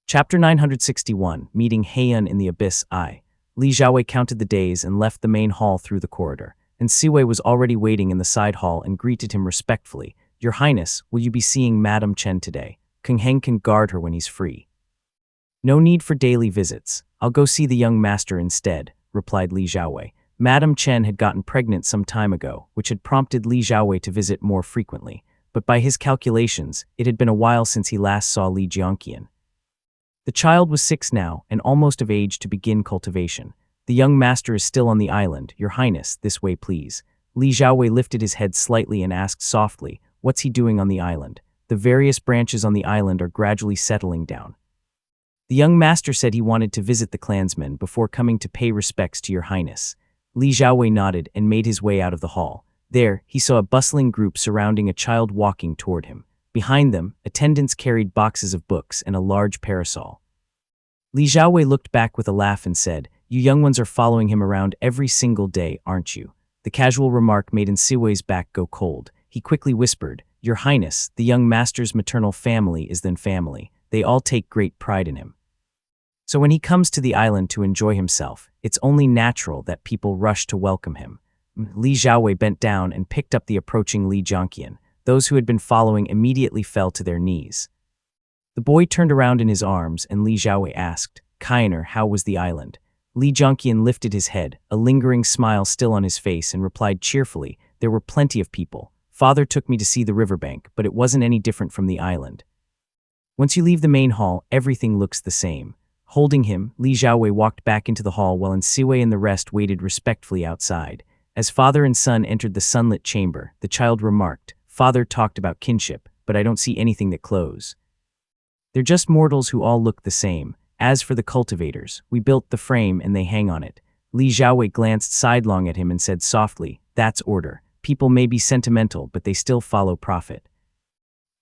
Chapter 961, Meeting Heian in the Abyss I. Li Xiaowei counted the days and left the main hall through the corridor, and Siwei was already waiting in the side hall and greeted him respectfully. "Your Highness, will you be seeing Madame Chen today? Kung Heng can guard her when he's free." "No need for daily visits. I'll go see the young master instead," replied Li Xiaowei. Madame Chen had gotten pregnant some time ago, which had prompted Li Xiaowei to visit more frequently, but by his calculations, it had been a while since he last saw Li Jianqian. The child was 6 now, and almost of age to begin cultivation. "The young master is still on the island, Your Highness, this way please." Li Xiaowei lifted his head slightly and asked softly, "What's he doing on the island?" "The various branches on the island are gradually settling down. The young master said he wanted to visit the clansmen before coming to pay respects to Your Highness." Li Xiaowei nodded and made his way out of the hall. There, he saw a bustling group surrounding a child walking toward him. Behind them, attendants carried boxes of books and a large parasol. Li Xiaowei looked back with a laugh and said, "You young ones are following him around every single day, aren't you?" The casual remark made Siwei's back go cold. He quickly whispered, "Your Highness, the young master's maternal family is then family. They all take great pride in him. So when he comes to the island to enjoy himself, it's only natural that people rush to welcome him." Li Xiaowei bent down and picked up the approaching Li Jianqian. Those who had been following immediately fell to their knees. The boy turned around in his arms and Li Xiaowei asked, "Kainer, how was the island?" Li Jianqian lifted his head, a lingering smile still on his face, and replied cheerfully, "There were plenty of people. Father took me to see the riverbank, but it wasn't any different from the island. Once you leave the main hall, everything looks the same." Holding him, Li Xiaowei walked back into the hall while Siwei and the rest waited respectfully outside. As father and son entered the sunlit chamber, the child remarked, "Father talked about kinship, but I don't see anything that close. They're just mortals who all look the same. As for the cultivators, we built the frame and they hang on it." Li Xiaowei glanced sidelong at him and said softly, "That's order. People may be sentimental, but they still follow profit.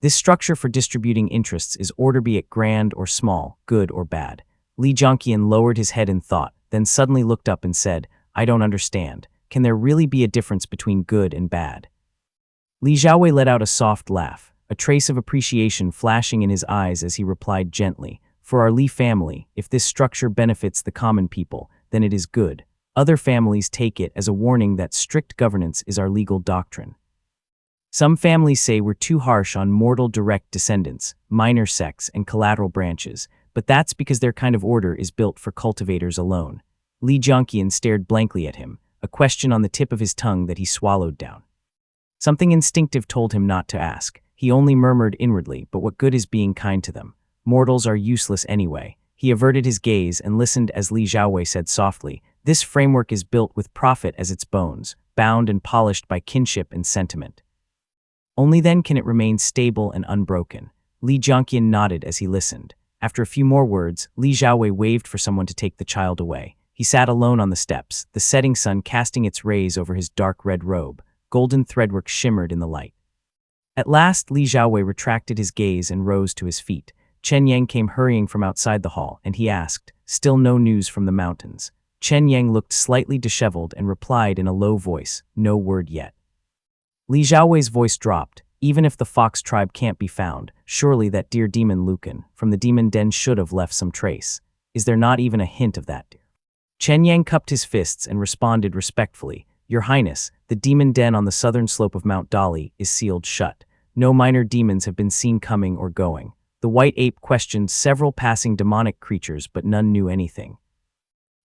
This structure for distributing interests is order, be it grand or small, good or bad." Li Jianqian lowered his head in thought, then suddenly looked up and said, "I don't understand. Can there really be a difference between good and bad?" Li Xiaowei let out a soft laugh, a trace of appreciation flashing in his eyes as he replied gently, "For our Li family, if this structure benefits the common people, then it is good. Other families take it as a warning that strict governance is our legal doctrine. Some families say we're too harsh on mortal direct descendants, minor sects, and collateral branches, but that's because their kind of order is built for cultivators alone." Li Jianqian stared blankly at him, a question on the tip of his tongue that he swallowed down. Something instinctive told him not to ask. He only murmured inwardly, "But what good is being kind to them? Mortals are useless anyway." He averted his gaze and listened as Li Xiaowei said softly, "This framework is built with profit as its bones, bound and polished by kinship and sentiment. Only then can it remain stable and unbroken." Li Jianqian nodded as he listened. After a few more words, Li Xiaowei waved for someone to take the child away. He sat alone on the steps, the setting sun casting its rays over his dark red robe. Golden threadwork shimmered in the light. At last, Li Xiaowei retracted his gaze and rose to his feet. Chen Yang came hurrying from outside the hall, and he asked, "Still no news from the mountains?" Chen Yang looked slightly disheveled and replied in a low voice, "No word yet." Li Xiaowei's voice dropped. "Even if the fox tribe can't be found, surely that dear demon Lucan from the demon den should have left some trace. Is there not even a hint of that?" Chen Yang cupped his fists and responded respectfully, "Your Highness, the demon den on the southern slope of Mount Dali is sealed shut. No minor demons have been seen coming or going. The white ape questioned several passing demonic creatures, but none knew anything.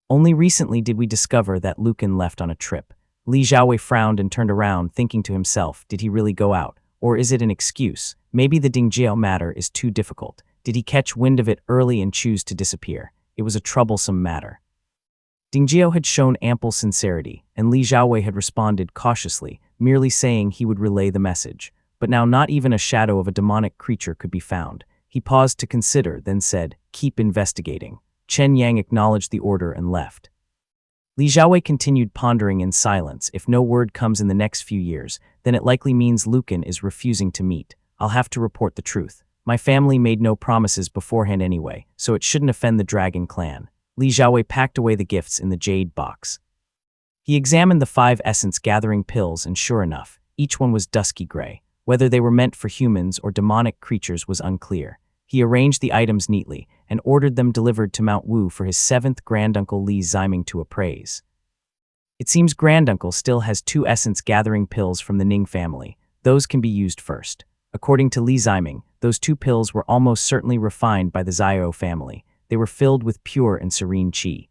Only recently did we discover that Lucan left on a trip." Li Xiaowei frowned and turned around, thinking to himself, did he really go out? Or is it an excuse? Maybe the Dingjiao matter is too difficult. Did he catch wind of it early and choose to disappear? It was a troublesome matter. Dingjiao had shown ample sincerity, and Li Xiaowei had responded cautiously, merely saying he would relay the message. But now not even a shadow of a demonic creature could be found. He paused to consider, then said, "Keep investigating." Chen Yang acknowledged the order and left. Li Xiaowei continued pondering in silence. If no word comes in the next few years, then it likely means Lucan is refusing to meet. I'll have to report the truth. My family made no promises beforehand anyway, so it shouldn't offend the Dragon Clan. Li Xiaowei packed away the gifts in the jade box. He examined the 5 essence-gathering pills, and sure enough, each one was dusky gray. Whether they were meant for humans or demonic creatures was unclear. He arranged the items neatly, and ordered them delivered to Mount Wu for his 7th granduncle Li Ziming to appraise. It seems granduncle still has 2 essence-gathering pills from the Ning family. Those can be used first. According to Li Ziming, those 2 pills were almost certainly refined by the Xiao family. They were filled with pure and serene qi.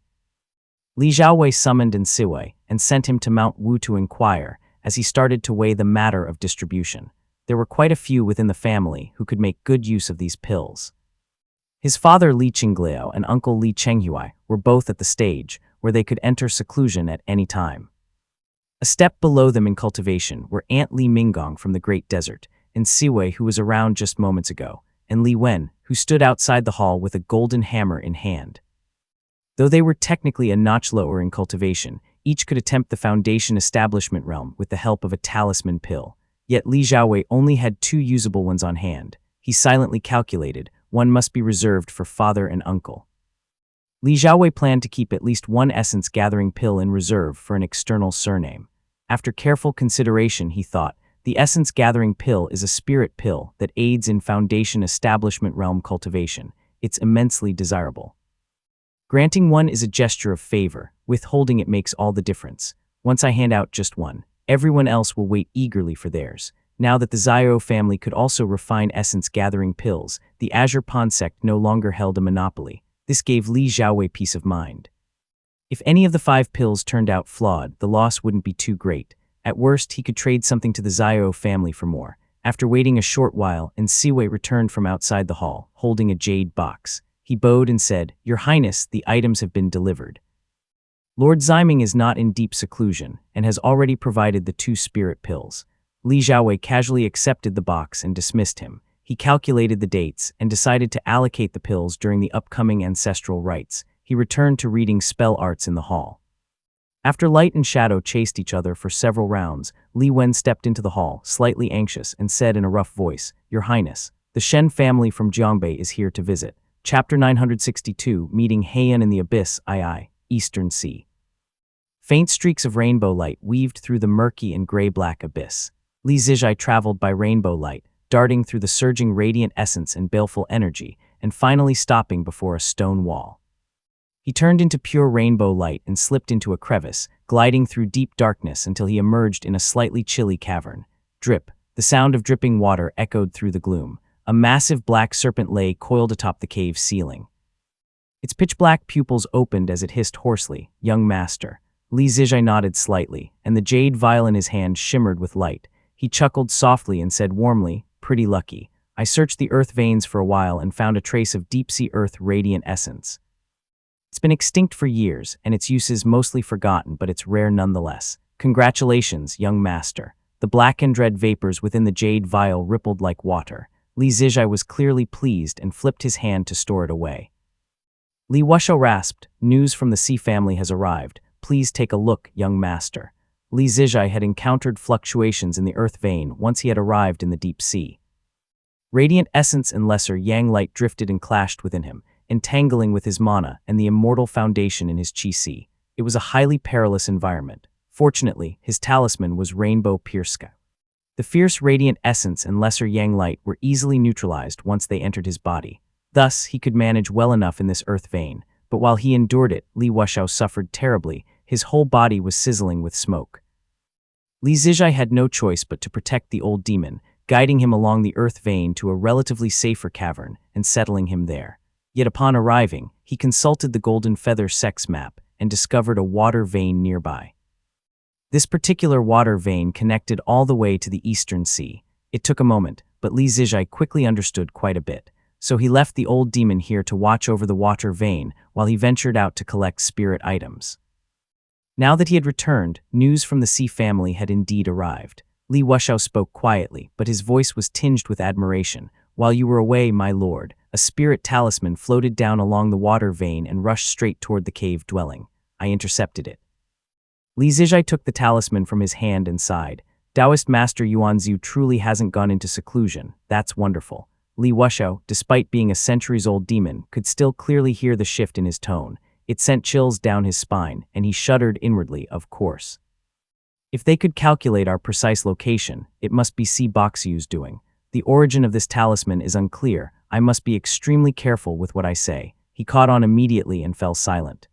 Li Xiaowei summoned Siwei and sent him to Mount Wu to inquire, as he started to weigh the matter of distribution. There were quite a few within the family who could make good use of these pills. His father Li Qingliao and uncle Li Chenghuai were both at the stage where they could enter seclusion at any time. A step below them in cultivation were Aunt Li Minggong from the Great Desert, and Siwei, who was around just moments ago, and Li Wen, who stood outside the hall with a golden hammer in hand. Though they were technically a notch lower in cultivation, each could attempt the foundation establishment realm with the help of a talisman pill. Yet Li Xiaowei only had 2 usable ones on hand. He silently calculated, one must be reserved for father and uncle. Li Xiaowei planned to keep at least 1 essence-gathering pill in reserve for an external surname. After careful consideration, he thought, the essence-gathering pill is a spirit pill that aids in foundation establishment realm cultivation. It's immensely desirable. Granting one is a gesture of favor, withholding it makes all the difference. Once I hand out just one, everyone else will wait eagerly for theirs. Now that the Xiao family could also refine essence-gathering pills, the Azure Pond sect no longer held a monopoly. This gave Li Xiaowei peace of mind. If any of the 5 pills turned out flawed, the loss wouldn't be too great. At worst, he could trade something to the Xiao family for more. After waiting a short while, Siwei returned from outside the hall, holding a jade box. He bowed and said, "Your Highness, the items have been delivered." Lord Ziming is not in deep seclusion and has already provided the 2 spirit pills. Li Xiaowei casually accepted the box and dismissed him. He calculated the dates and decided to allocate the pills during the upcoming ancestral rites. He returned to reading spell arts in the hall. After light and shadow chased each other for several rounds, Li Wen stepped into the hall, slightly anxious, and said in a rough voice, "Your Highness, the Shen family from Jiangbei is here to visit." Chapter 962, Meeting Heian in the Abyss, II, Eastern Sea. Faint streaks of rainbow light weaved through the murky and gray-black abyss. Li Zijai traveled by rainbow light, darting through the surging radiant essence and baleful energy, and finally stopping before a stone wall. He turned into pure rainbow light and slipped into a crevice, gliding through deep darkness until he emerged in a slightly chilly cavern. Drip, the sound of dripping water echoed through the gloom. A massive black serpent lay coiled atop the cave's ceiling. Its pitch-black pupils opened as it hissed hoarsely, "Young master." Li Zijai nodded slightly, and the jade vial in his hand shimmered with light. He chuckled softly and said warmly, "Pretty lucky. I searched the earth veins for a while and found a trace of deep-sea earth radiant essence. It's been extinct for years, and its uses mostly forgotten, but it's rare nonetheless. Congratulations, young master." The black and red vapors within the jade vial rippled like water. Li Zijai was clearly pleased and flipped his hand to store it away. Li Wushou rasped, "News from the Sea family has arrived. Please take a look, young master." Li Zijai had encountered fluctuations in the earth vein once he had arrived in the deep sea. Radiant essence and lesser yang light drifted and clashed within him, entangling with his mana and the immortal foundation in his qi si. It was a highly perilous environment. Fortunately, his talisman was Rainbow Pirska. The fierce radiant essence and lesser yang light were easily neutralized once they entered his body. Thus, he could manage well enough in this earth vein, but while he endured it, Li Wushou suffered terribly. His whole body was sizzling with smoke. Li Zijai had no choice but to protect the old demon, guiding him along the earth vein to a relatively safer cavern and settling him there. Yet upon arriving, he consulted the Golden Feather Sex map and discovered a water vein nearby. This particular water vein connected all the way to the Eastern Sea. It took a moment, but Li Zijai quickly understood quite a bit. So he left the old demon here to watch over the water vein while he ventured out to collect spirit items. Now that he had returned, news from the Sea family had indeed arrived. Li Wushou spoke quietly, but his voice was tinged with admiration. "While you were away, my lord, a spirit talisman floated down along the water vein and rushed straight toward the cave dwelling. I intercepted it." Li Zijai took the talisman from his hand and sighed. "Taoist Master Yuanzhu truly hasn't gone into seclusion. That's wonderful." Li Wushou, despite being a centuries-old demon, could still clearly hear the shift in his tone. It sent chills down his spine, and he shuddered inwardly, of course. If they could calculate our precise location, it must be Si Boxu's doing. The origin of this talisman is unclear. I must be extremely careful with what I say. He caught on immediately and fell silent.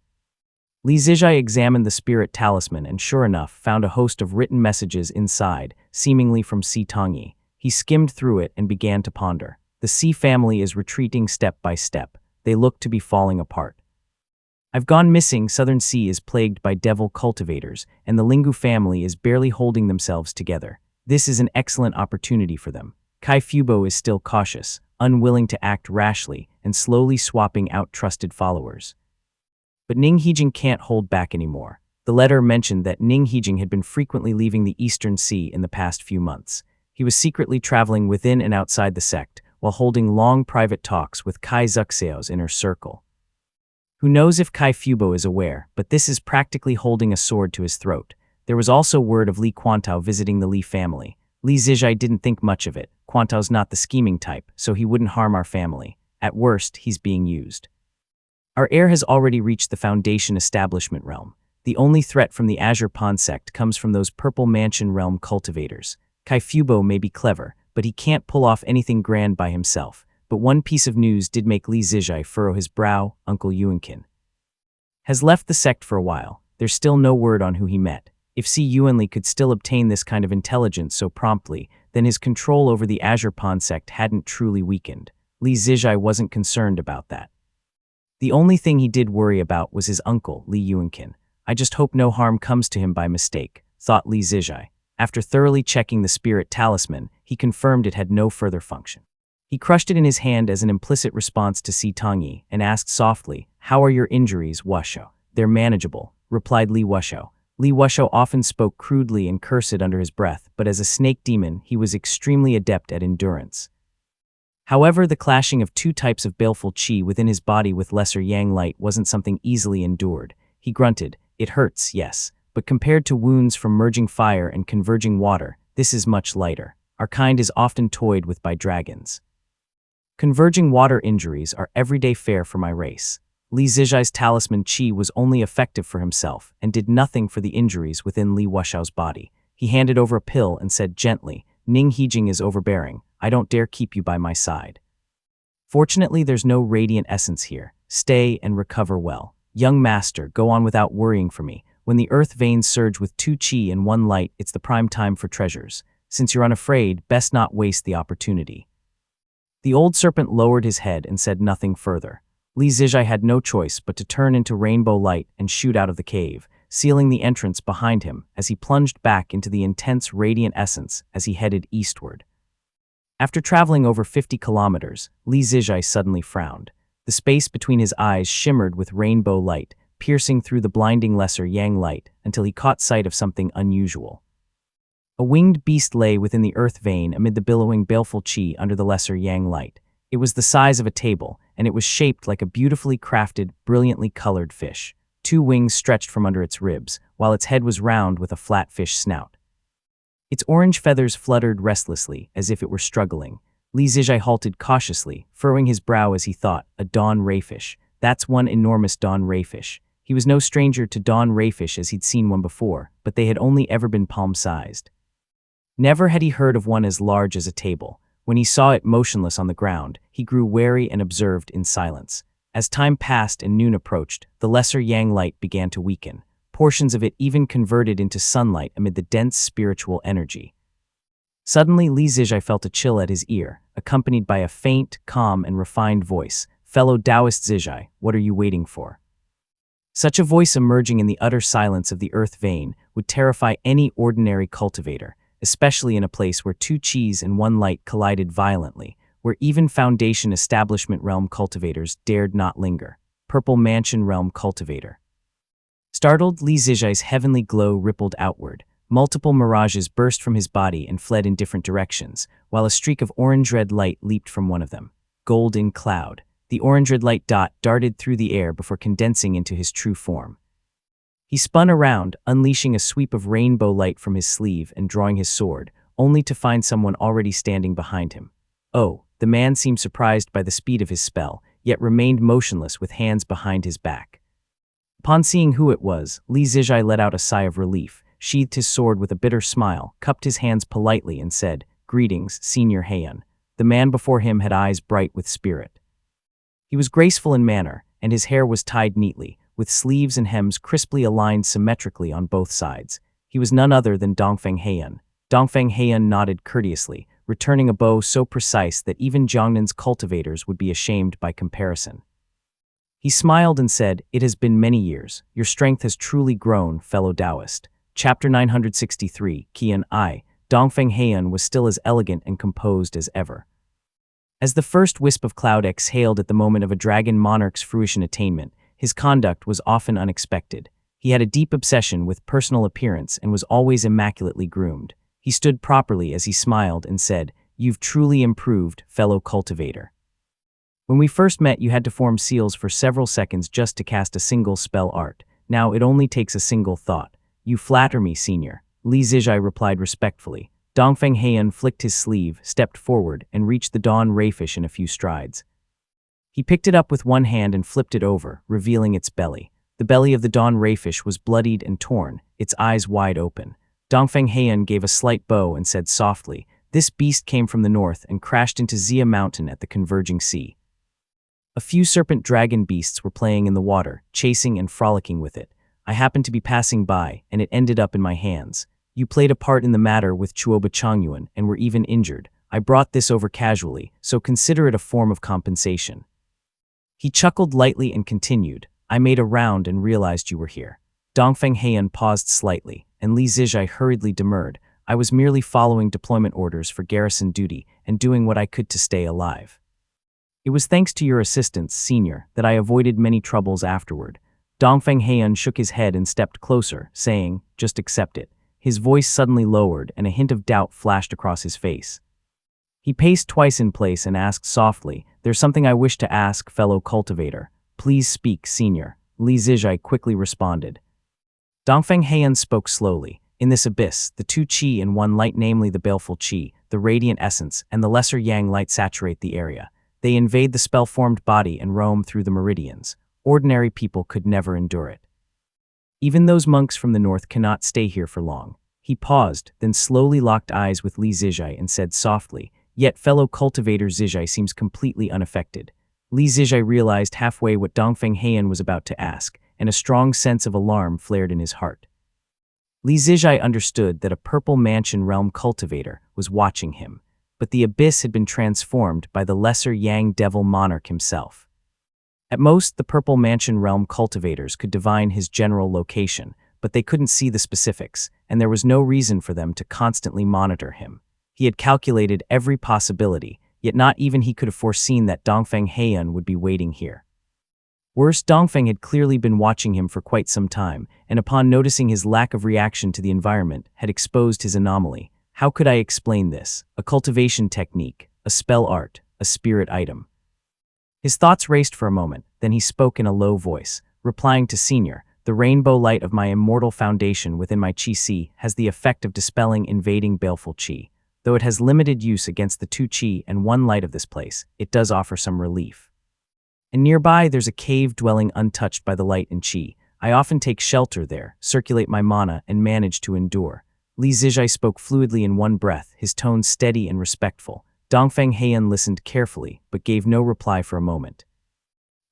Li Zijai examined the spirit talisman and sure enough found a host of written messages inside, seemingly from Si Tongyi. He skimmed through it and began to ponder. The Si family is retreating step by step. They look to be falling apart. I've gone missing. Southern Sea is plagued by devil cultivators, and the Lingu family is barely holding themselves together. This is an excellent opportunity for them. Kai Fubo is still cautious, unwilling to act rashly, and slowly swapping out trusted followers. But Ning Hijing can't hold back anymore. The letter mentioned that Ning Hijing had been frequently leaving the Eastern Sea in the past few months. He was secretly traveling within and outside the sect, while holding long private talks with Kai Zuxiao's inner circle. Who knows if Kai Fubo is aware, but this is practically holding a sword to his throat. There was also word of Li Quantao visiting the Li family. Li Zijai didn't think much of it. Quantao's not the scheming type, so he wouldn't harm our family. At worst, he's being used. Our heir has already reached the Foundation establishment realm. The only threat from the Azure Pond sect comes from those Purple Mansion realm cultivators. Kai Fubo may be clever, but he can't pull off anything grand by himself. But one piece of news did make Li Zijai furrow his brow. Uncle Yuanqin has left the sect for a while. There's still no word on who he met. If Si Yuanli could still obtain this kind of intelligence so promptly, then his control over the Azure Pond sect hadn't truly weakened. Li Zijai wasn't concerned about that. The only thing he did worry about was his uncle, Li Yuanqin. I just hope no harm comes to him by mistake, thought Li Zijai. After thoroughly checking the spirit talisman, he confirmed it had no further function. He crushed it in his hand as an implicit response to Si Tongyi and asked softly, "How are your injuries, Wushou?" "They're manageable," replied Li Wushou. Li Wushou often spoke crudely and cursed under his breath, but as a snake demon, he was extremely adept at endurance. However, the clashing of two types of baleful qi within his body with lesser yang light wasn't something easily endured. He grunted, "It hurts, yes, but compared to wounds from merging fire and converging water, this is much lighter. Our kind is often toyed with by dragons. Converging water injuries are everyday fare for my race." Li Zijai's talisman qi was only effective for himself and did nothing for the injuries within Li Wushou's body. He handed over a pill and said gently, "Ning Hijing is overbearing. I don't dare keep you by my side. Fortunately, there's no radiant essence here. Stay and recover well. Young master, go on without worrying for me. When the earth veins surge with 2 qi and 1 light, it's the prime time for treasures. Since you're unafraid, best not waste the opportunity." The old serpent lowered his head and said nothing further. Li Zijai had no choice but to turn into rainbow light and shoot out of the cave, sealing the entrance behind him as he plunged back into the intense radiant essence as he headed eastward. After traveling over 50 kilometers, Li Zijai suddenly frowned. The space between his eyes shimmered with rainbow light, piercing through the blinding lesser yang light until he caught sight of something unusual. A winged beast lay within the earth vein amid the billowing baleful qi under the lesser yang light. It was the size of a table, and it was shaped like a beautifully crafted, brilliantly colored fish. 2 wings stretched from under its ribs, while its head was round with a flat fish snout. Its orange feathers fluttered restlessly, as if it were struggling. Li Zijai halted cautiously, furrowing his brow as he thought, a dawn rayfish. That's one enormous dawn rayfish. He was no stranger to dawn rayfish as he'd seen one before, but they had only ever been palm-sized. Never had he heard of one as large as a table. When he saw it motionless on the ground, he grew wary and observed in silence. As time passed and noon approached, the lesser yang light began to weaken. Portions of it even converted into sunlight amid the dense spiritual energy. Suddenly, Li Zijai felt a chill at his ear, accompanied by a faint, calm, and refined voice. "Fellow Taoist Zijai, what are you waiting for?" Such a voice emerging in the utter silence of the earth vein would terrify any ordinary cultivator, especially in a place where 2 qis and 1 light collided violently, where even Foundation Establishment Realm cultivators dared not linger. Purple Mansion Realm cultivator. Startled, Li Zijai's heavenly glow rippled outward. Multiple mirages burst from his body and fled in different directions, while a streak of orange-red light leaped from one of them. Golden cloud. The orange-red light dot darted through the air before condensing into his true form. He spun around, unleashing a sweep of rainbow light from his sleeve and drawing his sword, only to find someone already standing behind him. Oh, the man seemed surprised by the speed of his spell, yet remained motionless with hands behind his back. Upon seeing who it was, Li Zijai let out a sigh of relief, sheathed his sword with a bitter smile, cupped his hands politely and said, "Greetings, Senior Heian. The man before him had eyes bright with spirit. He was graceful in manner, and his hair was tied neatly, with sleeves and hems crisply aligned symmetrically on both sides. He was none other than Dongfeng Heian. Dongfeng Heian nodded courteously, returning a bow so precise that even Jiangnan's cultivators would be ashamed by comparison. He smiled and said, "It has been many years. Your strength has truly grown, fellow Taoist." Chapter 963, Qian I. Dongfeng Heian was still as elegant and composed as ever. As the first wisp of cloud exhaled at the moment of a dragon monarch's fruition attainment, his conduct was often unexpected. He had a deep obsession with personal appearance and was always immaculately groomed. He stood properly as he smiled and said, "You've truly improved, fellow cultivator. When we first met, you had to form seals for several seconds just to cast a single spell art. Now it only takes a single thought. You flatter me, senior." Li Zijai replied respectfully. Dongfeng Heian flicked his sleeve, stepped forward, and reached the dawn rayfish in a few strides. He picked it up with one hand and flipped it over, revealing its belly. The belly of the dawn rayfish was bloodied and torn, its eyes wide open. Dongfeng Heian gave a slight bow and said softly, "This beast came from the north and crashed into Xia Mountain at the converging sea." A few serpent dragon beasts were playing in the water, chasing and frolicking with it. I happened to be passing by, and it ended up in my hands. You played a part in the matter with Chuoba Changyuan and were even injured. I brought this over casually, so consider it a form of compensation. He chuckled lightly and continued, "I made a round and realized you were here." Dongfeng Heian paused slightly, and Li Zijai hurriedly demurred. "I was merely following deployment orders for garrison duty and doing what I could to stay alive. It was thanks to your assistance, senior, that I avoided many troubles afterward." Dongfeng Heian shook his head and stepped closer, saying, "Just accept it." His voice suddenly lowered, and a hint of doubt flashed across his face. He paced twice in place and asked softly, "There's something I wish to ask, fellow cultivator." "Please speak, senior," Li Zijai quickly responded. Dongfeng Heian spoke slowly. "In this abyss, the two qi and one light, namely the baleful qi, the radiant essence, and the lesser yang light saturate the area. They invade the spell-formed body and roam through the meridians. Ordinary people could never endure it. Even those monks from the north cannot stay here for long." He paused, then slowly locked eyes with Li Zijai and said softly, "Yet fellow cultivator Zijai seems completely unaffected." Li Zijai realized halfway what Dongfeng Heian was about to ask, and a strong sense of alarm flared in his heart. Li Zijai understood that a Purple Mansion Realm cultivator was watching him, but the abyss had been transformed by the lesser Yang Devil Monarch himself. At most, the Purple Mansion Realm cultivators could divine his general location, but they couldn't see the specifics, and there was no reason for them to constantly monitor him. He had calculated every possibility, yet not even he could have foreseen that Dongfeng Heian would be waiting here. Worse, Dongfeng had clearly been watching him for quite some time, and upon noticing his lack of reaction to the environment, had exposed his anomaly. How could I explain this? A cultivation technique, a spell art, a spirit item. His thoughts raced for a moment, then he spoke in a low voice, replying to Senior, "The rainbow light of my immortal foundation within my Qi has the effect of dispelling invading baleful Qi. Though it has limited use against the two Qi and one light of this place, it does offer some relief. And nearby there's a cave dwelling untouched by the light and Qi. I often take shelter there, circulate my mana, and manage to endure." Li Zijai spoke fluidly in one breath, his tone steady and respectful. Dongfeng Heian listened carefully, but gave no reply for a moment.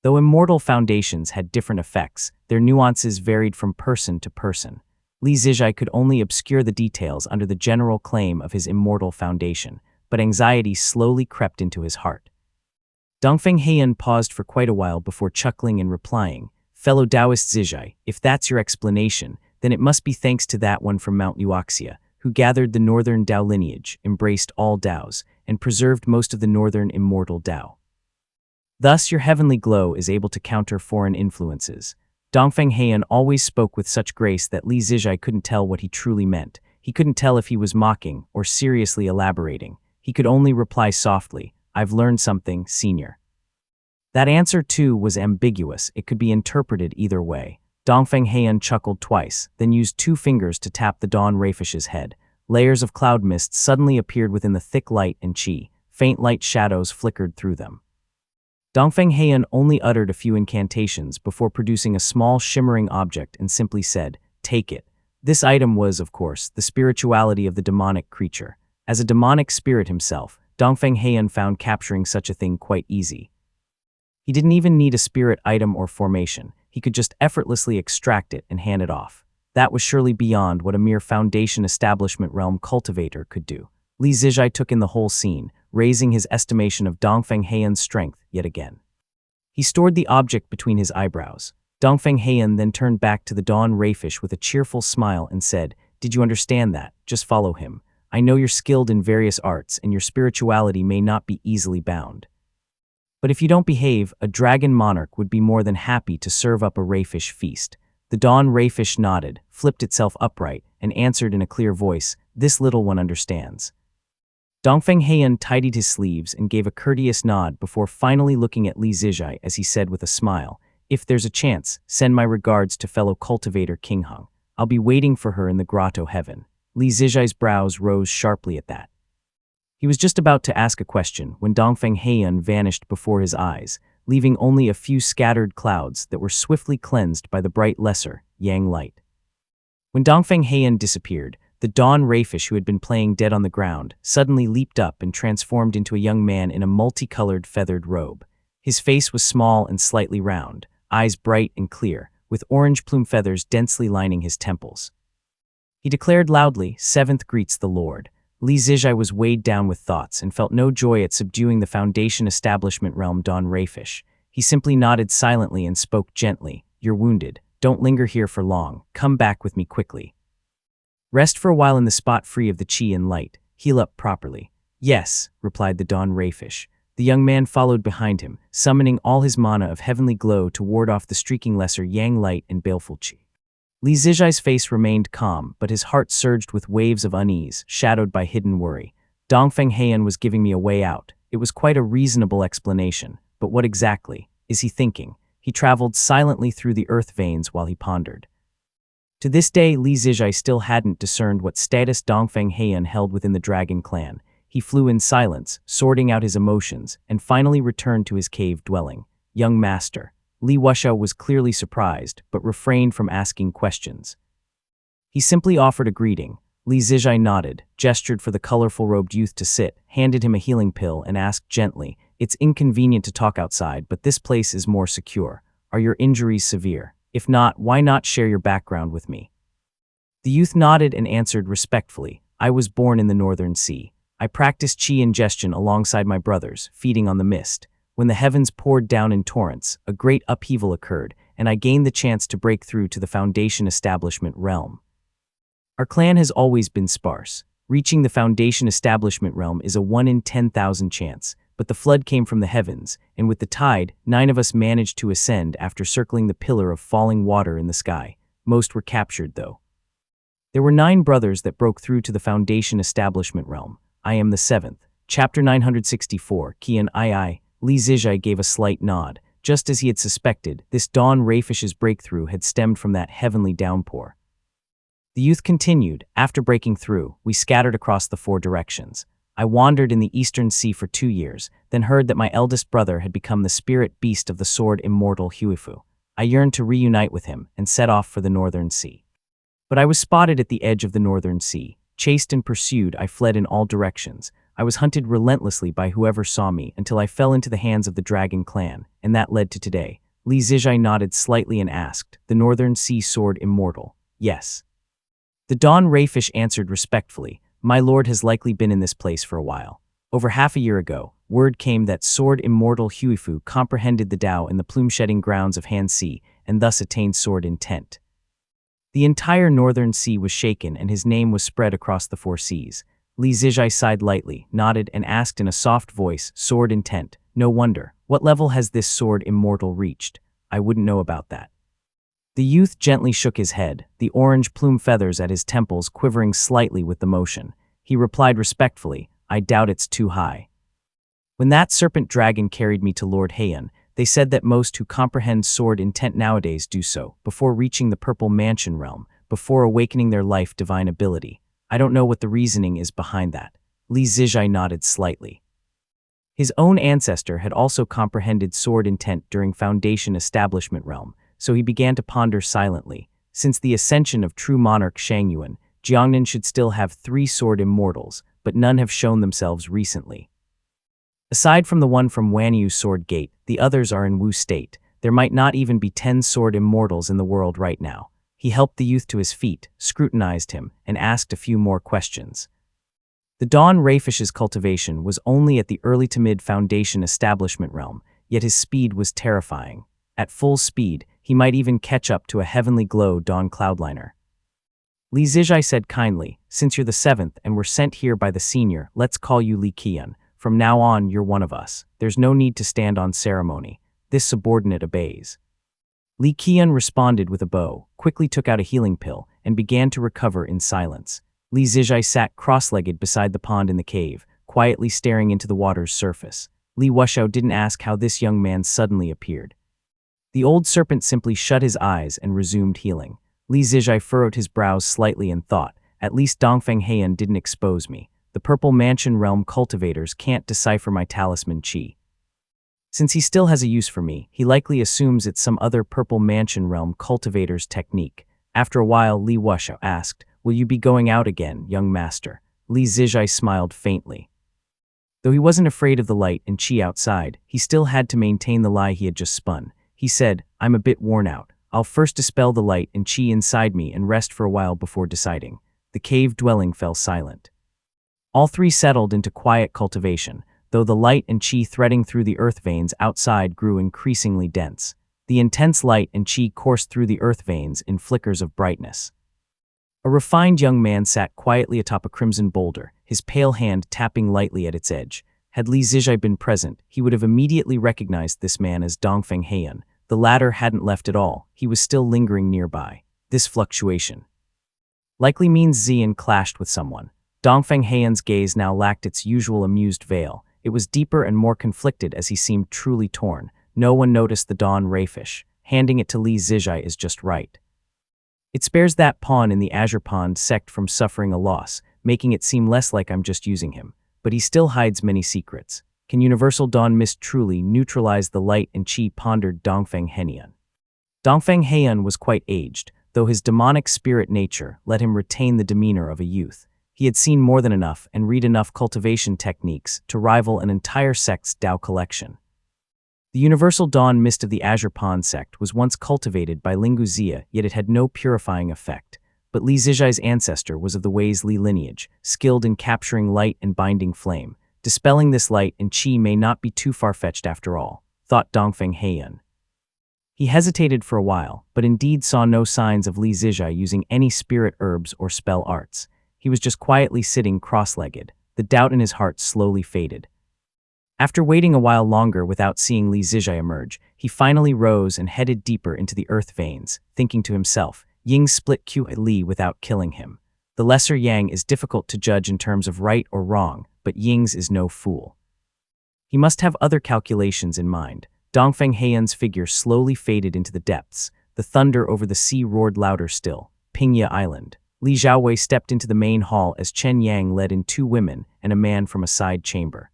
Though immortal foundations had different effects, their nuances varied from person to person. Li Zijai could only obscure the details under the general claim of his immortal foundation, but anxiety slowly crept into his heart. Dongfeng Heian paused for quite a while before chuckling and replying, "Fellow Taoist Zijai, if that's your explanation, then it must be thanks to that one from Mount Yuaxia, who gathered the northern Tao lineage, embraced all Taos, and preserved most of the northern immortal Tao. Thus your heavenly glow is able to counter foreign influences." Dongfeng Heian always spoke with such grace that Li Zijai couldn't tell what he truly meant. He couldn't tell if he was mocking or seriously elaborating. He could only reply softly, "I've learned something, Senior." That answer, too, was ambiguous. It could be interpreted either way. Dongfeng Heian chuckled twice, then used two fingers to tap the dawn rayfish's head. Layers of cloud mist suddenly appeared within the thick light and Qi. Faint light shadows flickered through them. Dongfeng Heian only uttered a few incantations before producing a small shimmering object and simply said, "Take it." This item was, of course, the spirituality of the demonic creature. As a demonic spirit himself, Dongfeng Heian found capturing such a thing quite easy. He didn't even need a spirit item or formation. He could just effortlessly extract it and hand it off. That was surely beyond what a mere Foundation Establishment Realm cultivator could do. Li Zijai took in the whole scene, raising his estimation of Dongfeng Heian's strength yet again. He stored the object between his eyebrows. Dongfeng Heian then turned back to the Dawn Rayfish with a cheerful smile and said, "Did you understand that? Just follow him. I know you're skilled in various arts and your spirituality may not be easily bound. But if you don't behave, a dragon monarch would be more than happy to serve up a rayfish feast." The Dawn Rayfish nodded, flipped itself upright, and answered in a clear voice, "This little one understands." Dongfeng Heian tidied his sleeves and gave a courteous nod before finally looking at Li Zijai as he said with a smile, "If there's a chance, send my regards to fellow cultivator King Hung. I'll be waiting for her in the grotto heaven." Li Zijai's brows rose sharply at that. He was just about to ask a question when Dongfeng Heian vanished before his eyes, leaving only a few scattered clouds that were swiftly cleansed by the bright lesser, Yang light. When Dongfeng Heian disappeared, the Dawn Rayfish who had been playing dead on the ground suddenly leaped up and transformed into a young man in a multicolored feathered robe. His face was small and slightly round, eyes bright and clear, with orange plume feathers densely lining his temples. He declared loudly, "Seventh greets the Lord." Li Zijai was weighed down with thoughts and felt no joy at subduing the Foundation Establishment Realm Dawn Rayfish. He simply nodded silently and spoke gently, "You're wounded. Don't linger here for long. Come back with me quickly. Rest for a while in the spot free of the chi and light. Heal up properly." "Yes," replied the Dawn Rayfish. The young man followed behind him, summoning all his mana of heavenly glow to ward off the streaking lesser Yang light and baleful chi. Li Zijai's face remained calm, but his heart surged with waves of unease, shadowed by hidden worry. Dongfeng Heian was giving me a way out. It was quite a reasonable explanation, but what exactly is he thinking? He traveled silently through the earth veins while he pondered. To this day, Li Zijai still hadn't discerned what status Dongfeng Heian held within the dragon clan. He flew in silence, sorting out his emotions, and finally returned to his cave dwelling. "Young master." Li Wuxiao was clearly surprised, but refrained from asking questions. He simply offered a greeting. Li Zijai nodded, gestured for the colorful-robed youth to sit, handed him a healing pill, and asked gently, "It's inconvenient to talk outside, but this place is more secure. Are your injuries severe? If not, why not share your background with me?" The youth nodded and answered respectfully, "I was born in the Northern Sea. I practiced chi ingestion alongside my brothers, feeding on the mist. When the heavens poured down in torrents, a great upheaval occurred, and I gained the chance to break through to the Foundation Establishment realm. Our clan has always been sparse. Reaching the Foundation Establishment realm is a 1 in 10,000 chance, but the flood came from the heavens, and with the tide, 9 of us managed to ascend after circling the pillar of falling water in the sky. Most were captured, though. There were 9 brothers that broke through to the Foundation Establishment realm. I am the 7th. Chapter 964, Qian II. Li Zijai gave a slight nod. Just as he had suspected, this Dawn Rayfish's breakthrough had stemmed from that heavenly downpour. The youth continued, "After breaking through, we scattered across the 4 directions. I wandered in the Eastern Sea for 2 years, then heard that my eldest brother had become the spirit beast of the sword immortal Huifu. I yearned to reunite with him and set off for the Northern Sea. But I was spotted at the edge of the Northern Sea. Chased and pursued, I fled in all directions. I was hunted relentlessly by whoever saw me until I fell into the hands of the Dragon Clan, and that led to today." Li Zijai nodded slightly and asked, "The Northern Sea Sword Immortal?" "Yes." The Dawn Rayfish answered respectfully, "My lord has likely been in this place for a while. Over half a year ago, word came that Sword Immortal Huifu comprehended the Tao in the plume-shedding grounds of Han-Si and thus attained sword intent. The entire Northern Sea was shaken and his name was spread across the 4 seas. Li Zijai sighed lightly, nodded, and asked in a soft voice, "Sword intent. No wonder. What level has this sword immortal reached? I wouldn't know about that." The youth gently shook his head, the orange plume feathers at his temples quivering slightly with the motion. He replied respectfully, "I doubt it's too high. When that serpent dragon carried me to Lord Heian, they said that most who comprehend sword intent nowadays do so, before reaching the Purple Mansion realm, before awakening their life divine ability. I don't know what the reasoning is behind that." Li Zijai nodded slightly. His own ancestor had also comprehended sword intent during Foundation Establishment realm, so he began to ponder silently. Since the ascension of true monarch Shang Yuan, Jiangnan should still have 3 sword immortals, but none have shown themselves recently. Aside from the one from Wanyu Sword Gate, the others are in Wu State. There might not even be 10 sword immortals in the world right now. He helped the youth to his feet, scrutinized him, and asked a few more questions. The Dawn Rayfish's cultivation was only at the early to mid Foundation establishment realm, yet his speed was terrifying. At full speed, he might even catch up to a heavenly glow Dawn Cloudliner. Li Zijai said kindly, "Since you're the 7th and were sent here by the senior, let's call you Li Qian. From now on, you're one of us. There's no need to stand on ceremony. This subordinate obeys." Li Qian responded with a bow, quickly took out a healing pill, and began to recover in silence. Li Zijai sat cross-legged beside the pond in the cave, quietly staring into the water's surface. Li Wuxiao didn't ask how this young man suddenly appeared. The old serpent simply shut his eyes and resumed healing. Li Zijai furrowed his brows slightly and thought, "At least Dongfeng Heian didn't expose me. The Purple Mansion Realm cultivators can't decipher my talisman qi. Since he still has a use for me, he likely assumes it's some other Purple Mansion Realm cultivator's technique." After a while, Li Wuxiao asked, "Will you be going out again, young master?" Li Zijai smiled faintly. Though he wasn't afraid of the light and qi outside, he still had to maintain the lie he had just spun. He said, "I'm a bit worn out. I'll first dispel the light and qi inside me and rest for a while before deciding." The cave dwelling fell silent. All three settled into quiet cultivation, though the light and qi threading through the earth veins outside grew increasingly dense. The intense light and qi coursed through the earth veins in flickers of brightness. A refined young man sat quietly atop a crimson boulder, his pale hand tapping lightly at its edge. Had Li Zijai been present, he would have immediately recognized this man as Dongfeng Heian. The latter hadn't left at all, he was still lingering nearby. This fluctuation likely means Xian clashed with someone. Dongfeng Heian's gaze now lacked its usual amused veil. It was deeper and more conflicted as he seemed truly torn. No one noticed the Dawn Rayfish. Handing it to Li Zijai is just right. It spares that pawn in the Azure Pond sect from suffering a loss, making it seem less like I'm just using him. But he still hides many secrets. Can Universal Dawn Mist truly neutralize the light and qi, pondered Dongfeng Heian. Dongfeng Heian was quite aged, though his demonic spirit nature let him retain the demeanor of a youth. He had seen more than enough and read enough cultivation techniques to rival an entire sect's Dao collection. The Universal Dawn Mist of the Azure Pond sect was once cultivated by Lingu Xia, yet it had no purifying effect. But Li Zijai's ancestor was of the Wei's Li lineage, skilled in capturing light and binding flame. Dispelling this light and qi may not be too far-fetched after all, thought Dongfeng Heian. He hesitated for a while, but indeed saw no signs of Li Zijai using any spirit herbs or spell arts. He was just quietly sitting cross-legged. The doubt in his heart slowly faded. After waiting a while longer without seeing Li Zijai emerge, he finally rose and headed deeper into the earth veins, thinking to himself, Ying split Q Li without killing him. The lesser Yang is difficult to judge in terms of right or wrong, but Ying's is no fool. He must have other calculations in mind. Dongfeng Heian's figure slowly faded into the depths. The thunder over the sea roared louder still. Pingya Island. Li Xiaowei stepped into the main hall as Chen Yang led in 2 women and a man from a side chamber.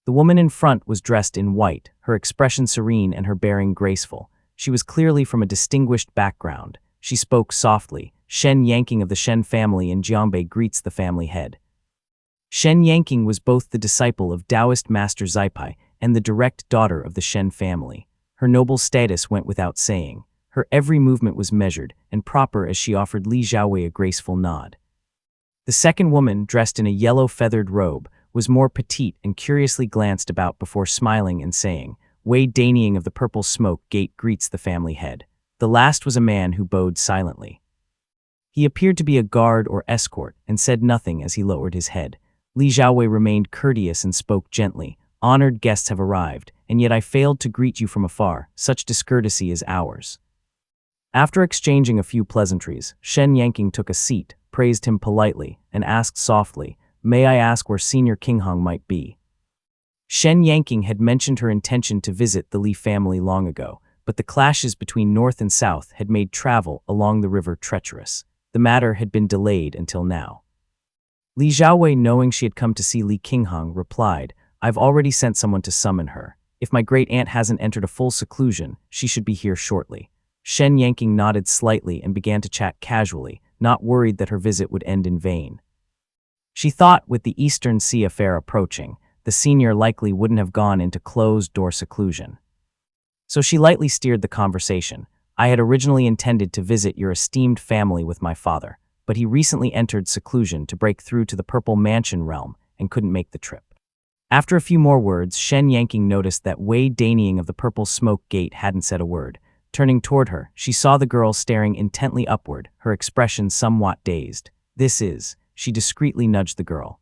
The woman in front was dressed in white, her expression serene and her bearing graceful. She was clearly from a distinguished background. She spoke softly. Shen Yanqing of the Shen family in Jiangbei greets the family head. Shen Yanqing was both the disciple of Taoist Master Zaipai and the direct daughter of the Shen family. Her noble status went without saying. Her every movement was measured and proper as she offered Li Xiaowei a graceful nod. The second woman, dressed in a yellow feathered robe, was more petite and curiously glanced about before smiling and saying, Wei Danying of the Purple Smoke Gate greets the family head. The last was a man who bowed silently. He appeared to be a guard or escort and said nothing as he lowered his head. Li Xiaowei remained courteous and spoke gently. Honored guests have arrived, and yet I failed to greet you from afar. Such discourtesy is ours. After exchanging a few pleasantries, Shen Yanqing took a seat, praised him politely, and asked softly, May I ask where Senior Qinghong might be? Shen Yanqing had mentioned her intention to visit the Li family long ago, but the clashes between North and South had made travel along the river treacherous. The matter had been delayed until now. Li Xiaowei, knowing she had come to see Li Qinghong, replied, I've already sent someone to summon her. If my great-aunt hasn't entered a full seclusion, she should be here shortly. Shen Yanqing nodded slightly and began to chat casually, not worried that her visit would end in vain. She thought, with the Eastern Sea affair approaching, the senior likely wouldn't have gone into closed-door seclusion. So she lightly steered the conversation. I had originally intended to visit your esteemed family with my father, but he recently entered seclusion to break through to the Purple Mansion realm and couldn't make the trip. After a few more words, Shen Yanqing noticed that Wei Danying of the Purple Smoke Gate hadn't said a word. Turning toward her, she saw the girl staring intently upward, her expression somewhat dazed. She discreetly nudged the girl.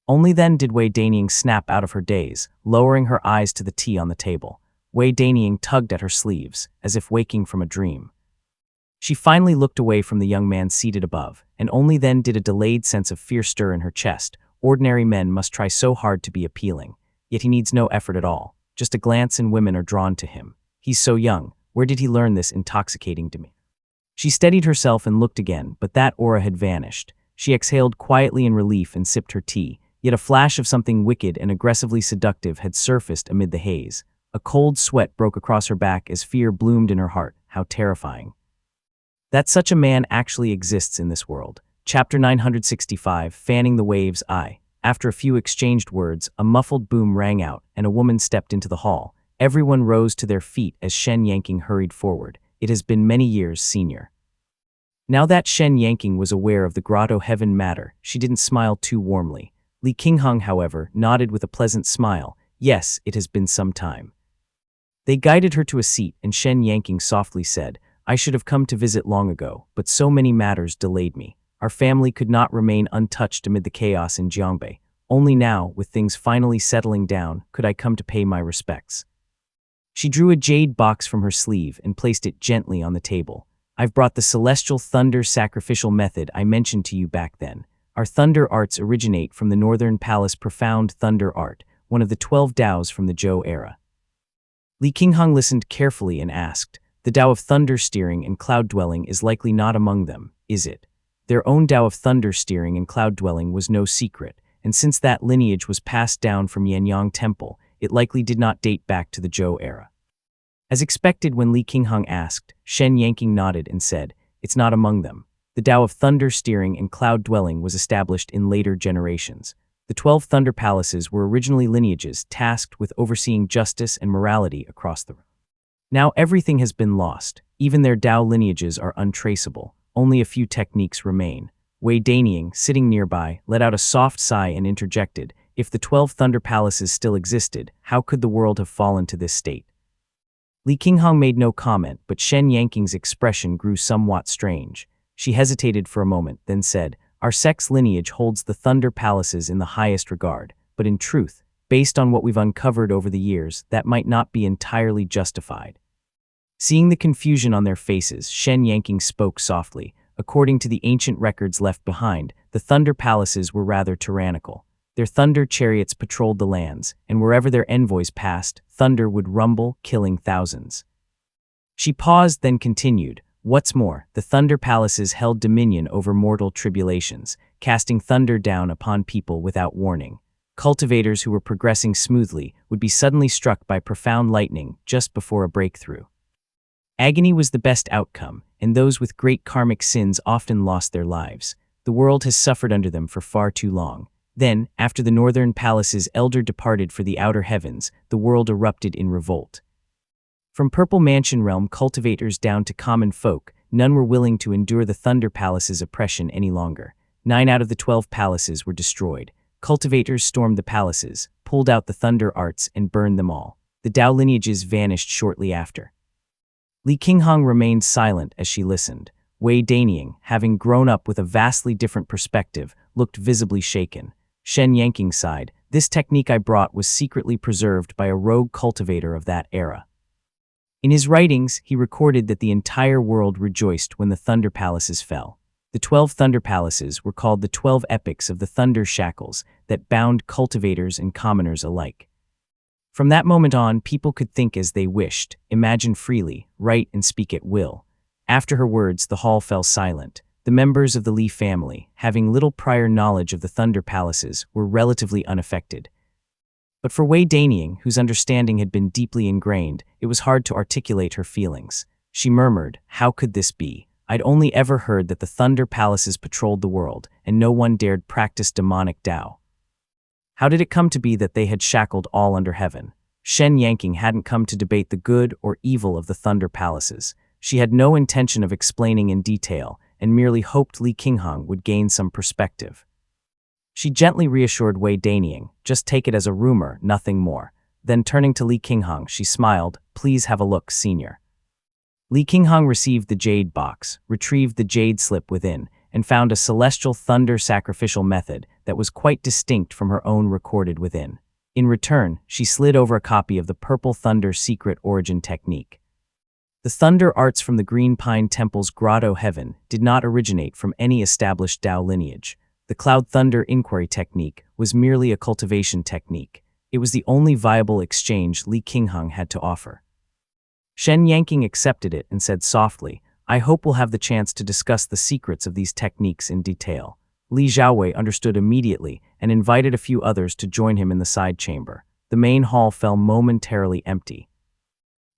Only then did Wei Danying snap out of her daze, lowering her eyes to the tea on the table. Wei Danying tugged at her sleeves, as if waking from a dream. She finally looked away from the young man seated above, and only then did a delayed sense of fear stir in her chest. Ordinary men must try so hard to be appealing, yet he needs no effort at all. Just a glance and women are drawn to him. He's so young. Where did he learn this intoxicating demeanor? She steadied herself and looked again, but that aura had vanished. She exhaled quietly in relief and sipped her tea, yet a flash of something wicked and aggressively seductive had surfaced amid the haze. A cold sweat broke across her back as fear bloomed in her heart. How terrifying. That such a man actually exists in this world. Chapter 965, Fanning the Waves. After a few exchanged words, a muffled boom rang out, and a woman stepped into the hall. Everyone rose to their feet as Shen Yanqing hurried forward. It has been many years, senior. Now that Shen Yanqing was aware of the Grotto Heaven matter, she didn't smile too warmly. Li Qinghong, however, nodded with a pleasant smile. Yes, it has been some time. They guided her to a seat, and Shen Yanqing softly said, I should have come to visit long ago, but so many matters delayed me. Our family could not remain untouched amid the chaos in Jiangbei. Only now, with things finally settling down, could I come to pay my respects. She drew a jade box from her sleeve and placed it gently on the table. I've brought the celestial thunder sacrificial method I mentioned to you back then. Our thunder arts originate from the Northern Palace Profound Thunder Art, one of the 12 Daos from the Zhou era. Li Qinghong listened carefully and asked, the Dao of thunder steering and cloud dwelling is likely not among them, is it? Their own Dao of thunder steering and cloud dwelling was no secret, and since that lineage was passed down from Yanyang Temple, it likely did not date back to the Zhou era. As expected when Li Qinghong asked, Shen Yanqing nodded and said, it's not among them. The Dao of thunder steering and cloud dwelling was established in later generations. The 12 Thunder Palaces were originally lineages tasked with overseeing justice and morality across the realm. Now everything has been lost. Even their Dao lineages are untraceable. Only a few techniques remain. Wei Danying, sitting nearby, let out a soft sigh and interjected, if the 12 Thunder Palaces still existed, how could the world have fallen to this state? Li Qinghong made no comment, but Shen Yanqing's expression grew somewhat strange. She hesitated for a moment, then said, our sect's lineage holds the Thunder Palaces in the highest regard, but in truth, based on what we've uncovered over the years, that might not be entirely justified. Seeing the confusion on their faces, Shen Yanqing spoke softly. According to the ancient records left behind, the Thunder Palaces were rather tyrannical. Their thunder chariots patrolled the lands, and wherever their envoys passed, thunder would rumble, killing thousands. She paused, then continued, what's more, the Thunder Palaces held dominion over mortal tribulations, casting thunder down upon people without warning. Cultivators who were progressing smoothly would be suddenly struck by profound lightning just before a breakthrough. Agony was the best outcome, and those with great karmic sins often lost their lives. The world has suffered under them for far too long. Then, after the Northern Palace's elder departed for the outer heavens, the world erupted in revolt. From Purple Mansion realm cultivators down to common folk, none were willing to endure the Thunder Palace's oppression any longer. 9 out of the 12 palaces were destroyed. Cultivators stormed the palaces, pulled out the thunder arts, and burned them all. The Dao lineages vanished shortly after. Li Qinghong remained silent as she listened. Wei Danying, having grown up with a vastly different perspective, looked visibly shaken. Shen Yanqing sighed. This technique I brought was secretly preserved by a rogue cultivator of that era. In his writings, he recorded that the entire world rejoiced when the Thunder Palaces fell. The 12 Thunder Palaces were called the 12 epics of the Thunder Shackles that bound cultivators and commoners alike. From that moment on, people could think as they wished, imagine freely, write and speak at will. After her words, the hall fell silent. The members of the Li family, having little prior knowledge of the Thunder Palaces, were relatively unaffected. But for Wei Danying, whose understanding had been deeply ingrained, it was hard to articulate her feelings. She murmured, how could this be? I'd only ever heard that the Thunder Palaces patrolled the world, and no one dared practice demonic Dao. How did it come to be that they had shackled all under heaven? Shen Yanqing hadn't come to debate the good or evil of the Thunder Palaces. She had no intention of explaining in detail and merely hoped Li Qinghong would gain some perspective. She gently reassured Wei Danying, just take it as a rumor, nothing more. Then turning to Li Qinghong, she smiled, please have a look, senior. Li Qinghong received the jade box, retrieved the jade slip within, and found a celestial thunder sacrificial method that was quite distinct from her own recorded within. In return, she slid over a copy of the Purple Thunder secret origin technique. The thunder arts from the Green Pine Temple's Grotto Heaven did not originate from any established Dao lineage. The Cloud Thunder inquiry technique was merely a cultivation technique. It was the only viable exchange Li Qinghong had to offer. Shen Yanqing accepted it and said softly, I hope we'll have the chance to discuss the secrets of these techniques in detail. Li Xiaowei understood immediately and invited a few others to join him in the side chamber. The main hall fell momentarily empty.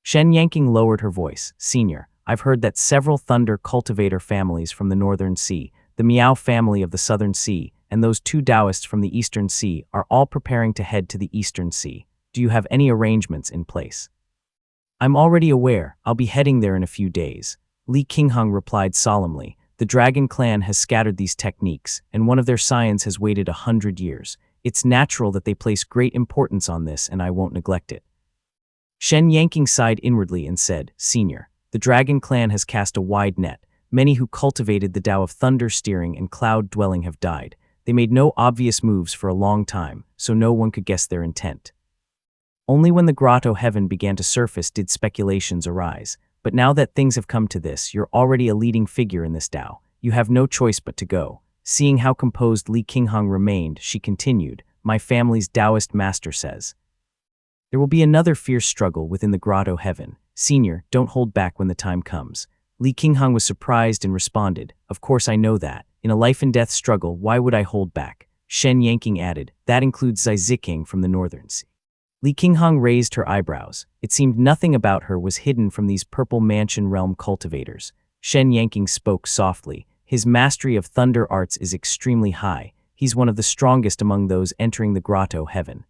Shen Yanqing lowered her voice, Senior, I've heard that several thunder cultivator families from the Northern Sea, the Miao family of the Southern Sea, and those two Taoists from the Eastern Sea are all preparing to head to the Eastern Sea. Do you have any arrangements in place? I'm already aware. I'll be heading there in a few days. Li Qinghong replied solemnly. The Dragon Clan has scattered these techniques, and one of their scions has waited 100 years. It's natural that they place great importance on this, and I won't neglect it. Shen Yanqing sighed inwardly and said, Senior, the Dragon Clan has cast a wide net. Many who cultivated the Tao of thunder steering and cloud dwelling have died. They made no obvious moves for a long time, so no one could guess their intent. Only when the Grotto Heaven began to surface did speculations arise. But now that things have come to this, you're already a leading figure in this Tao. You have no choice but to go. Seeing how composed Li Qinghong remained, she continued, my family's Taoist master says. There will be another fierce struggle within the Grotto Heaven. Senior, don't hold back when the time comes. Li Qinghong was surprised and responded, of course I know that. In a life-and-death struggle, why would I hold back? Shen Yanqing added, that includes Zai Ziking from the Northern Sea. Li Qinghong raised her eyebrows. It seemed nothing about her was hidden from these Purple Mansion realm cultivators. Shen Yanqing spoke softly. His mastery of thunder arts is extremely high. He's one of the strongest among those entering the Grotto Heaven.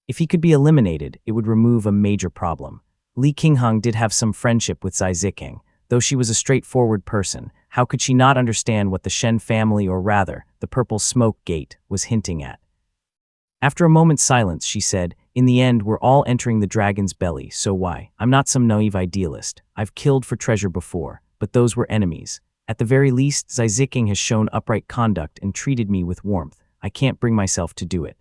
If he could be eliminated, it would remove a major problem. Li Qinghong did have some friendship with Zai Ziking. Though she was a straightforward person, how could she not understand what the Shen family, or rather, the Purple Smoke Gate, was hinting at? After a moment's silence, she said, in the end, we're all entering the dragon's belly, so why? I'm not some naive idealist. I've killed for treasure before, but those were enemies. At the very least, Zai Ziking has shown upright conduct and treated me with warmth. I can't bring myself to do it.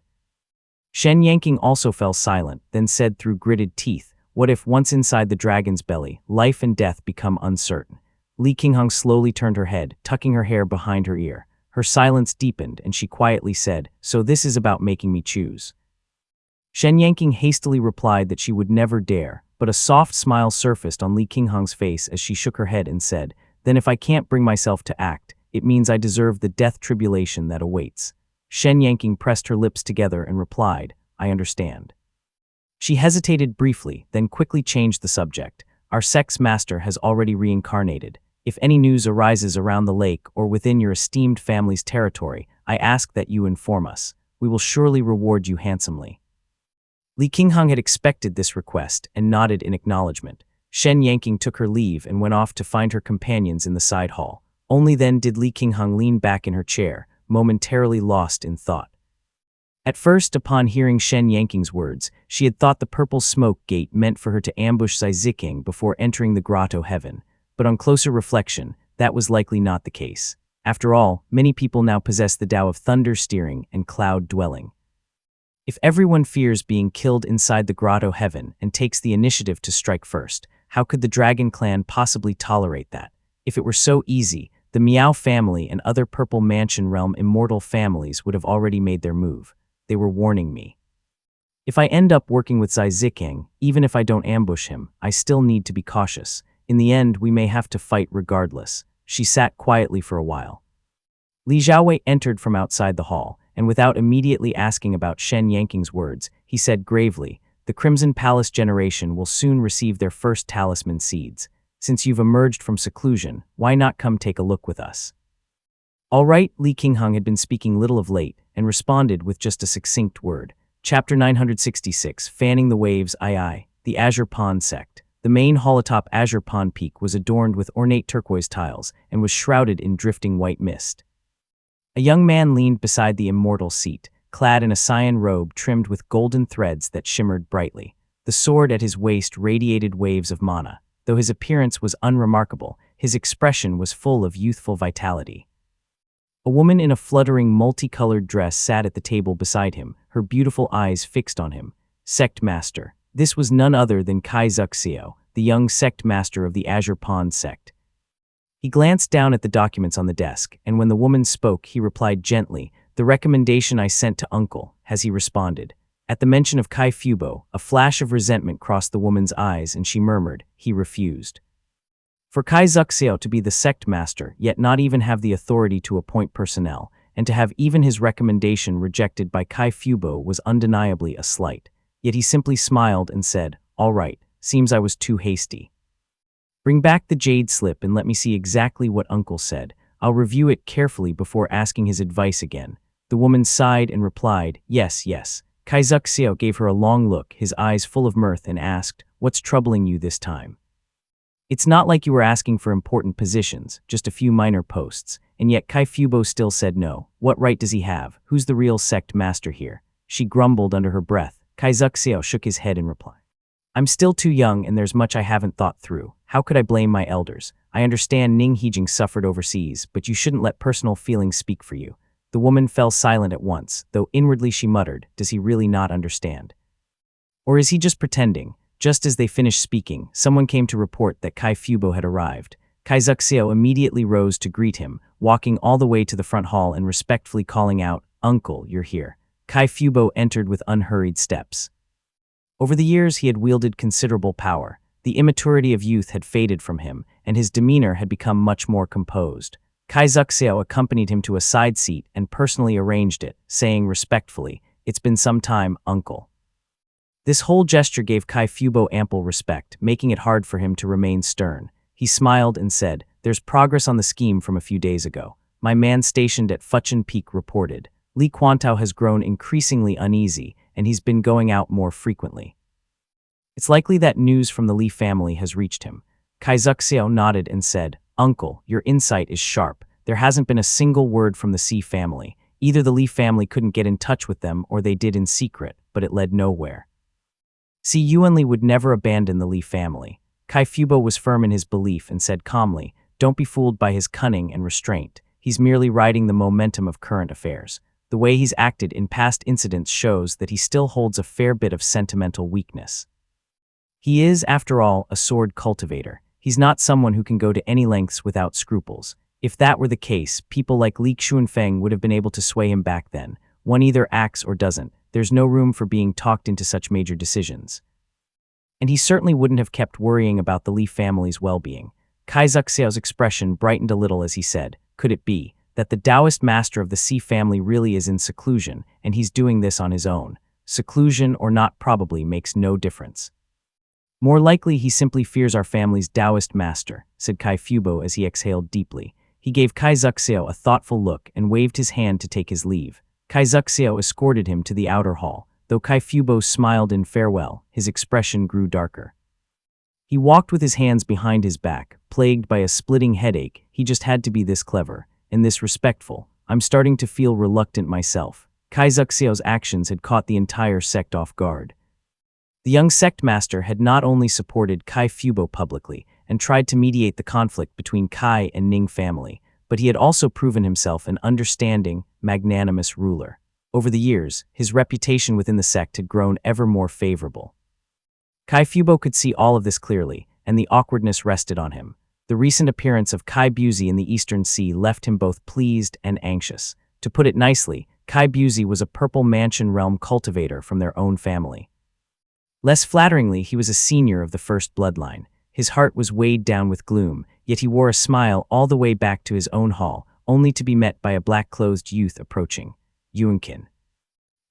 Shen Yanqing also fell silent, then said through gritted teeth, what if once inside the dragon's belly, life and death become uncertain? Li Qinghong slowly turned her head, tucking her hair behind her ear. Her silence deepened, and she quietly said, so this is about making me choose. Shen Yanqing hastily replied that she would never dare, but a soft smile surfaced on Li Qinghong's face as she shook her head and said, then if I can't bring myself to act, it means I deserve the death tribulation that awaits. Shen Yanqing pressed her lips together and replied, I understand. She hesitated briefly, then quickly changed the subject. Our sex master has already reincarnated. If any news arises around the lake or within your esteemed family's territory, I ask that you inform us. We will surely reward you handsomely. Li Qinghong had expected this request and nodded in acknowledgement. Shen Yanqing took her leave and went off to find her companions in the side hall. Only then did Li Qinghong lean back in her chair, momentarily lost in thought. At first, upon hearing Shen Yanqing's words, she had thought the Purple Smoke Gate meant for her to ambush Zai Ziking before entering the Grotto Heaven, but on closer reflection, that was likely not the case. After all, many people now possess the Tao of thunder steering and cloud dwelling. If everyone fears being killed inside the Grotto Heaven and takes the initiative to strike first, how could the Dragon Clan possibly tolerate that? If it were so easy, the Miao family and other Purple Mansion realm immortal families would have already made their move. They were warning me. If I end up working with Zai Ziking, even if I don't ambush him, I still need to be cautious. In the end, we may have to fight regardless. She sat quietly for a while. Li Xiaowei entered from outside the hall, and without immediately asking about Shen Yanqing's words, he said gravely, the Crimson Palace generation will soon receive their first talisman seeds. Since you've emerged from seclusion, why not come take a look with us? All right, Li Qingheng had been speaking little of late and responded with just a succinct word. Chapter 966, Fanning the Waves II, the Azure Pond Sect. The main hall atop Azure Pond Peak was adorned with ornate turquoise tiles and was shrouded in drifting white mist. A young man leaned beside the immortal seat, clad in a cyan robe trimmed with golden threads that shimmered brightly. The sword at his waist radiated waves of mana. Though his appearance was unremarkable, his expression was full of youthful vitality. A woman in a fluttering, multicolored dress sat at the table beside him, her beautiful eyes fixed on him. Sect Master. This was none other than Kai Zuxiao, the young sect master of the Azure Pond sect. He glanced down at the documents on the desk, and when the woman spoke, he replied gently, "The recommendation I sent to Uncle," as he responded. At the mention of Kai Fubo, a flash of resentment crossed the woman's eyes, and she murmured, "He refused." For Kai Zuxiao to be the sect master, yet not even have the authority to appoint personnel, and to have even his recommendation rejected by Kai Fubo was undeniably a slight. Yet he simply smiled and said, "All right, seems I was too hasty. Bring back the jade slip and let me see exactly what Uncle said. I'll review it carefully before asking his advice again." The woman sighed and replied, "Yes, yes." Kai Zuxiao gave her a long look, his eyes full of mirth, and asked, "What's troubling you this time? It's not like you were asking for important positions, just a few minor posts." And yet Kai Fubo still said no. What right does he have? Who's the real sect master here? She grumbled under her breath. Kai Zuxiao shook his head in reply. "I'm still too young and there's much I haven't thought through. How could I blame my elders? I understand Ning Hejing suffered overseas, but you shouldn't let personal feelings speak for you." The woman fell silent at once, though inwardly she muttered, "Does he really not understand? Or is he just pretending?" Just as they finished speaking, someone came to report that Kai Fubo had arrived. Kai Zuxiao immediately rose to greet him, walking all the way to the front hall and respectfully calling out, "Uncle, you're here." Kai Fubo entered with unhurried steps. Over the years he had wielded considerable power. The immaturity of youth had faded from him, and his demeanor had become much more composed. Kai Zuxiao accompanied him to a side seat and personally arranged it, saying respectfully, "It's been some time, Uncle." This whole gesture gave Kai Fubo ample respect, making it hard for him to remain stern. He smiled and said, "There's progress on the scheme from a few days ago. My man stationed at Fuchin Peak reported. Li Quantao has grown increasingly uneasy, and he's been going out more frequently. It's likely that news from the Li family has reached him." Kai Zuxiao nodded and said, "Uncle, your insight is sharp. There hasn't been a single word from the Si family. Either the Li family couldn't get in touch with them or they did in secret, but it led nowhere. Si Yuanli would never abandon the Li family." Kai Fubo was firm in his belief and said calmly, "Don't be fooled by his cunning and restraint. He's merely riding the momentum of current affairs. The way he's acted in past incidents shows that he still holds a fair bit of sentimental weakness. He is, after all, a sword cultivator. He's not someone who can go to any lengths without scruples. If that were the case, people like Li Xuanfeng would have been able to sway him back then. One either acts or doesn't. There's no room for being talked into such major decisions. And he certainly wouldn't have kept worrying about the Li family's well-being." Kai Zuxiao's expression brightened a little as he said, "Could it be that the Taoist master of the Si family really is in seclusion, and he's doing this on his own? Seclusion or not probably makes no difference. More likely he simply fears our family's Taoist master," said Kai Fubo as he exhaled deeply. He gave Kai Zuxiao a thoughtful look and waved his hand to take his leave. Kai Zuxiao escorted him to the outer hall. Though Kai Fubo smiled in farewell, his expression grew darker. He walked with his hands behind his back, plagued by a splitting headache. He just had to be this clever, and this respectful. "I'm starting to feel reluctant myself." Kai Zuxiao's actions had caught the entire sect off guard. The young sect master had not only supported Kai Fubo publicly and tried to mediate the conflict between Kai and Ning family, but he had also proven himself an understanding, magnanimous ruler. Over the years, his reputation within the sect had grown ever more favorable. Kai Fubo could see all of this clearly, and the awkwardness rested on him. The recent appearance of Kai Buzi in the Eastern Sea left him both pleased and anxious. To put it nicely, Kai Buzi was a Purple Mansion realm cultivator from their own family. Less flatteringly, he was a senior of the first bloodline. His heart was weighed down with gloom, yet he wore a smile all the way back to his own hall, only to be met by a black-clothed youth approaching. Yuanqin.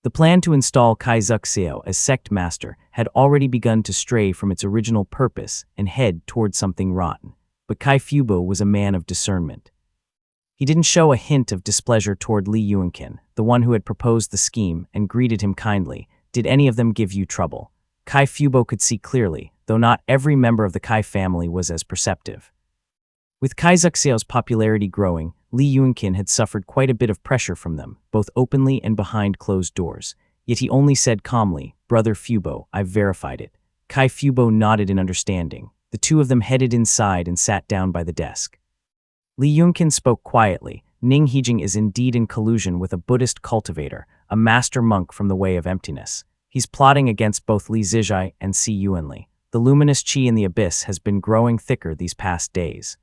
The plan to install Kai Zuxiao as sect master had already begun to stray from its original purpose and head toward something rotten. But Kai Fubo was a man of discernment. He didn't show a hint of displeasure toward Li Yuanqin, the one who had proposed the scheme, and greeted him kindly. Did any of them give you trouble? Kai Fubo could see clearly, though not every member of the Kai family was as perceptive. With Kai Zuxiao's popularity growing, Li Yuanqin had suffered quite a bit of pressure from them, both openly and behind closed doors. Yet he only said calmly, "Brother Fubo, I've verified it." Kai Fubo nodded in understanding. The two of them headed inside and sat down by the desk. Li Yuanqin spoke quietly. Ning Hijing is indeed in collusion with a Buddhist cultivator, a master monk from the Way of Emptiness. He's plotting against both Li Zijai and Si Yuanli. The luminous qi in the abyss has been growing thicker these past days.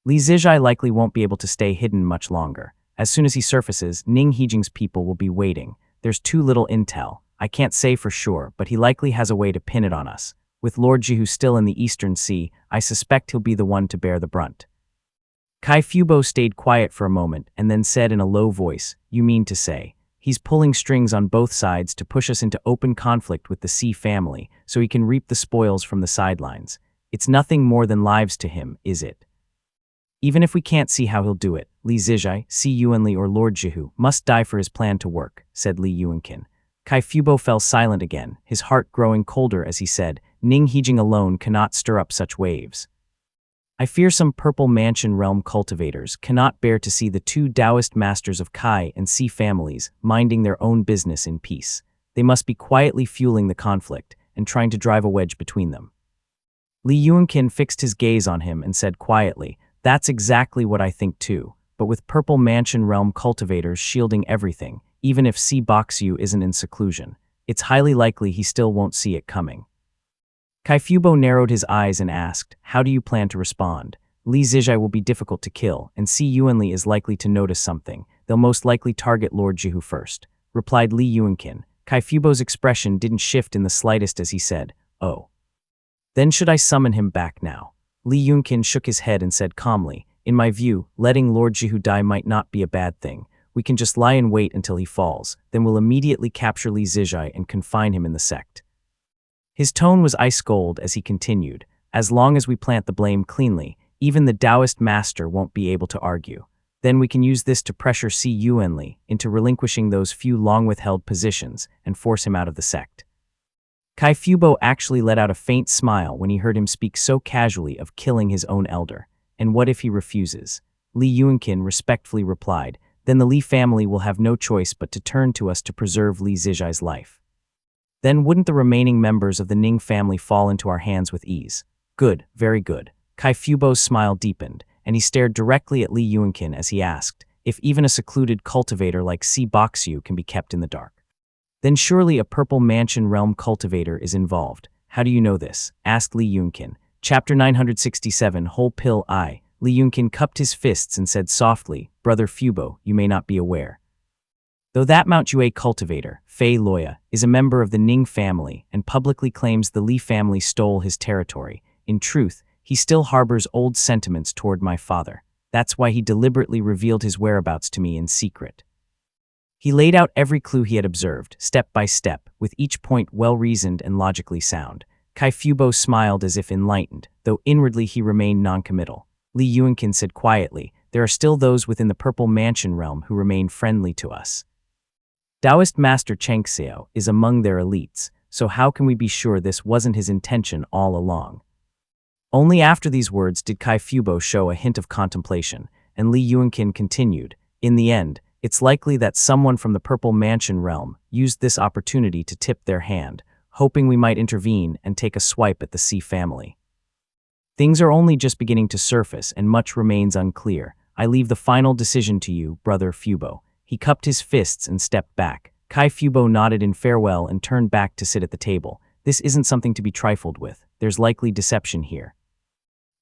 Li Zijai likely won't be able to stay hidden much longer. As soon as he surfaces, Ning Hijing's people will be waiting. There's too little intel. I can't say for sure, but he likely has a way to pin it on us. With Lord Jihu still in the Eastern Sea, I suspect he'll be the one to bear the brunt. Kai Fubo stayed quiet for a moment and then said in a low voice, "You mean to say, he's pulling strings on both sides to push us into open conflict with the Si family so he can reap the spoils from the sidelines. It's nothing more than lives to him, is it? Even if we can't see how he'll do it, Li Zijai, Si Yuanli or Lord Jihu must die for his plan to work," said Li Yuanqin. Kai Fubo fell silent again, his heart growing colder as he said, "Ning Hijing alone cannot stir up such waves. I fear some Purple Mansion realm cultivators cannot bear to see the two Taoist masters of Kai and Si families minding their own business in peace. They must be quietly fueling the conflict and trying to drive a wedge between them." Li Yuanqin fixed his gaze on him and said quietly, "That's exactly what I think too, but with Purple Mansion realm cultivators shielding everything, even if Si Boxiu isn't in seclusion, it's highly likely he still won't see it coming." Kai Fubo narrowed his eyes and asked, "How do you plan to respond? Li Zijai will be difficult to kill, and Si Yuanli is likely to notice something. They'll most likely target Lord Jihu first," replied Li Yuanqin. Kai Fubo's expression didn't shift in the slightest as he said, "Oh. Then should I summon him back now?" Li Yuanqin shook his head and said calmly, "In my view, letting Lord Jihu die might not be a bad thing. We can just lie in wait until he falls, then we'll immediately capture Li Zijai and confine him in the sect." His tone was ice cold as he continued, "As long as we plant the blame cleanly, even the Taoist master won't be able to argue. Then we can use this to pressure Si Yuanli into relinquishing those few long-withheld positions and force him out of the sect." Kai Fubo actually let out a faint smile when he heard him speak so casually of killing his own elder. "And what if he refuses?" Li Yuanqin respectfully replied, "Then the Li family will have no choice but to turn to us to preserve Li Zijai's life. Then wouldn't the remaining members of the Ning family fall into our hands with ease?" "Good, very good." Kai Fubo's smile deepened, and he stared directly at Li Yuanqin as he asked, "If even a secluded cultivator like Si Boxiu can be kept in the dark, then surely a Purple Mansion realm cultivator is involved. How do you know this?" asked Li Yuanqin. Chapter 967, Whole Pill I. Li Yuanqin cupped his fists and said softly, "Brother Fubo, you may not be aware. Though that Mount Yue cultivator, Fei Loya, is a member of the Ning family and publicly claims the Li family stole his territory, in truth, he still harbors old sentiments toward my father. That's why he deliberately revealed his whereabouts to me in secret." He laid out every clue he had observed, step by step, with each point well-reasoned and logically sound. Kai Fubo smiled as if enlightened, though inwardly he remained noncommittal. Li Yuanqin said quietly, "There are still those within the Purple Mansion realm who remain friendly to us. Taoist Master Cheng Xiao is among their elites, so how can we be sure this wasn't his intention all along?" Only after these words did Kai Fubo show a hint of contemplation, and Li Yuanqin continued, "In the end, it's likely that someone from the Purple Mansion realm used this opportunity to tip their hand, hoping we might intervene and take a swipe at the Si family. Things are only just beginning to surface and much remains unclear. I leave the final decision to you, Brother Fubo." He cupped his fists and stepped back. Kai Fubo nodded in farewell and turned back to sit at the table. "This isn't something to be trifled with. There's likely deception here.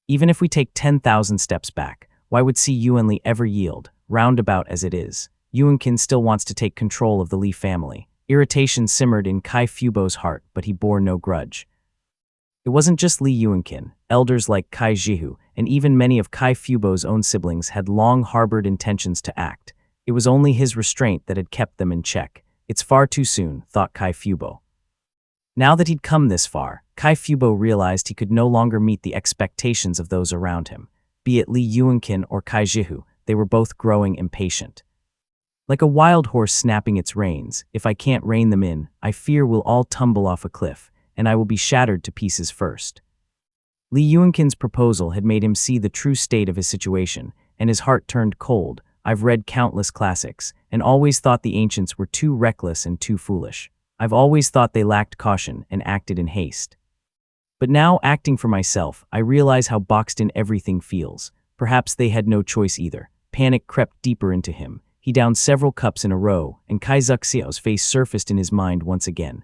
Even if we take 10,000 steps back, why would Si Yuanli ever yield, roundabout as it is? Yuanqin still wants to take control of the Li family." Irritation simmered in Kai Fubo's heart, but he bore no grudge. It wasn't just Li Yuanqin. Elders like Kai Jihu, and even many of Kai Fubo's own siblings had long harbored intentions to act. It was only his restraint that had kept them in check. It's far too soon, thought Kai Fubo. Now that he'd come this far, Kai Fubo realized he could no longer meet the expectations of those around him. Be it Li Yuanqin or Kai Jihu, they were both growing impatient. Like a wild horse snapping its reins, if I can't rein them in, I fear we'll all tumble off a cliff, and I will be shattered to pieces first. Li Yuanqin's proposal had made him see the true state of his situation, and his heart turned cold. I've read countless classics, and always thought the ancients were too reckless and too foolish. I've always thought they lacked caution and acted in haste. But now, acting for myself, I realize how boxed in everything feels. Perhaps they had no choice either. Panic crept deeper into him. He downed several cups in a row, and Kai Zuxiao's face surfaced in his mind once again.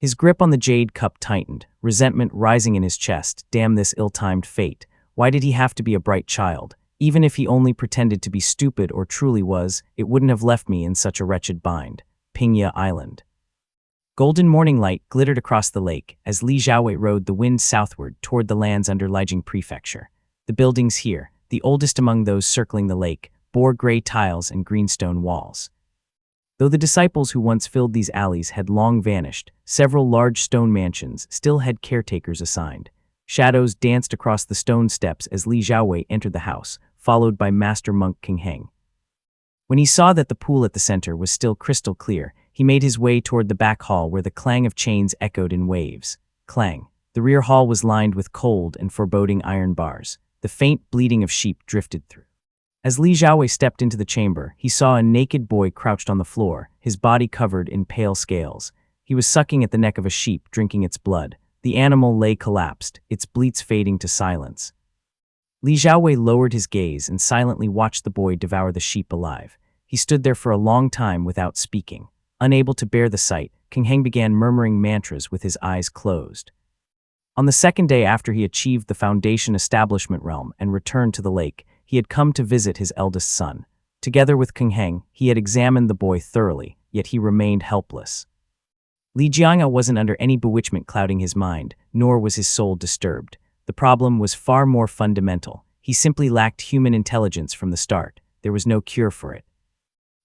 His grip on the jade cup tightened, resentment rising in his chest. Damn this ill-timed fate. Why did he have to be a bright child? Even if he only pretended to be stupid or truly was, it wouldn't have left me in such a wretched bind. Pingya Island. Golden morning light glittered across the lake as Li Xiaowei rode the wind southward toward the lands under Lijiang Prefecture. The buildings here, the oldest among those circling the lake, bore gray tiles and greenstone walls. Though the disciples who once filled these alleys had long vanished, several large stone mansions still had caretakers assigned. Shadows danced across the stone steps as Li Xiaowei entered the house, followed by Master Monk King Heng. When he saw that the pool at the center was still crystal clear, he made his way toward the back hall where the clang of chains echoed in waves. Clang. The rear hall was lined with cold and foreboding iron bars. The faint bleating of sheep drifted through. As Li Xiaowei stepped into the chamber, he saw a naked boy crouched on the floor, his body covered in pale scales. He was sucking at the neck of a sheep, drinking its blood. The animal lay collapsed, its bleats fading to silence. Li Xiaowei lowered his gaze and silently watched the boy devour the sheep alive. He stood there for a long time without speaking. Unable to bear the sight, King Heng began murmuring mantras with his eyes closed. On the second day after he achieved the Foundation Establishment realm and returned to the lake, he had come to visit his eldest son. Together with King Heng, he had examined the boy thoroughly, yet he remained helpless. Li Jiangao wasn't under any bewitchment clouding his mind, nor was his soul disturbed. The problem was far more fundamental. He simply lacked human intelligence from the start. There was no cure for it.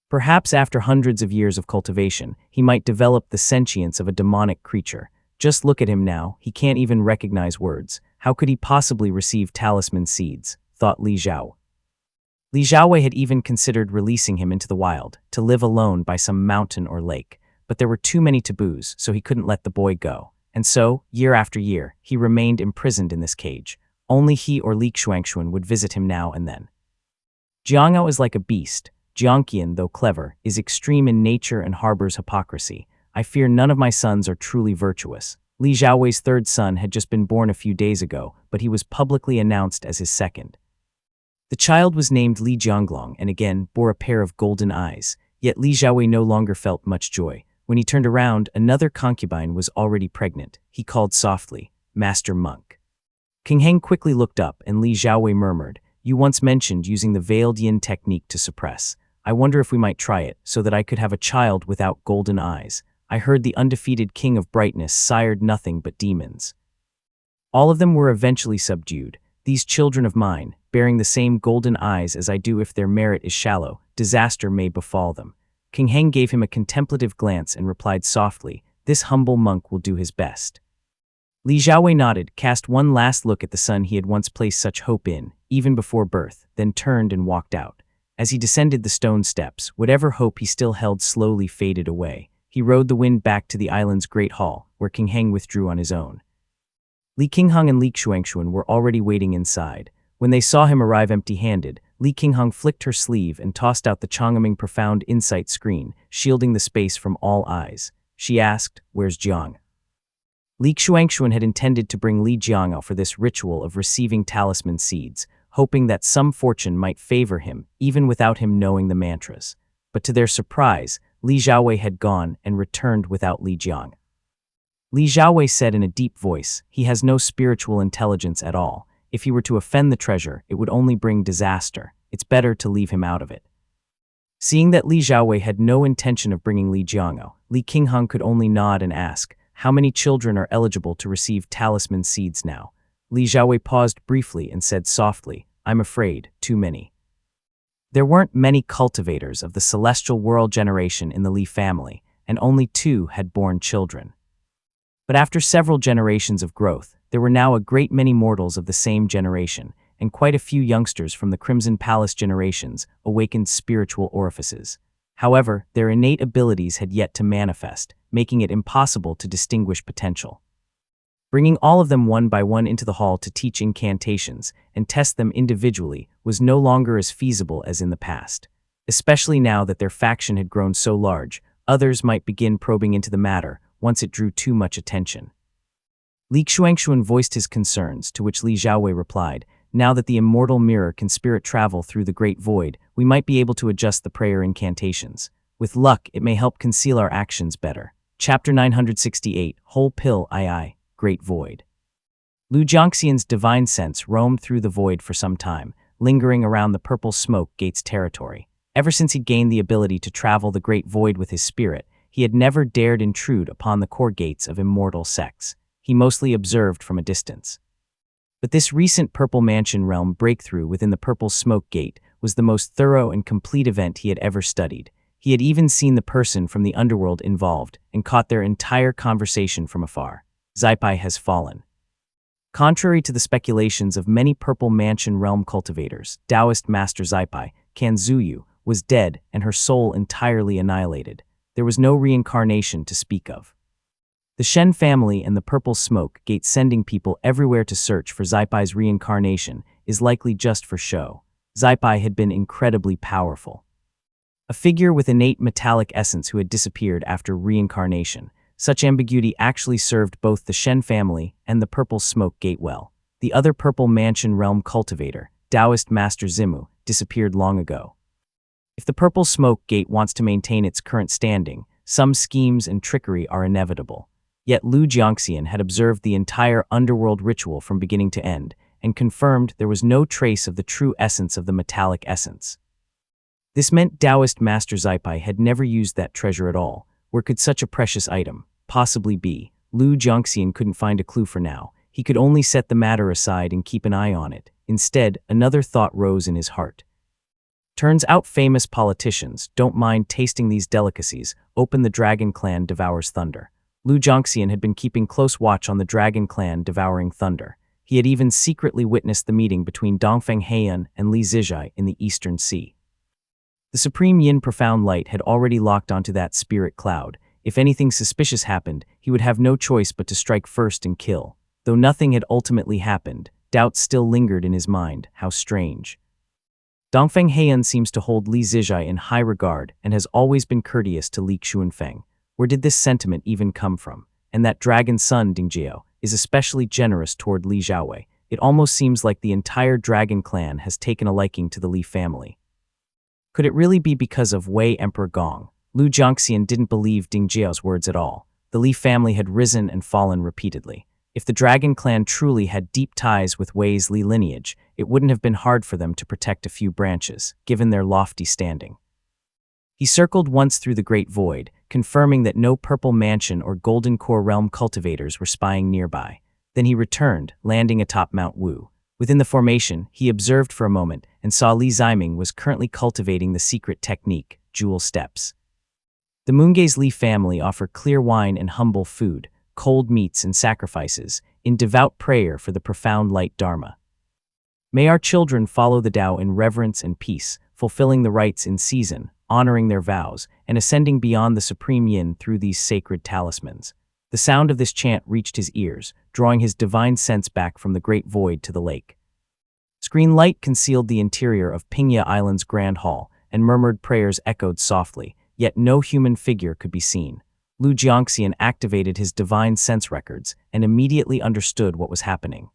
Perhaps after hundreds of years of cultivation, he might develop the sentience of a demonic creature. Just look at him now, he can't even recognize words. How could he possibly receive talisman seeds? Thought Li Xiao. Li Xiaowei had even considered releasing him into the wild, to live alone by some mountain or lake. But there were too many taboos, so he couldn't let the boy go. And so, year after year, he remained imprisoned in this cage. Only he or Li Xuanxuan would visit him now and then. Jiangao is like a beast. Jiangqian, though clever, is extreme in nature and harbors hypocrisy. I fear none of my sons are truly virtuous. Li Xiaowei's third son had just been born a few days ago, but he was publicly announced as his second. The child was named Li Jianglong and again bore a pair of golden eyes, yet Li Xiaowei no longer felt much joy. When he turned around, another concubine was already pregnant. He called softly, "Master Monk." King Heng quickly looked up and Li Xiaowei murmured, "You once mentioned using the veiled yin technique to suppress. I wonder if we might try it, so that I could have a child without golden eyes. I heard the undefeated king of brightness sired nothing but demons." All of them were eventually subdued. These children of mine, bearing the same golden eyes as I do if their merit is shallow, disaster may befall them. King Heng gave him a contemplative glance and replied softly, "This humble monk will do his best." Li Xiaowei nodded, cast one last look at the son he had once placed such hope in, even before birth, then turned and walked out. As he descended the stone steps, whatever hope he still held slowly faded away. He rode the wind back to the island's great hall, where King Heng withdrew on his own. Li Qingheng and Li Xuanxuan were already waiting inside. When they saw him arrive empty-handed, Li Qingheng flicked her sleeve and tossed out the Changming Profound Insight screen, shielding the space from all eyes. She asked, "Where's Jiang?" Li Xuanxuan had intended to bring Li Jiangao for this ritual of receiving talisman seeds, hoping that some fortune might favor him, even without him knowing the mantras. But to their surprise, Li Xiaowei had gone and returned without Li Jiang. Li Xiaowei said in a deep voice, "He has no spiritual intelligence at all. If he were to offend the treasure, it would only bring disaster. It's better to leave him out of it." Seeing that Li Xiaowei had no intention of bringing Li Jiangao, Li Qingheng could only nod and ask, "How many children are eligible to receive talisman seeds now?" Li Xiaowei paused briefly and said softly, "I'm afraid, too many." There weren't many cultivators of the celestial world generation in the Li family, and only 2 had borne children. But after several generations of growth, there were now a great many mortals of the same generation, and quite a few youngsters from the Crimson Palace generations awakened spiritual orifices. However, their innate abilities had yet to manifest, making it impossible to distinguish potential. Bringing all of them one by one into the hall to teach incantations and test them individually was no longer as feasible as in the past. Especially now that their faction had grown so large, others might begin probing into the matter once it drew too much attention. Li Xuanxuan voiced his concerns, to which Li Xiaowei replied, "Now that the immortal mirror can spirit travel through the great void, we might be able to adjust the prayer incantations. With luck, it may help conceal our actions better." Chapter 968, Whole Pill II, Great Void. Lu Jiangxian's divine sense roamed through the void for some time, lingering around the purple smoke gate's territory. Ever since he gained the ability to travel the great void with his spirit, he had never dared intrude upon the core gates of immortal sects. He mostly observed from a distance. But this recent Purple Mansion realm breakthrough within the Purple Smoke Gate was the most thorough and complete event he had ever studied. He had even seen the person from the underworld involved and caught their entire conversation from afar. Zaipai has fallen. Contrary to the speculations of many Purple Mansion realm cultivators, Taoist Master Zaipai, Kanzuyu, was dead and her soul entirely annihilated. There was no reincarnation to speak of. The Shen family and the Purple Smoke Gate sending people everywhere to search for Zaipai's reincarnation is likely just for show. Zaipai had been incredibly powerful. A figure with innate metallic essence who had disappeared after reincarnation. Such ambiguity actually served both the Shen family and the Purple Smoke Gate well. The other Purple Mansion realm cultivator, Taoist Master Zimu, disappeared long ago. If the Purple Smoke Gate wants to maintain its current standing, some schemes and trickery are inevitable. Yet Lu Jiangxian had observed the entire underworld ritual from beginning to end, and confirmed there was no trace of the true essence of the metallic essence. This meant Taoist Master Zaipai had never used that treasure at all. Where could such a precious item possibly be? Lu Jiangxian couldn't find a clue for now. He could only set the matter aside and keep an eye on it. Instead, another thought rose in his heart. Turns out famous politicians don't mind tasting these delicacies. Open the Dragon Clan devours thunder. Lu Jiangxian had been keeping close watch on the Dragon Clan devouring thunder. He had even secretly witnessed the meeting between Dongfeng Heian and Li Zijai in the Eastern Sea. The Supreme Yin Profound Light had already locked onto that spirit cloud. If anything suspicious happened, he would have no choice but to strike first and kill. Though nothing had ultimately happened, doubts still lingered in his mind. How strange. Dongfeng Heian seems to hold Li Zijai in high regard and has always been courteous to Li Xuanfeng. Where did this sentiment even come from? And that dragon's son, Dingjiao, is especially generous toward Li Xiaowei. It almost seems like the entire Dragon Clan has taken a liking to the Li family. Could it really be because of Wei Emperor Gong? Lu Jiangxian didn't believe Ding Jiao's words at all. The Li family had risen and fallen repeatedly. If the Dragon Clan truly had deep ties with Wei's Li lineage, it wouldn't have been hard for them to protect a few branches, given their lofty standing. He circled once through the Great Void, confirming that no Purple Mansion or Golden Core realm cultivators were spying nearby. Then he returned, landing atop Mount Wu. Within the formation, he observed for a moment and saw Li Ziming was currently cultivating the secret technique, Jewel Steps. The Moongaze Li family offer clear wine and humble food, cold meats and sacrifices, in devout prayer for the profound light Dharma. May our children follow the Tao in reverence and peace, fulfilling the rites in season, honoring their vows, and ascending beyond the Supreme Yin through these sacred talismans. The sound of this chant reached his ears, drawing his divine sense back from the great void to the lake. Screen light concealed the interior of Pingya Island's Grand Hall, and murmured prayers echoed softly, yet no human figure could be seen. Lu Jiangxian activated his divine sense records and immediately understood what was happening.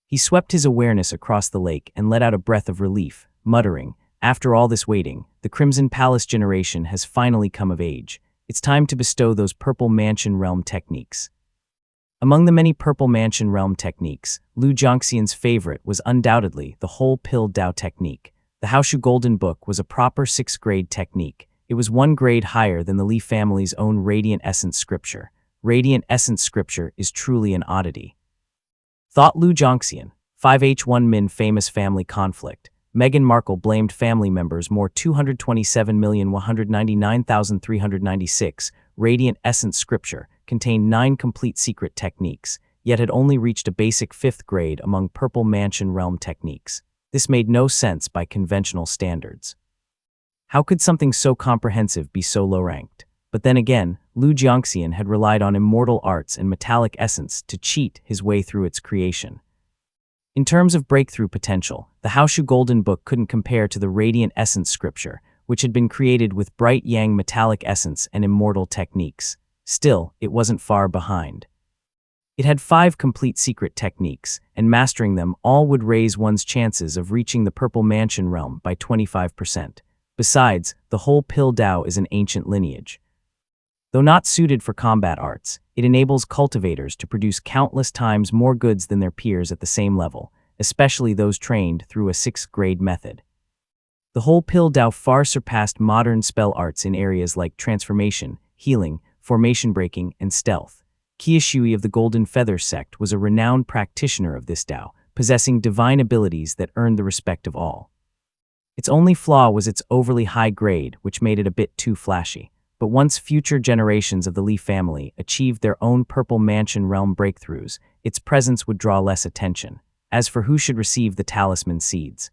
He swept his awareness across the lake and let out a breath of relief, muttering, "After all this waiting, the Crimson Palace generation has finally come of age. It's time to bestow those Purple Mansion realm techniques." Among the many Purple Mansion realm techniques, Lu Jiangxian's favorite was undoubtedly the Whole Pill Tao technique. The Haoshu Golden Book was a proper 6th grade technique. It was 1 grade higher than the Li family's own Radiant Essence Scripture. Radiant Essence Scripture is truly an oddity. Thought Lu Jiangxian. 5H1 Min famous family conflict. Meghan Markle blamed family members more 227,199,396. Radiant Essence Scripture contained 9 complete secret techniques. yet had only reached a basic 5th grade among Purple Mansion realm techniques. This made no sense by conventional standards. How could something so comprehensive be so low-ranked? But then again, Lu Jiangxian had relied on immortal arts and metallic essence to cheat his way through its creation. In terms of breakthrough potential, the Haoshu Golden Book couldn't compare to the Radiant Essence scripture, which had been created with bright yang metallic essence and immortal techniques. Still, it wasn't far behind. It had 5 complete secret techniques, and mastering them all would raise one's chances of reaching the Purple Mansion realm by 25%. Besides, the whole Pill Dao is an ancient lineage. Though not suited for combat arts, it enables cultivators to produce countless times more goods than their peers at the same level, especially those trained through a 6th grade method. The whole Pill Dao far surpassed modern spell arts in areas like transformation, healing, formation breaking, and stealth. Qie Shui of the Golden Feather sect was a renowned practitioner of this Dao, possessing divine abilities that earned the respect of all. Its only flaw was its overly high grade, which made it a bit too flashy. But once future generations of the Li family achieved their own Purple Mansion realm breakthroughs, its presence would draw less attention. As for who should receive the talisman seeds.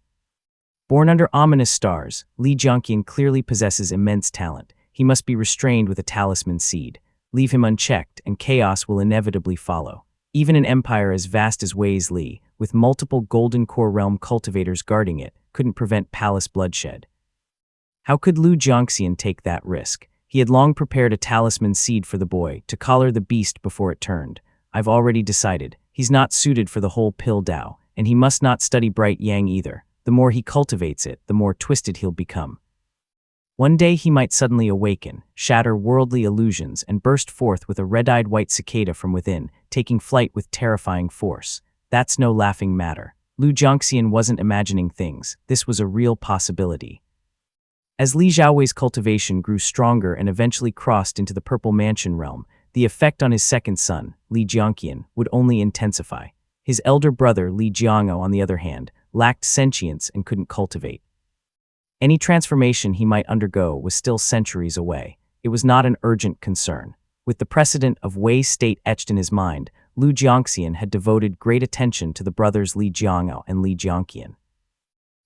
Born under ominous stars, Li Jiangqian clearly possesses immense talent. He must be restrained with a talisman seed. Leave him unchecked, and chaos will inevitably follow. Even an empire as vast as Wei's Li, with multiple Golden Core realm cultivators guarding it, couldn't prevent palace bloodshed. How could Lu Jiangxian take that risk? He had long prepared a talisman seed for the boy to collar the beast before it turned. I've already decided. He's not suited for the whole Pill Dao, and he must not study bright yang either. The more he cultivates it, the more twisted he'll become. One day he might suddenly awaken, shatter worldly illusions, and burst forth with a red-eyed white cicada from within, taking flight with terrifying force. That's no laughing matter. Lu Jiangxian wasn't imagining things. This was a real possibility. As Li Xiaowei's cultivation grew stronger and eventually crossed into the Purple Mansion realm, the effect on his second son, Li Jiangqian, would only intensify. His elder brother, Li Jiangao, on the other hand, lacked sentience and couldn't cultivate. Any transformation he might undergo was still centuries away. It was not an urgent concern. With the precedent of Wei's state etched in his mind, Lu Jiangxian had devoted great attention to the brothers Li Jiangao and Li Jiangqian.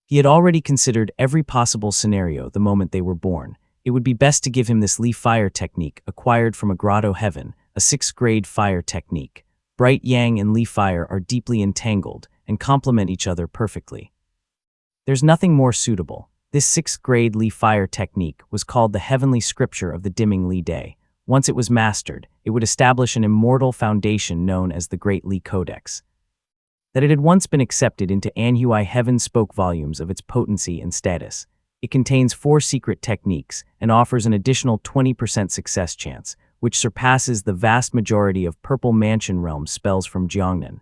He had already considered every possible scenario the moment they were born. It would be best to give him this Li fire technique acquired from a grotto heaven, a 6th grade fire technique. Bright yang and Li fire are deeply entangled and complement each other perfectly. There's nothing more suitable. This 6th grade Li fire technique was called the Heavenly Scripture of the Dimming Li Day. Once it was mastered, it would establish an immortal foundation known as the Great Li Codex. That it had once been accepted into Anhui Heaven spoke volumes of its potency and status. It contains 4 secret techniques and offers an additional 20% success chance, which surpasses the vast majority of Purple Mansion realm spells from Jiangnan.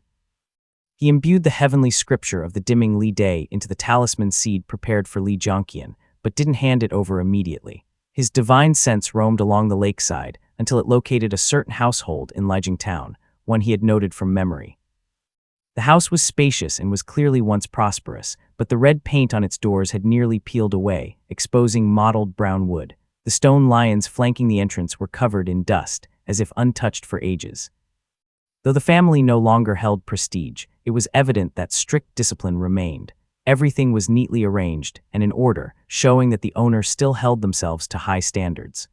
He imbued the Heavenly Scripture of the Dimming Li Day into the talisman seed prepared for Li Jiangqian, but didn't hand it over immediately. His divine sense roamed along the lakeside until it located a certain household in Lijiang Town, one he had noted from memory. The house was spacious and was clearly once prosperous, but the red paint on its doors had nearly peeled away, exposing mottled brown wood. The stone lions flanking the entrance were covered in dust, as if untouched for ages. Though the family no longer held prestige, it was evident that strict discipline remained. Everything was neatly arranged and in order, showing that the owners still held themselves to high standards.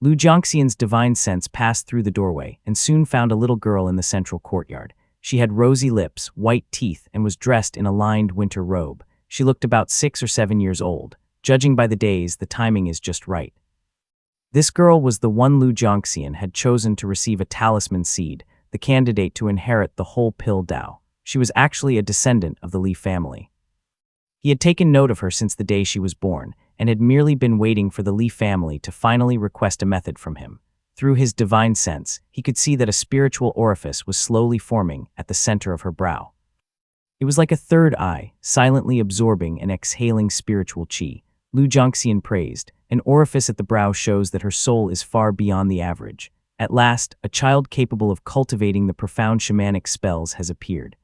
Lu Jiangxian's divine sense passed through the doorway and soon found a little girl in the central courtyard. She had rosy lips, white teeth, and was dressed in a lined winter robe. She looked about 6 or 7 years old. Judging by the days, the timing is just right. This girl was the one Lu Jiangxian had chosen to receive a talisman seed, the candidate to inherit the whole Pill Dao. She was actually a descendant of the Li family. He had taken note of her since the day she was born, and had merely been waiting for the Li family to finally request a method from him. Through his divine sense, he could see that a spiritual orifice was slowly forming at the center of her brow. It was like a third eye, silently absorbing and exhaling spiritual qi. Lu Jiangxian praised. An orifice at the brow shows that her soul is far beyond the average. At last, a child capable of cultivating the profound shamanic spells has appeared.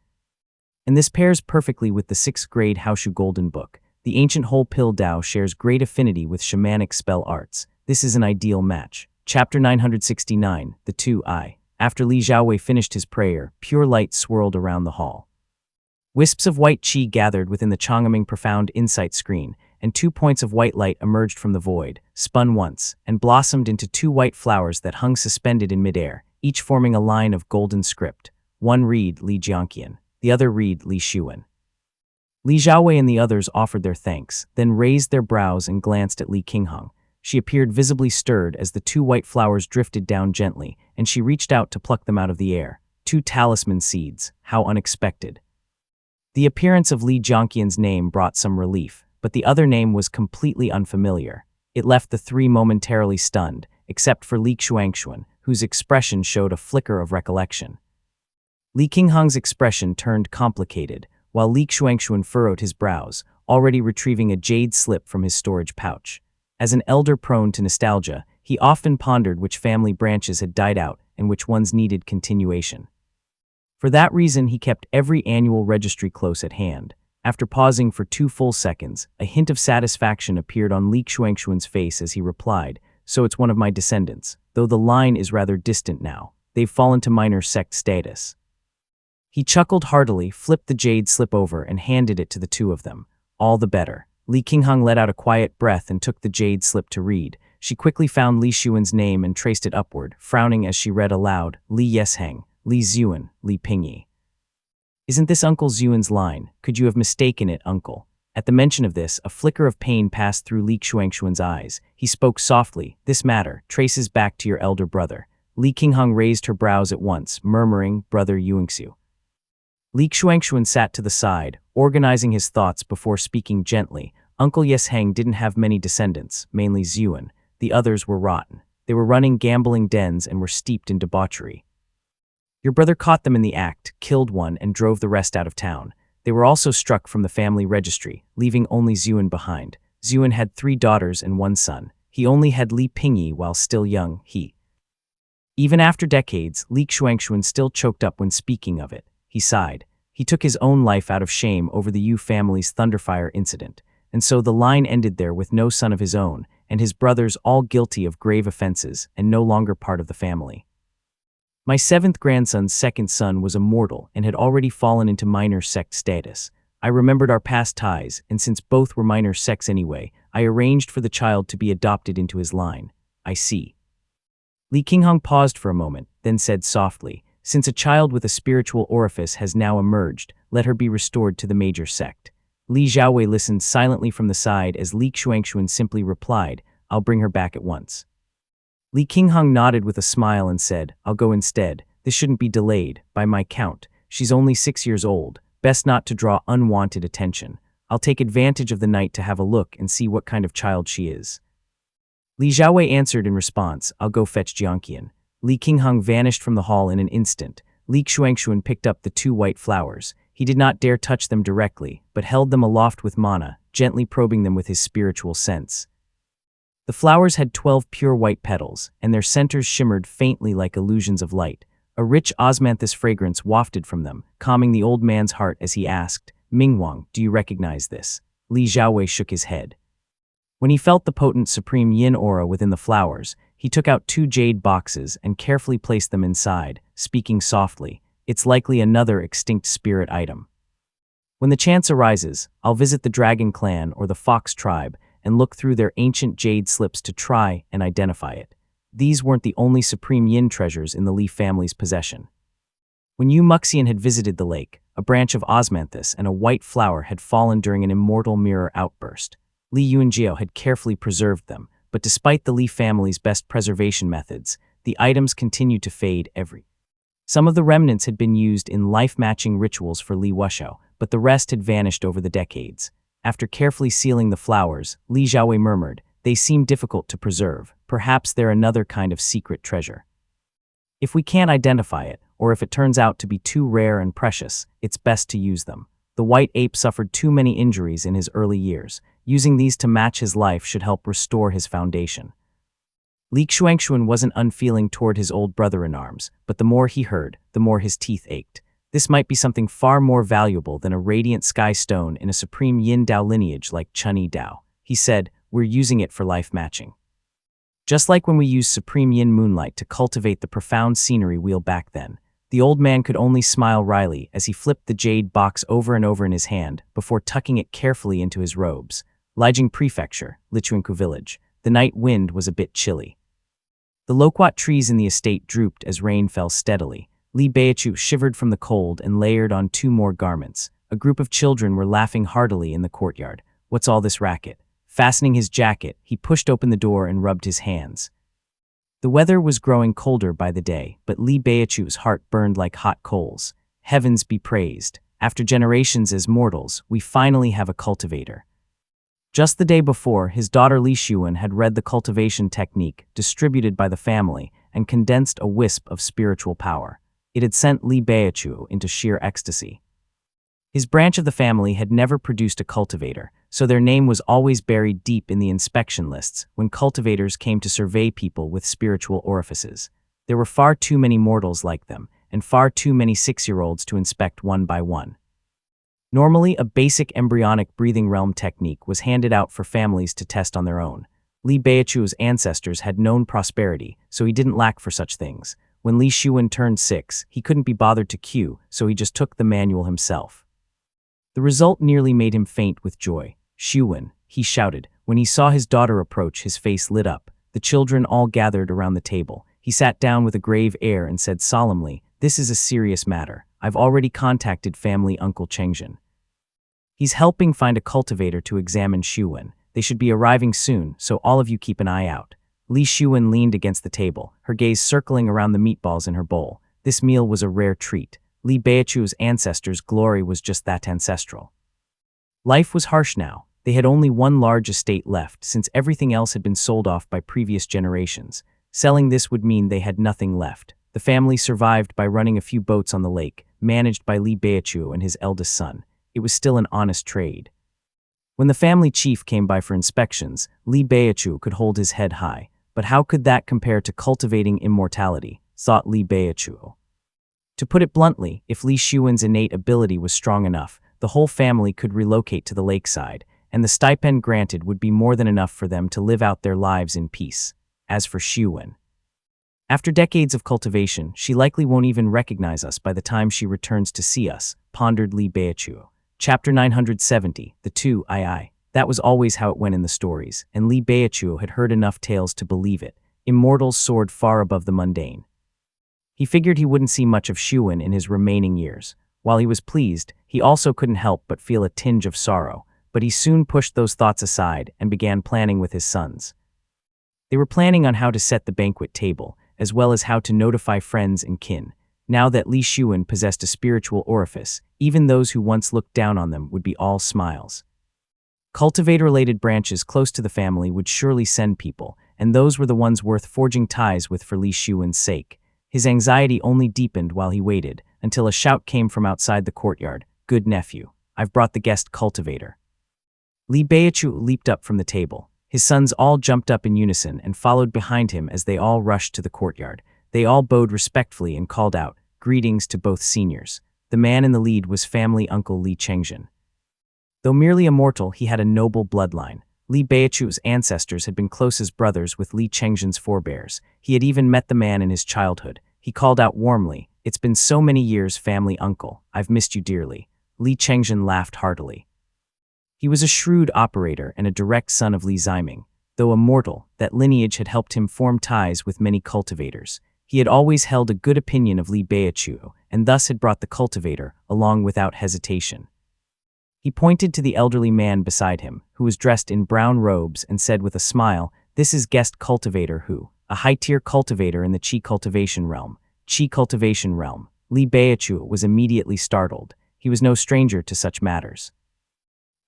And this pairs perfectly with the 6th grade Haoshu Golden Book. The ancient whole Pill Dao shares great affinity with shamanic spell arts. This is an ideal match. Chapter 969, The Two Eye. After Li Xiaowei finished his prayer, pure light swirled around the hall. Wisps of white qi gathered within the Chang'eming Profound Insight screen, and 2 points of white light emerged from the void, spun once, and blossomed into 2 white flowers that hung suspended in midair, each forming a line of golden script. One read Li Jianqian, the other read Li Xuan. Li Xiaowei and the others offered their thanks, then raised their brows and glanced at Li Qinghong. She appeared visibly stirred as the 2 white flowers drifted down gently, and she reached out to pluck them out of the air. 2 talisman seeds, how unexpected. The appearance of Li Jianqian's name brought some relief, but the other name was completely unfamiliar. It left the 3 momentarily stunned, except for Li Xuanxuan, whose expression showed a flicker of recollection. Li Qinghong's expression turned complicated, while Li Xuanxuan furrowed his brows, already retrieving a jade slip from his storage pouch. As an elder prone to nostalgia, he often pondered which family branches had died out and which ones needed continuation. For that reason, he kept every annual registry close at hand. After pausing for 2 full seconds, a hint of satisfaction appeared on Li Xuanxuan's face as he replied, "So it's one of my descendants, though the line is rather distant now. They've fallen to minor sect status." He chuckled heartily, flipped the jade slip over, and handed it to the 2 of them. All the better. Li Qinghong let out a quiet breath and took the jade slip to read. She quickly found Li Xuan's name and traced it upward, frowning as she read aloud, Li Yesheng, Li Xuan, Li Pingyi. "Isn't this Uncle Xuan's line? Could you have mistaken it, Uncle?" At the mention of this, a flicker of pain passed through Li Xuanxuan's eyes. He spoke softly, "This matter traces back to your elder brother." Li Qinghong raised her brows at once, murmuring, "Brother Yuanxiu." Li Xuanxuan sat to the side, organizing his thoughts before speaking gently. Uncle Yesheng didn't have many descendants, mainly Xuan. The others were rotten. They were running gambling dens and were steeped in debauchery. Your brother caught them in the act, killed one, and drove the rest out of town. They were also struck from the family registry, leaving only Xuan behind. Xuan had 3 daughters and 1 son. He only had Li Pingyi while still young. Even after decades, Li Xuanxuan still choked up when speaking of it. He sighed. He took his own life out of shame over the Yu family's Thunderfire incident, and so the line ended there with no son of his own, and his brothers all guilty of grave offenses and no longer part of the family. My 7th grandson's 2nd son was immortal and had already fallen into minor sect status. I remembered our past ties, and since both were minor sects anyway, I arranged for the child to be adopted into his line. I see. Li Qinghong paused for a moment, then said softly, "Since a child with a spiritual orifice has now emerged, let her be restored to the major sect." Li Xiaowei listened silently from the side as Li Xuanxuan simply replied, "I'll bring her back at once." Li Qinghong nodded with a smile and said, "I'll go instead. This shouldn't be delayed. By my count, she's only 6 years old. Best not to draw unwanted attention. I'll take advantage of the night to have a look and see what kind of child she is." Li Xiaowei answered in response, "I'll go fetch Jianqian." Li Qinghong vanished from the hall in an instant. Li Xuanxuan picked up the 2 white flowers. He did not dare touch them directly, but held them aloft with mana, gently probing them with his spiritual sense. The flowers had 12 pure white petals, and their centers shimmered faintly like illusions of light. A rich osmanthus fragrance wafted from them, calming the old man's heart as he asked, "Mingwang, do you recognize this?" Li Xiaowei shook his head. When he felt the potent supreme yin aura within the flowers, he took out 2 jade boxes and carefully placed them inside, speaking softly, "It's likely another extinct spirit item. When the chance arises, I'll visit the Dragon Clan or the Fox Tribe and look through their ancient jade slips to try and identify it." These weren't the only supreme yin treasures in the Li family's possession. When Yu Muxian had visited the lake, a branch of osmanthus and a white flower had fallen during an immortal mirror outburst. Li Yuanjiao had carefully preserved them, but despite the Li family's best preservation methods, the items continued to fade Some of the remnants had been used in life-matching rituals for Li Wushao, but the rest had vanished over the decades. After carefully sealing the flowers, Li Xiaowei murmured, "They seem difficult to preserve. Perhaps they're another kind of secret treasure. If we can't identify it, or if it turns out to be too rare and precious, it's best to use them." The white ape suffered too many injuries in his early years. Using these to match his life should help restore his foundation. Li Xuanxuan wasn't unfeeling toward his old brother-in-arms, but the more he heard, the more his teeth ached. This might be something far more valuable than a radiant sky stone in a supreme Yin Dao lineage like Chunyi Dao. He said, "We're using it for life matching." Just like when we used Supreme Yin moonlight to cultivate the profound scenery wheel back then, the old man could only smile wryly as he flipped the jade box over and over in his hand before tucking it carefully into his robes. Lijiang Prefecture, Lichuanku Village. The night wind was a bit chilly. The loquat trees in the estate drooped as rain fell steadily. Li Beichu shivered from the cold and layered on 2 more garments. A group of children were laughing heartily in the courtyard. What's all this racket? Fastening his jacket, he pushed open the door and rubbed his hands. The weather was growing colder by the day, but Li Beichu's heart burned like hot coals. Heavens be praised. After generations as mortals, we finally have a cultivator. Just the day before, his daughter Li Xuan had read the cultivation technique distributed by the family and condensed a wisp of spiritual power. It had sent Li Beichu into sheer ecstasy. His branch of the family had never produced a cultivator, so their name was always buried deep in the inspection lists when cultivators came to survey people with spiritual orifices. There were far too many mortals like them, and far too many 6-year-olds to inspect one by one. Normally, a basic embryonic breathing realm technique was handed out for families to test on their own. Li Beichu's ancestors had known prosperity, so he didn't lack for such things. When Li Xuan turned 6, he couldn't be bothered to queue, so he just took the manual himself. The result nearly made him faint with joy. "Xuan," he shouted. When he saw his daughter approach, his face lit up. The children all gathered around the table. He sat down with a grave air and said solemnly, "This is a serious matter. I've already contacted family Uncle Chengzhen. He's helping find a cultivator to examine Xuan. They should be arriving soon, so all of you keep an eye out." Li Xuan leaned against the table, her gaze circling around the meatballs in her bowl. This meal was a rare treat. Li Beichu's ancestors' glory was just that, ancestral. Life was harsh now. They had only one large estate left, since everything else had been sold off by previous generations. Selling this would mean they had nothing left. The family survived by running a few boats on the lake, managed by Li Beichu and his eldest son. It was still an honest trade. When the family chief came by for inspections, Li Beichu could hold his head high. But how could that compare to cultivating immortality, thought Li Beichu. To put it bluntly, if Li Xuan's innate ability was strong enough, the whole family could relocate to the lakeside, and the stipend granted would be more than enough for them to live out their lives in peace. As for Xuan, after decades of cultivation, she likely won't even recognize us by the time she returns to see us, pondered Li Beichu. Chapter 970, The Two I. That was always how it went in the stories, and Li Beichu had heard enough tales to believe it. Immortals soared far above the mundane. He figured he wouldn't see much of Xuan in his remaining years. While he was pleased, he also couldn't help but feel a tinge of sorrow, but he soon pushed those thoughts aside and began planning with his sons. They were planning on how to set the banquet table, as well as how to notify friends and kin. Now that Li Xuan possessed a spiritual orifice, even those who once looked down on them would be all smiles. Cultivator-related branches close to the family would surely send people, and those were the ones worth forging ties with for Li Xuan's sake. His anxiety only deepened while he waited, until a shout came from outside the courtyard. "Good nephew, I've brought the guest cultivator." Li Beichu leaped up from the table. His sons all jumped up in unison and followed behind him as they all rushed to the courtyard. They all bowed respectfully and called out, "Greetings to both seniors." The man in the lead was family uncle Li Chengzhen. Though merely a mortal, he had a noble bloodline. Li Beichu's ancestors had been close as brothers with Li Chengzhen's forebears. He had even met the man in his childhood. He called out warmly, "It's been so many years, family uncle. I've missed you dearly." Li Chengzhen laughed heartily. He was a shrewd operator and a direct son of Li Ziming. Though a mortal, that lineage had helped him form ties with many cultivators. He had always held a good opinion of Li Beichu, and thus had brought the cultivator along without hesitation. He pointed to the elderly man beside him, who was dressed in brown robes, and said with a smile, "This is guest cultivator Hu, a high-tier cultivator in the Qi cultivation realm." Qi cultivation realm. Li Beichu was immediately startled. He was no stranger to such matters.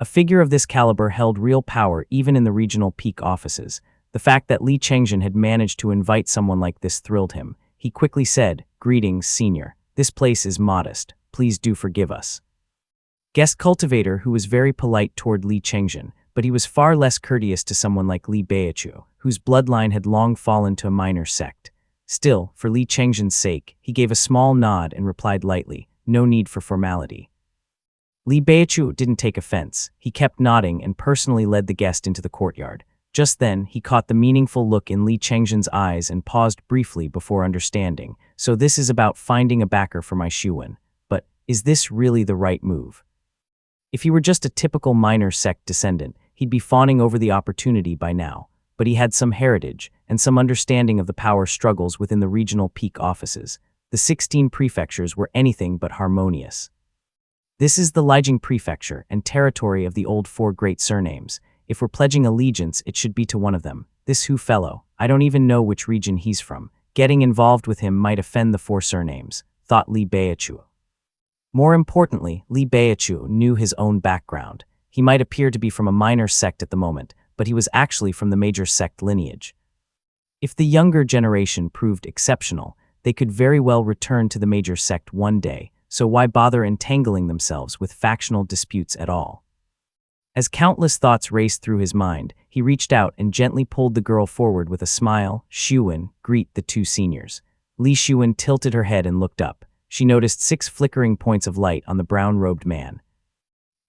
A figure of this caliber held real power even in the regional peak offices. The fact that Li Chengzhen had managed to invite someone like this thrilled him. He quickly said, "Greetings, senior. This place is modest. Please do forgive us." Guest cultivator who was very polite toward Li Chengzhen, but he was far less courteous to someone like Li Beichu, whose bloodline had long fallen to a minor sect. Still, for Li Chengzhen's sake, he gave a small nod and replied lightly, "No need for formality." Li Beichu didn't take offense. He kept nodding and personally led the guest into the courtyard. Just then, he caught the meaningful look in Li Chengzhen's eyes and paused briefly before understanding. So this is about finding a backer for my Xuan. But is this really the right move? If he were just a typical minor sect descendant, he'd be fawning over the opportunity by now. But he had some heritage and some understanding of the power struggles within the regional peak offices. The 16 prefectures were anything but harmonious. This is the Lijiang Prefecture and territory of the old four great surnames. If we're pledging allegiance, it should be to one of them. This Hu fellow, I don't even know which region he's from. Getting involved with him might offend the four surnames, thought Li Beichu. More importantly, Li Beichu knew his own background. He might appear to be from a minor sect at the moment, but he was actually from the major sect lineage. If the younger generation proved exceptional, they could very well return to the major sect one day, so why bother entangling themselves with factional disputes at all? As countless thoughts raced through his mind, he reached out and gently pulled the girl forward with a smile. Xuan, greet the two seniors. Li Xuan tilted her head and looked up. She noticed 6 flickering points of light on the brown-robed man.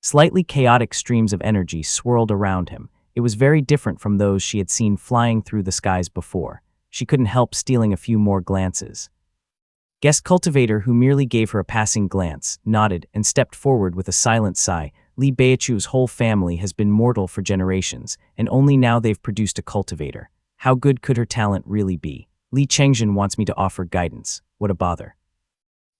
Slightly chaotic streams of energy swirled around him. It was very different from those she had seen flying through the skies before. She couldn't help stealing a few more glances. Guest cultivator, who merely gave her a passing glance, nodded and stepped forward with a silent sigh. Li Beichu's whole family has been mortal for generations, and only now they've produced a cultivator. How good could her talent really be? Li Chengzhen wants me to offer guidance. What a bother.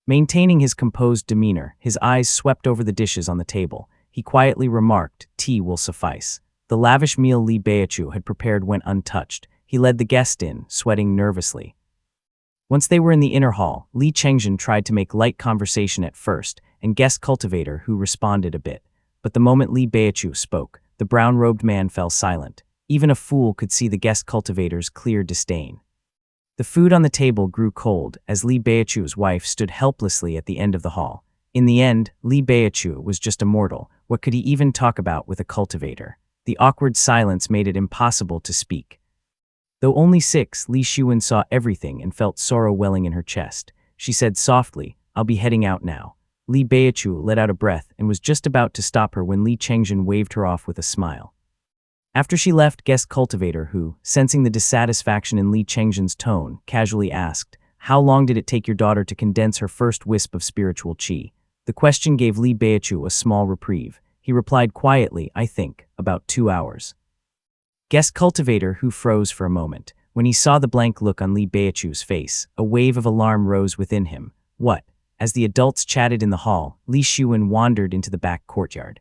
Maintaining his composed demeanor, his eyes swept over the dishes on the table. He quietly remarked, tea will suffice. The lavish meal Li Beichu had prepared went untouched. He led the guest in, sweating nervously. Once they were in the inner hall, Li Chengzhen tried to make light conversation at first, and guest cultivator who responded a bit. But the moment Li Beichu spoke, the brown-robed man fell silent. Even a fool could see the guest cultivator's clear disdain. The food on the table grew cold as Li Beichu's wife stood helplessly at the end of the hall. In the end, Li Beichu was just a mortal. What could he even talk about with a cultivator? The awkward silence made it impossible to speak. Though only 6, Li Xuan saw everything and felt sorrow welling in her chest. She said softly, I'll be heading out now. Li Beichu let out a breath and was just about to stop her when Li Chengzhen waved her off with a smile. After she left, guest cultivator who, sensing the dissatisfaction in Li Chengzhen's tone, casually asked, how long did it take your daughter to condense her first wisp of spiritual qi? The question gave Li Beichu a small reprieve. He replied quietly, I think, about 2 hours. Guest cultivator who froze for a moment. When he saw the blank look on Li Beichu's face, a wave of alarm rose within him. What? As the adults chatted in the hall, Li Xuan wandered into the back courtyard.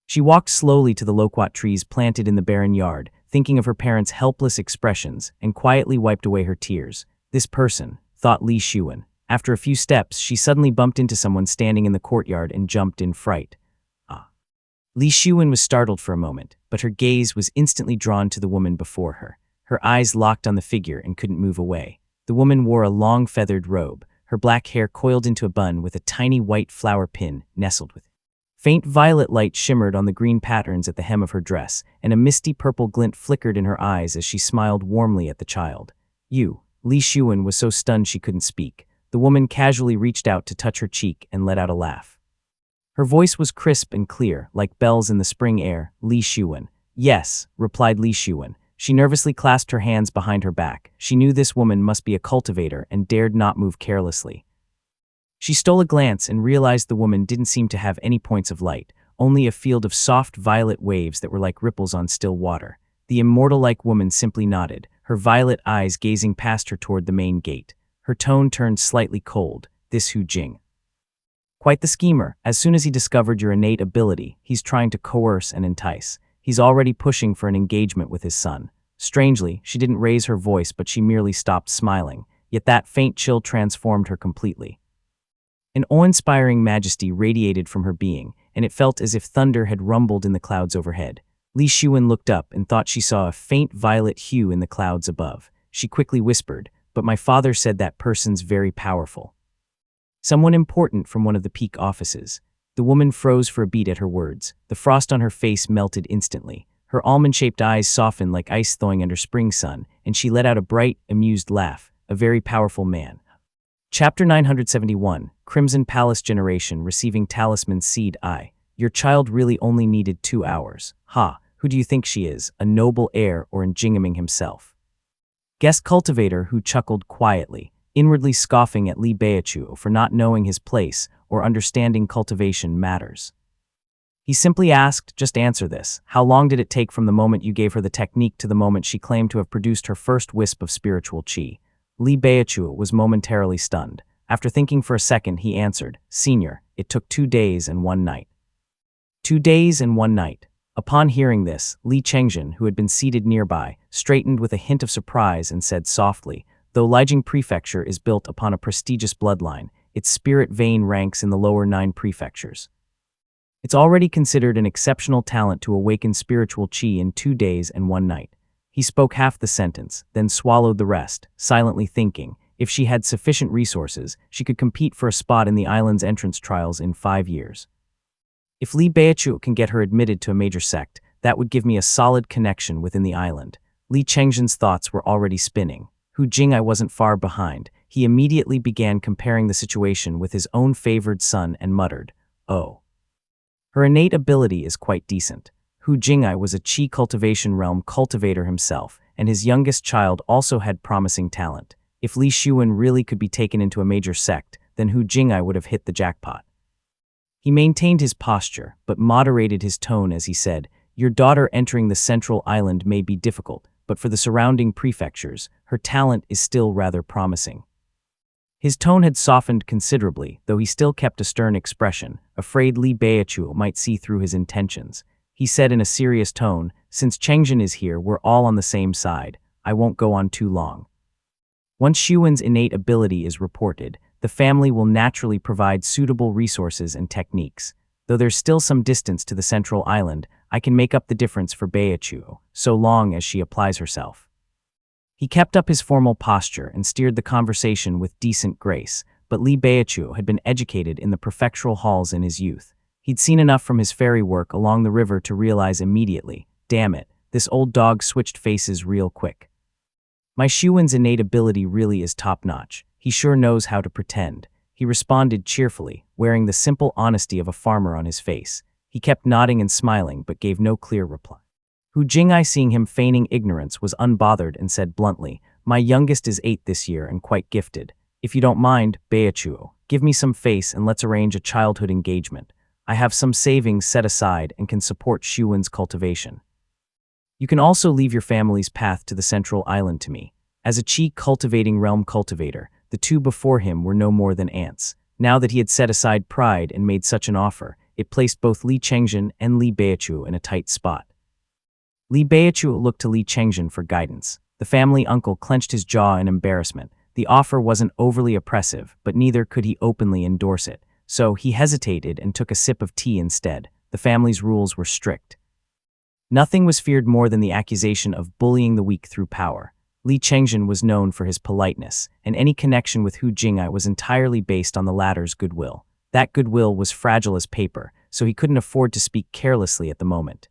She walked slowly to the loquat trees planted in the barren yard, thinking of her parents' helpless expressions, and quietly wiped away her tears. This person, thought Li Xuan. After a few steps, she suddenly bumped into someone standing in the courtyard and jumped in fright. Li Xuan was startled for a moment, but her gaze was instantly drawn to the woman before her. Her eyes locked on the figure and couldn't move away. The woman wore a long feathered robe, her black hair coiled into a bun with a tiny white flower pin nestled within. Faint violet light shimmered on the green patterns at the hem of her dress, and a misty purple glint flickered in her eyes as she smiled warmly at the child. You. Li Xuan was so stunned she couldn't speak. The woman casually reached out to touch her cheek and let out a laugh. Her voice was crisp and clear, like bells in the spring air. Li Xuan. Yes, replied Li Xuan. She nervously clasped her hands behind her back. She knew this woman must be a cultivator and dared not move carelessly. She stole a glance and realized the woman didn't seem to have any points of light, only a field of soft violet waves that were like ripples on still water. The immortal-like woman simply nodded, her violet eyes gazing past her toward the main gate. Her tone turned slightly cold. This Hu Jing. Quite the schemer. As soon as he discovered your innate ability, he's trying to coerce and entice. He's already pushing for an engagement with his son. Strangely, she didn't raise her voice, but she merely stopped smiling. Yet that faint chill transformed her completely. An awe-inspiring majesty radiated from her being, and it felt as if thunder had rumbled in the clouds overhead. Li Xuan looked up and thought she saw a faint violet hue in the clouds above. She quickly whispered, but my father said that person's very powerful. Someone important from one of the peak offices. The woman froze for a beat at her words. The frost on her face melted instantly. Her almond-shaped eyes softened like ice thawing under spring sun, and she let out a bright, amused laugh. A very powerful man. Chapter 971, Crimson Palace Generation Receiving Talisman Seed I. Your child really only needed 2 hours. Ha, Who do you think she is, a noble heir or Jingming himself? Guest cultivator Hu chuckled quietly, inwardly scoffing at Li Beichu for not knowing his place or understanding cultivation matters. He simply asked, just answer this. How long did it take from the moment you gave her the technique to the moment she claimed to have produced her first wisp of spiritual qi? Li Beichu was momentarily stunned. After thinking for a second, he answered, Senior, it took 2 days and 1 night. 2 days and 1 night. Upon hearing this, Li Chengjin, who had been seated nearby, straightened with a hint of surprise and said softly, though Lijiang Prefecture is built upon a prestigious bloodline, its spirit vein ranks in the lower 9 prefectures. It's already considered an exceptional talent to awaken spiritual qi in 2 days and 1 night. He spoke half the sentence, then swallowed the rest, silently thinking, if she had sufficient resources, she could compete for a spot in the island's entrance trials in 5 years. If Li Beichu can get her admitted to a major sect, that would give me a solid connection within the island. Li Chengjin's thoughts were already spinning. Hu Jing'ai wasn't far behind. He immediately began comparing the situation with his own favored son and muttered, oh. Her innate ability is quite decent. Hu Jing'ai was a qi cultivation realm cultivator himself, and his youngest child also had promising talent. If Li Xuan really could be taken into a major sect, then Hu Jing'ai would have hit the jackpot. He maintained his posture, but moderated his tone as he said, your daughter entering the central island may be difficult, but for the surrounding prefectures, her talent is still rather promising. His tone had softened considerably, though he still kept a stern expression, afraid Li Beichu might see through his intentions. He said in a serious tone, since Chengjin is here, we're all on the same side. I won't go on too long. Once Xuan's innate ability is reported, the family will naturally provide suitable resources and techniques. Though there's still some distance to the central island, I can make up the difference for Beichu, so long as she applies herself. He kept up his formal posture and steered the conversation with decent grace, but Li Beichu had been educated in the prefectural halls in his youth. He'd seen enough from his ferry work along the river to realize immediately, damn it, this old dog switched faces real quick. My Xuan's innate ability really is top-notch. He sure knows how to pretend. He responded cheerfully, wearing the simple honesty of a farmer on his face. He kept nodding and smiling, but gave no clear reply. Hu Jing'ai, seeing him feigning ignorance, was unbothered and said bluntly, my youngest is 8 this year and quite gifted. If you don't mind, Beichu, give me some face and let's arrange a childhood engagement. I have some savings set aside and can support Xuan's cultivation. You can also leave your family's path to the central island to me. As a qi cultivating realm cultivator, the two before him were no more than ants. Now that he had set aside pride and made such an offer, it placed both Li Chengjin and Li Beichu in a tight spot. Li Beichu looked to Li Chengjin for guidance. The family uncle clenched his jaw in embarrassment. The offer wasn't overly oppressive, but neither could he openly endorse it. So he hesitated and took a sip of tea instead. The family's rules were strict. Nothing was feared more than the accusation of bullying the weak through power. Li Chengjin was known for his politeness, and any connection with Hu Jing'ai was entirely based on the latter's goodwill. That goodwill was fragile as paper, so he couldn't afford to speak carelessly at the moment.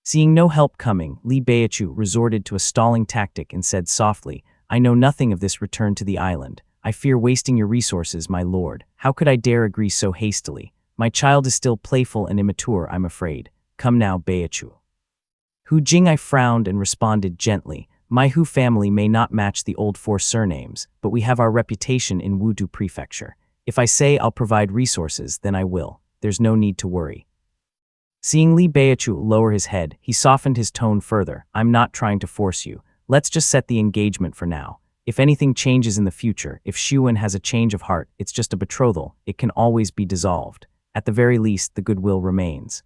Seeing no help coming, Li Beichu resorted to a stalling tactic and said softly, I know nothing of this return to the island. I fear wasting your resources, my lord. How could I dare agree so hastily? My child is still playful and immature, I'm afraid. Come now, Beichu. Hu Jing'ai frowned and responded gently, my Hu family may not match the old 4 surnames, but we have our reputation in Wudu Prefecture. If I say I'll provide resources, then I will. There's no need to worry. Seeing Li Beichu lower his head, he softened his tone further. I'm not trying to force you. Let's just set the engagement for now. If anything changes in the future, if Xuan has a change of heart, it's just a betrothal. It can always be dissolved. At the very least, the goodwill remains.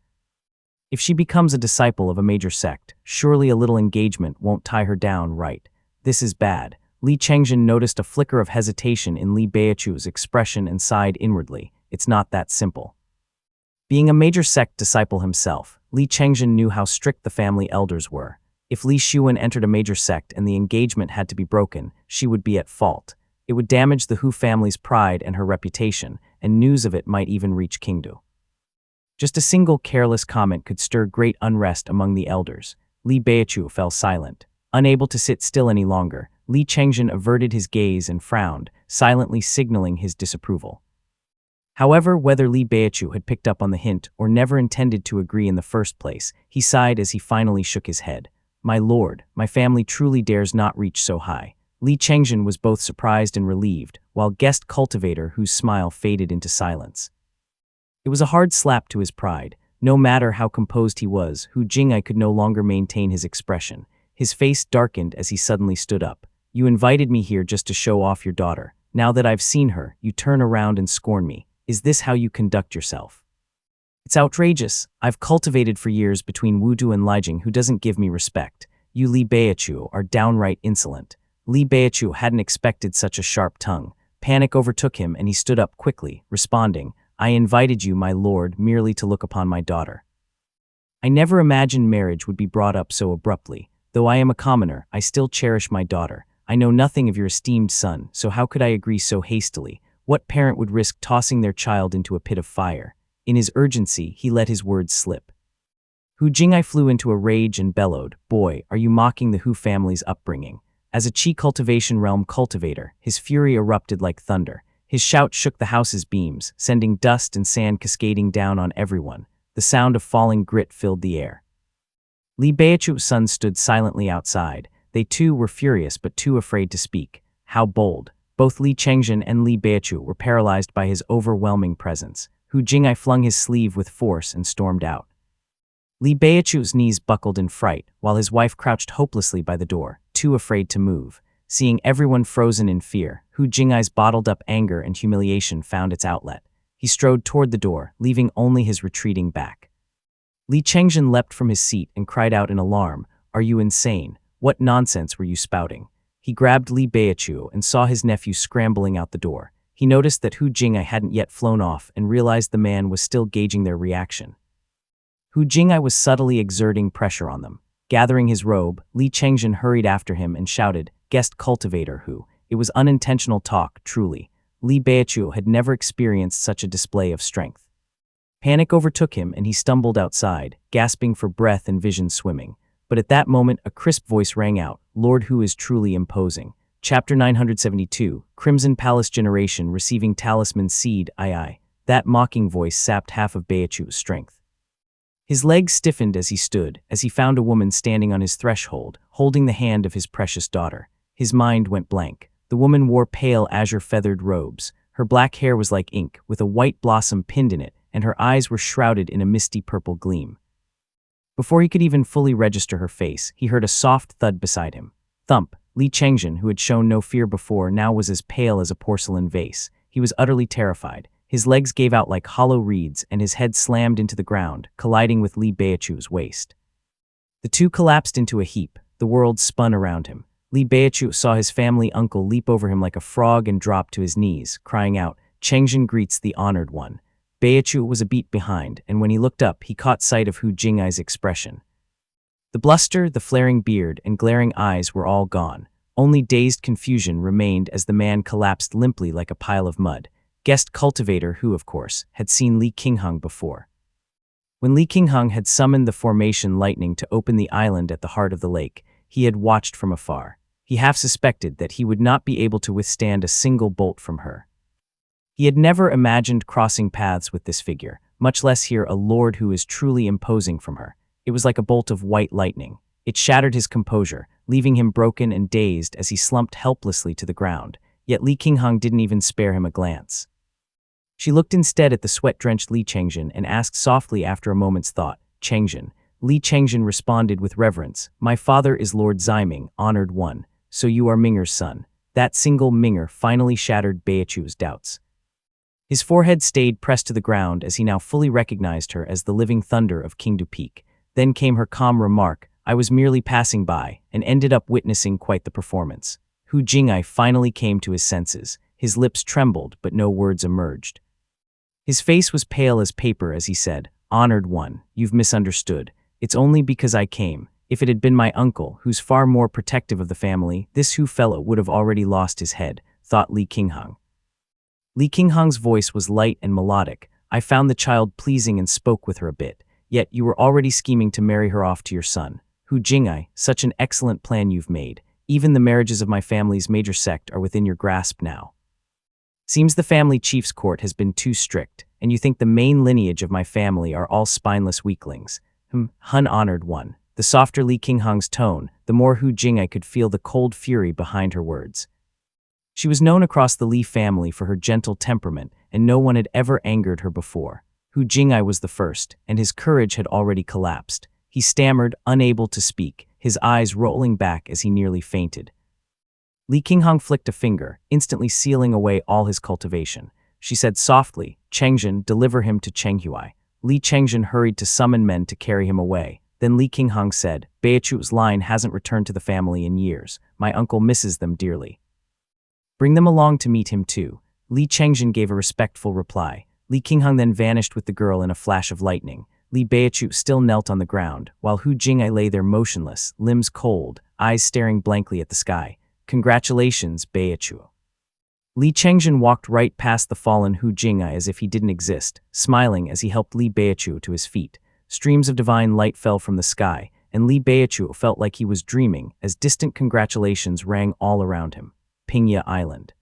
If she becomes a disciple of a major sect, surely a little engagement won't tie her down, right? This is bad. Li Chengjin noticed a flicker of hesitation in Li Beichu's expression and sighed inwardly. It's not that simple. Being a major sect disciple himself, Li Chengjin knew how strict the family elders were. If Li Xuan entered a major sect and the engagement had to be broken, she would be at fault. It would damage the Hu family's pride and her reputation, and news of it might even reach Qingdu. Just a single careless comment could stir great unrest among the elders. Li Beichu fell silent. Unable to sit still any longer, Li Chengjin averted his gaze and frowned, silently signaling his disapproval. However, whether Li Beichu had picked up on the hint or never intended to agree in the first place, he sighed as he finally shook his head. My lord, my family truly dares not reach so high. Li Chengzhen was both surprised and relieved, while guest cultivator whose smile faded into silence. It was a hard slap to his pride. No matter how composed he was, Hu Jing'ai could no longer maintain his expression. His face darkened as he suddenly stood up. You invited me here just to show off your daughter. Now that I've seen her, you turn around and scorn me. Is this how you conduct yourself? It's outrageous. I've cultivated for years between Wudu and Lijing, who doesn't give me respect. You Li Beichu are downright insolent. Li Beichu hadn't expected such a sharp tongue. Panic overtook him and he stood up quickly, responding, I invited you, my lord, merely to look upon my daughter. I never imagined marriage would be brought up so abruptly. Though I am a commoner, I still cherish my daughter. I know nothing of your esteemed son, so how could I agree so hastily? What parent would risk tossing their child into a pit of fire? In his urgency, he let his words slip. Hu Jing'ai flew into a rage and bellowed, Boy, are you mocking the Hu family's upbringing? As a Qi cultivation realm cultivator, his fury erupted like thunder. His shout shook the house's beams, sending dust and sand cascading down on everyone. The sound of falling grit filled the air. Li Beichu's son stood silently outside. They too were furious but too afraid to speak. How bold! Both Li Chengzhen and Li Beichu were paralyzed by his overwhelming presence. Hu Jing'ai flung his sleeve with force and stormed out. Li Beichu's knees buckled in fright, while his wife crouched hopelessly by the door, too afraid to move. Seeing everyone frozen in fear, Hu Jing'ai's bottled-up anger and humiliation found its outlet. He strode toward the door, leaving only his retreating back. Li Chengzhen leapt from his seat and cried out in alarm, Are you insane? What nonsense were you spouting? He grabbed Li Beichu and saw his nephew scrambling out the door. He noticed that Hu Jing'ai hadn't yet flown off and realized the man was still gauging their reaction. Hu Jing'ai was subtly exerting pressure on them. Gathering his robe, Li Chengzhen hurried after him and shouted, Guest cultivator Hu. It was unintentional talk, truly. Li Beichu had never experienced such a display of strength. Panic overtook him and he stumbled outside, gasping for breath and vision swimming. But at that moment, a crisp voice rang out, Lord Hu is truly imposing. Chapter 972, Crimson Palace Generation Receiving Talisman Seed II. That mocking voice sapped half of Beichu's strength. His legs stiffened as he stood, as he found a woman standing on his threshold, holding the hand of his precious daughter. His mind went blank. The woman wore pale azure-feathered robes. Her black hair was like ink, with a white blossom pinned in it, and her eyes were shrouded in a misty purple gleam. Before he could even fully register her face, he heard a soft thud beside him. Thump! Li Chengzhen, who had shown no fear before, now was as pale as a porcelain vase. He was utterly terrified. His legs gave out like hollow reeds, and his head slammed into the ground, colliding with Li Beichu's waist. The two collapsed into a heap. The world spun around him. Li Beichu saw his family uncle leap over him like a frog and drop to his knees, crying out, Chengzhen greets the honored one. Beichu was a beat behind, and when he looked up, he caught sight of Hu Jing'ai's expression. The bluster, the flaring beard, and glaring eyes were all gone. Only dazed confusion remained as the man collapsed limply like a pile of mud. Guest cultivator Hu, of course, had seen Li Qingheng before. When Li Qingheng had summoned the formation lightning to open the island at the heart of the lake, he had watched from afar. He half suspected that he would not be able to withstand a single bolt from her. He had never imagined crossing paths with this figure, much less hear a lord who is truly imposing from her. It was like a bolt of white lightning. It shattered his composure, leaving him broken and dazed as he slumped helplessly to the ground. Yet Li Qingheng didn't even spare him a glance. She looked instead at the sweat-drenched Li Chengzhen and asked softly after a moment's thought, Chengzhen. Li Chengzhen responded with reverence, My father is Lord Ziming, honored one, so you are Minger's son. That single Minger finally shattered Beichu's doubts. His forehead stayed pressed to the ground as he now fully recognized her as the living thunder of Qingdu Peak. Then came her calm remark, I was merely passing by, and ended up witnessing quite the performance. Hu Jing'ai finally came to his senses. His lips trembled, but no words emerged. His face was pale as paper as he said, Honored one, you've misunderstood. It's only because I came. If it had been my uncle, who's far more protective of the family, this Hu fellow would have already lost his head, thought Li Qingheng. Li Qingheng's voice was light and melodic. I found the child pleasing and spoke with her a bit, yet you were already scheming to marry her off to your son. Hu Jing'ai, such an excellent plan you've made. Even the marriages of my family's major sect are within your grasp now. Seems the family chief's court has been too strict, and you think the main lineage of my family are all spineless weaklings. Hun honored one. The softer Li Qinghang's tone, the more Hu Jing'ai could feel the cold fury behind her words. She was known across the Li family for her gentle temperament, and no one had ever angered her before. Hu Jing'ai was the first, and his courage had already collapsed. He stammered, unable to speak, his eyes rolling back as he nearly fainted. Li Qinghang flicked a finger, instantly sealing away all his cultivation. She said softly, "Chengzhen, deliver him to Chenghuai." Li Chengzhen hurried to summon men to carry him away. Then Li Qinghang said, "Beichu's line hasn't returned to the family in years. My uncle misses them dearly. Bring them along to meet him too." Li Chengzhen gave a respectful reply. Li Qinghang then vanished with the girl in a flash of lightning. Li Beichu still knelt on the ground, while Hu Jing'ai lay there motionless, limbs cold, eyes staring blankly at the sky. "Congratulations, Beichu." Li Chengzhen walked right past the fallen Hu Jing'ai as if he didn't exist, smiling as he helped Li Beichu to his feet. Streams of divine light fell from the sky, and Li Beichu felt like he was dreaming as distant congratulations rang all around him. Pingya Island.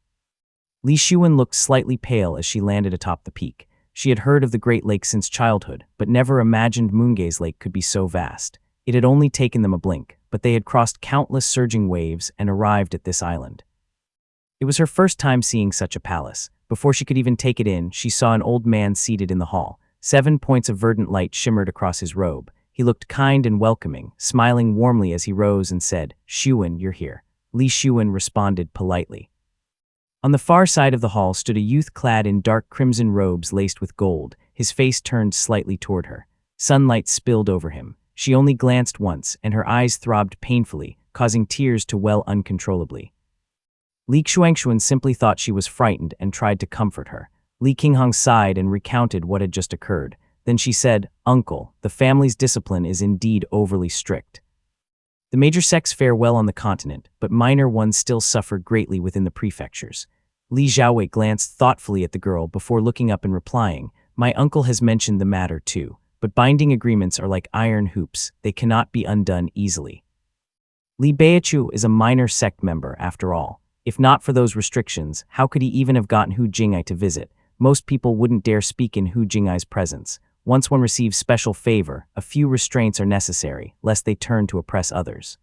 Li Xuan looked slightly pale as she landed atop the peak. She had heard of the Great Lake since childhood, but never imagined Moongaze Lake could be so vast. It had only taken them a blink, but they had crossed countless surging waves and arrived at this island. It was her first time seeing such a palace. Before she could even take it in, she saw an old man seated in the hall. 7 points of verdant light shimmered across his robe. He looked kind and welcoming, smiling warmly as he rose and said, "Xuan, you're here." Li Xuan responded politely. On the far side of the hall stood a youth clad in dark crimson robes laced with gold, his face turned slightly toward her. Sunlight spilled over him. She only glanced once, and her eyes throbbed painfully, causing tears to well uncontrollably. Li Xuanxuan simply thought she was frightened and tried to comfort her. Li Qinghang sighed and recounted what had just occurred. Then she said, "Uncle, the family's discipline is indeed overly strict. The major sects fare well on the continent, but minor ones still suffer greatly within the prefectures." Li Xiaowei glanced thoughtfully at the girl before looking up and replying, "My uncle has mentioned the matter too, but binding agreements are like iron hoops, they cannot be undone easily. Li Beichu is a minor sect member after all. If not for those restrictions, how could he even have gotten Hu Jing'ai to visit? Most people wouldn't dare speak in Hu Jing'ai's presence. Once one receives special favor, a few restraints are necessary, lest they turn to oppress others."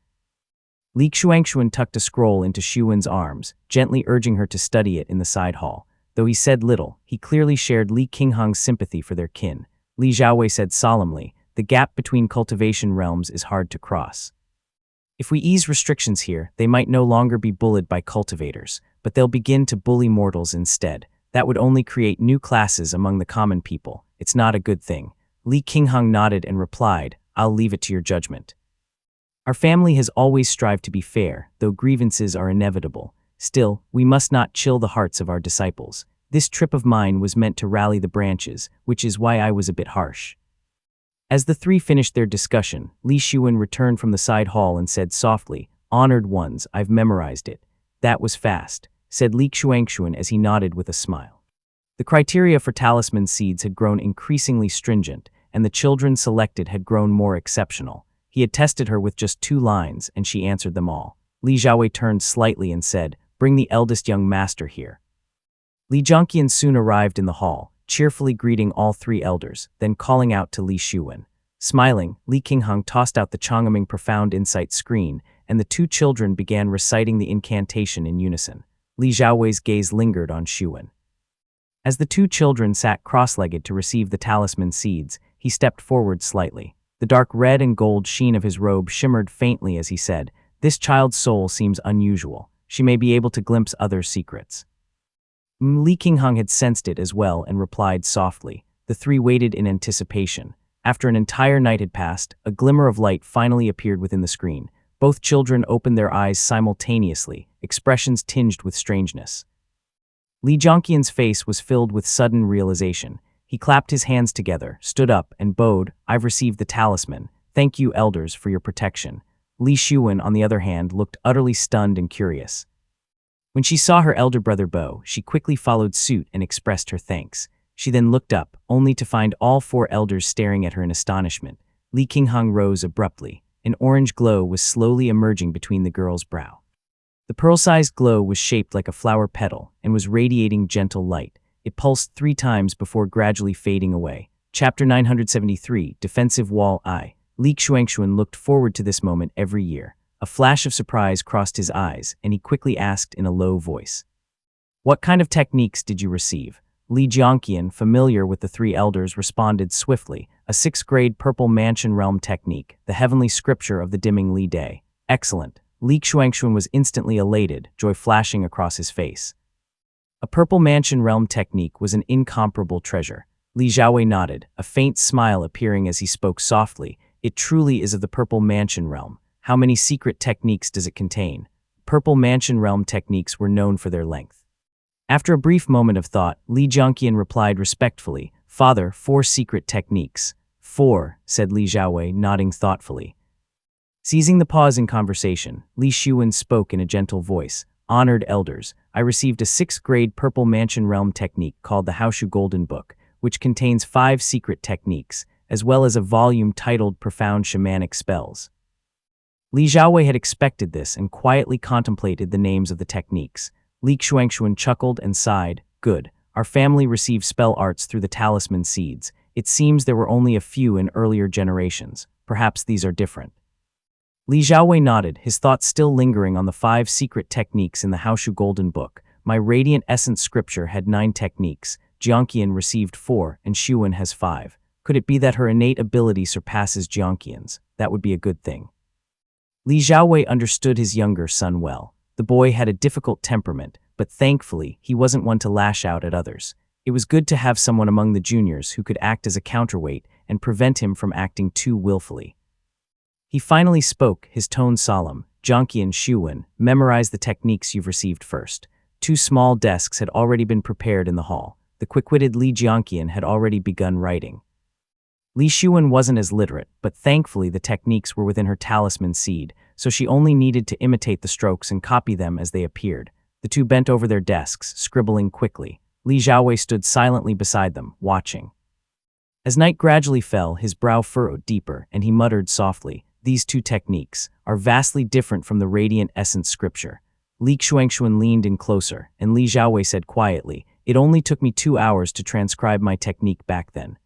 Li Xuanxuan tucked a scroll into Xuan's arms, gently urging her to study it in the side hall. Though he said little, he clearly shared Li Qinghang's sympathy for their kin. Li Xiaowei said solemnly, "The gap between cultivation realms is hard to cross. If we ease restrictions here, they might no longer be bullied by cultivators, but they'll begin to bully mortals instead. That would only create new classes among the common people. It's not a good thing." Li Qinghang nodded and replied, "I'll leave it to your judgment. Our family has always strived to be fair, though grievances are inevitable. Still, we must not chill the hearts of our disciples. This trip of mine was meant to rally the branches, which is why I was a bit harsh." As the three finished their discussion, Li Xuan returned from the side hall and said softly, "Honored ones, I've memorized it." "That was fast," said Li Xuanxuan as he nodded with a smile. The criteria for talisman seeds had grown increasingly stringent, and the children selected had grown more exceptional. He had tested her with just 2 lines, and she answered them all. Li Xiaowei turned slightly and said, "Bring the eldest young master here." Li Zhongqian soon arrived in the hall, cheerfully greeting all 3 elders, then calling out to Li Xuan. Smiling, Li Qinghang tossed out the Chongming Profound Insight screen, and the 2 children began reciting the incantation in unison. Li Xiaowei's gaze lingered on Xuan. As the 2 children sat cross-legged to receive the talisman seeds, he stepped forward slightly. The dark red and gold sheen of his robe shimmered faintly as he said, "This child's soul seems unusual. She may be able to glimpse others' secrets." Li Qinghang had sensed it as well and replied softly. The 3 waited in anticipation. After an entire night had passed, a glimmer of light finally appeared within the screen. Both children opened their eyes simultaneously, expressions tinged with strangeness. Li Zhongqian's face was filled with sudden realization. He clapped his hands together, stood up, and bowed, "I've received the talisman. Thank you, elders, for your protection." Li Xuan, on the other hand, looked utterly stunned and curious. When she saw her elder brother bow, she quickly followed suit and expressed her thanks. She then looked up, only to find all 4 elders staring at her in astonishment. Li Qinghang rose abruptly. An orange glow was slowly emerging between the girl's brow. The pearl-sized glow was shaped like a flower petal and was radiating gentle light. It pulsed 3 times before gradually fading away. Chapter 973, Defensive Wall I. Li Xuanxuan looked forward to this moment every year. A flash of surprise crossed his eyes, and he quickly asked in a low voice, "What kind of techniques did you receive?" Li Jiangqian, familiar with the 3 elders, responded swiftly, "A 6th-grade Purple Mansion Realm technique, the heavenly scripture of the dimming Li Day." "Excellent." Li Xuanxuan was instantly elated, joy flashing across his face. A Purple Mansion Realm technique was an incomparable treasure. Li Xiaowei nodded, a faint smile appearing as he spoke softly. "It truly is of the Purple Mansion Realm. How many secret techniques does it contain?" Purple Mansion Realm techniques were known for their length. After a brief moment of thought, Li Jiangqian replied respectfully, "Father, 4 secret techniques." "4," said Li Xiaowei, nodding thoughtfully. Seizing the pause in conversation, Li Xuan spoke in a gentle voice, "Honored elders, I received a 6th-grade Purple Mansion Realm technique called the Haoshu Golden Book, which contains 5 secret techniques, as well as a volume titled Profound Shamanic Spells." Li Xiaowei had expected this and quietly contemplated the names of the techniques. Li Xuanxuan chuckled and sighed, "Good. Our family received spell arts through the talisman seeds. It seems there were only a few in earlier generations. Perhaps these are different." Li Xiaowei nodded, his thoughts still lingering on the 5 secret techniques in the Haoshu Golden Book. My Radiant Essence scripture had 9 techniques, Jiangqian received 4, and Xuan has 5. Could it be that her innate ability surpasses Jiangqian's? That would be a good thing. Li Xiaowei understood his younger son well. The boy had a difficult temperament, but thankfully, he wasn't one to lash out at others. It was good to have someone among the juniors who could act as a counterweight and prevent him from acting too willfully. He finally spoke, his tone solemn. "Jiangqian Xuan, memorize the techniques you've received first." 2 small desks had already been prepared in the hall. The quick-witted Li Jiangqian had already begun writing. Li Xuan wasn't as literate, but thankfully the techniques were within her talisman seed, so she only needed to imitate the strokes and copy them as they appeared. The 2 bent over their desks, scribbling quickly. Li Xiaowei stood silently beside them, watching. As night gradually fell, his brow furrowed deeper, and he muttered softly, "These 2 techniques are vastly different from the Radiant Essence scripture." Li Xuanxuan leaned in closer, and Li Xiaowei said quietly, "It only took me 2 hours to transcribe my technique back then.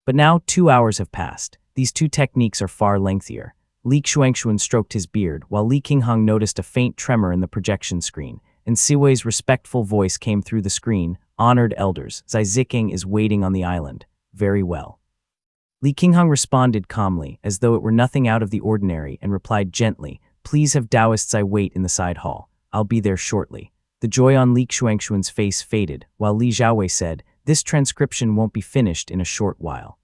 But now 2 hours have passed. These 2 techniques are far lengthier." Li Xuanxuan stroked his beard, while Li Qinghang noticed a faint tremor in the projection screen, and Siwei's respectful voice came through the screen, "Honored elders, Zai Ziking is waiting on the island." "Very well." Li Qinghang responded calmly, as though it were nothing out of the ordinary, and replied gently, "Please have Taoists I wait in the side hall. I'll be there shortly." The joy on Li Xuanxuan's face faded, while Li Xiaowei said, "This transcription won't be finished in a short while.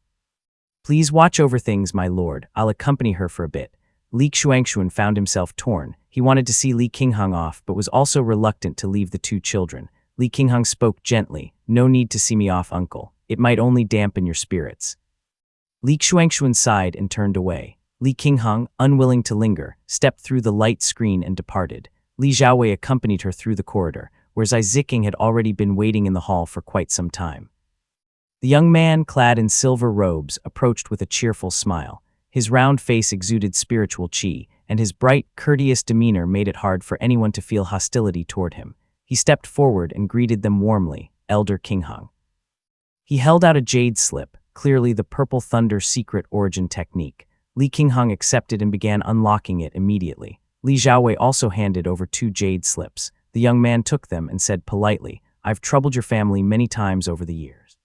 Please watch over things, my lord. I'll accompany her for a bit." Li Xuanxuan found himself torn. He wanted to see Li Qinghang off, but was also reluctant to leave the 2 children. Li Qinghang spoke gently, "No need to see me off, uncle. It might only dampen your spirits." Li Xuanxuan sighed and turned away. Li Qinghang, unwilling to linger, stepped through the light screen and departed. Li Xiaowei accompanied her through the corridor, where Zai Ziking had already been waiting in the hall for quite some time. The young man, clad in silver robes, approached with a cheerful smile. His round face exuded spiritual qi, and his bright, courteous demeanor made it hard for anyone to feel hostility toward him. He stepped forward and greeted them warmly, "Elder Qinghang." He held out a jade slip, clearly the Purple Thunder secret origin technique. Li Qinghang accepted and began unlocking it immediately. Li Xiaowei also handed over 2 jade slips. The young man took them and said politely, "I've troubled your family many times over the years.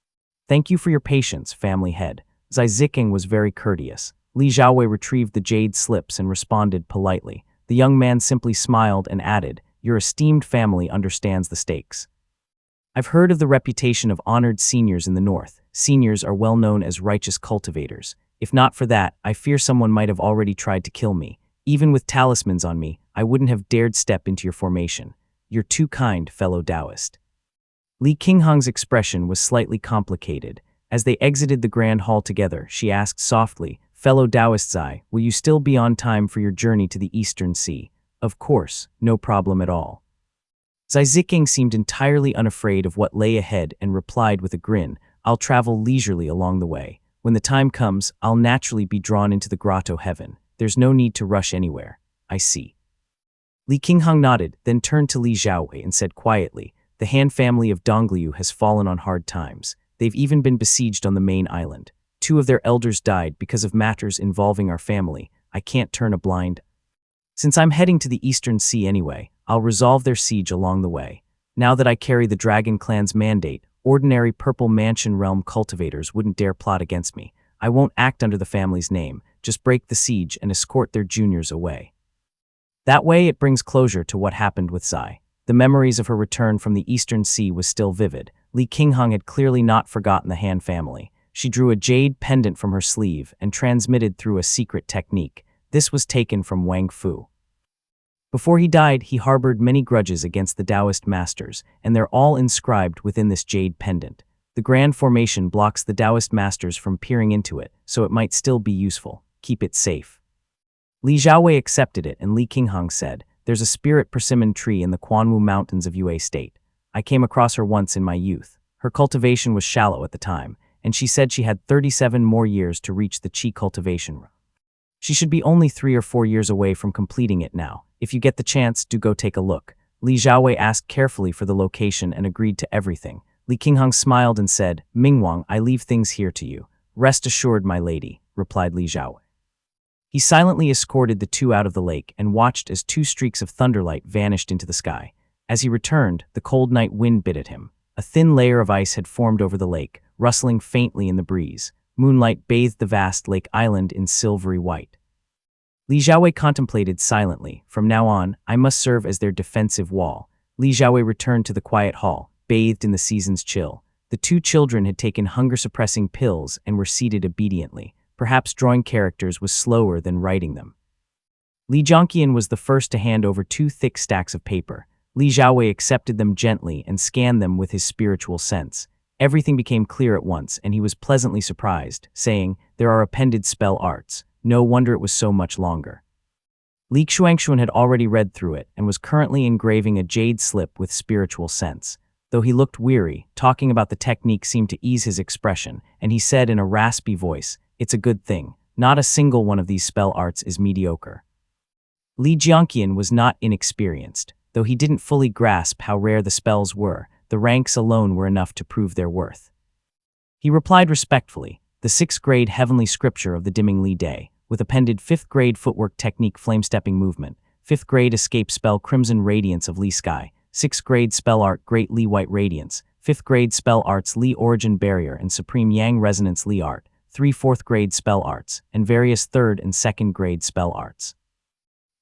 Thank you for your patience, family head." Zai Ziking was very courteous. Li Xiaowei retrieved the jade slips and responded politely. The young man simply smiled and added, "Your esteemed family understands the stakes. I've heard of the reputation of honored seniors in the north. Seniors are well known as righteous cultivators. If not for that, I fear someone might have already tried to kill me. Even with talismans on me, I wouldn't have dared step into your formation. You're too kind, fellow Taoist." Li Qinghang's expression was slightly complicated. As they exited the grand hall together, she asked softly, "Fellow Taoist Zai, will you still be on time for your journey to the Eastern Sea?" "Of course, no problem at all." Zai Ziking seemed entirely unafraid of what lay ahead and replied with a grin, "I'll travel leisurely along the way. When the time comes, I'll naturally be drawn into the grotto heaven. There's no need to rush anywhere." "I see." Li Qinghang nodded, then turned to Li Xiaowei and said quietly, "The Han family of Dongliu has fallen on hard times. They've even been besieged on the main island. 2 of their elders died because of matters involving our family. I can't turn a blind. Since I'm heading to the Eastern Sea anyway, I'll resolve their siege along the way. Now that I carry the Dragon Clan's mandate, ordinary Purple Mansion realm cultivators wouldn't dare plot against me. I won't act under the family's name, just break the siege and escort their juniors away." That way it brings closure to what happened with Zai. The memories of her return from the Eastern Sea was still vivid. Li Qinghang had clearly not forgotten the Han family. She drew a jade pendant from her sleeve and transmitted through a secret technique. This was taken from Wang Fu. Before he died, he harbored many grudges against the Taoist masters, and they're all inscribed within this jade pendant. The Grand Formation blocks the Taoist masters from peering into it, so it might still be useful. Keep it safe. Li Xiaowei accepted it, and Li Qinghang said, "There's a spirit persimmon tree in the Quanwu Mountains of Yue State. I came across her once in my youth. Her cultivation was shallow at the time, and she said she had 37 more years to reach the Qi cultivation. She should be only 3 or 4 years away from completing it now. If you get the chance, do go take a look." Li Xiaowei asked carefully for the location and agreed to everything. Li Qinghang smiled and said, "Mingwang, I leave things here to you." "Rest assured, my lady," replied Li Xiaowei. He silently escorted the 2 out of the lake and watched as 2 streaks of thunderlight vanished into the sky. As he returned, the cold night wind bit at him. A thin layer of ice had formed over the lake, rustling faintly in the breeze. Moonlight bathed the vast lake island in silvery white. Li Xiaowei contemplated silently. From now on, I must serve as their defensive wall. Li Xiaowei returned to the quiet hall, bathed in the season's chill. The 2 children had taken hunger-suppressing pills and were seated obediently. Perhaps drawing characters was slower than writing them. Li Jiangqian was the first to hand over 2 thick stacks of paper. Li Xiaowei accepted them gently and scanned them with his spiritual sense. Everything became clear at once, and he was pleasantly surprised, saying, "There are appended spell arts. No wonder it was so much longer." Li Xuanxuan had already read through it and was currently engraving a jade slip with spiritual sense. Though he looked weary, talking about the technique seemed to ease his expression, and he said in a raspy voice, "It's a good thing. Not a single one of these spell arts is mediocre." Li Jiangqian was not inexperienced. Though he didn't fully grasp how rare the spells were, the ranks alone were enough to prove their worth. He replied respectfully, "The 6th grade Heavenly Scripture of the Dimming Li Day, with appended 5th grade Footwork Technique Flame-Stepping Movement, 5th grade Escape Spell Crimson Radiance of Li Sky, 6th grade Spell Art Great Li White Radiance, 5th grade Spell Arts Li Origin Barrier and Supreme Yang Resonance Li Art, 3 4th grade Spell Arts, and various 3rd and 2nd grade Spell Arts."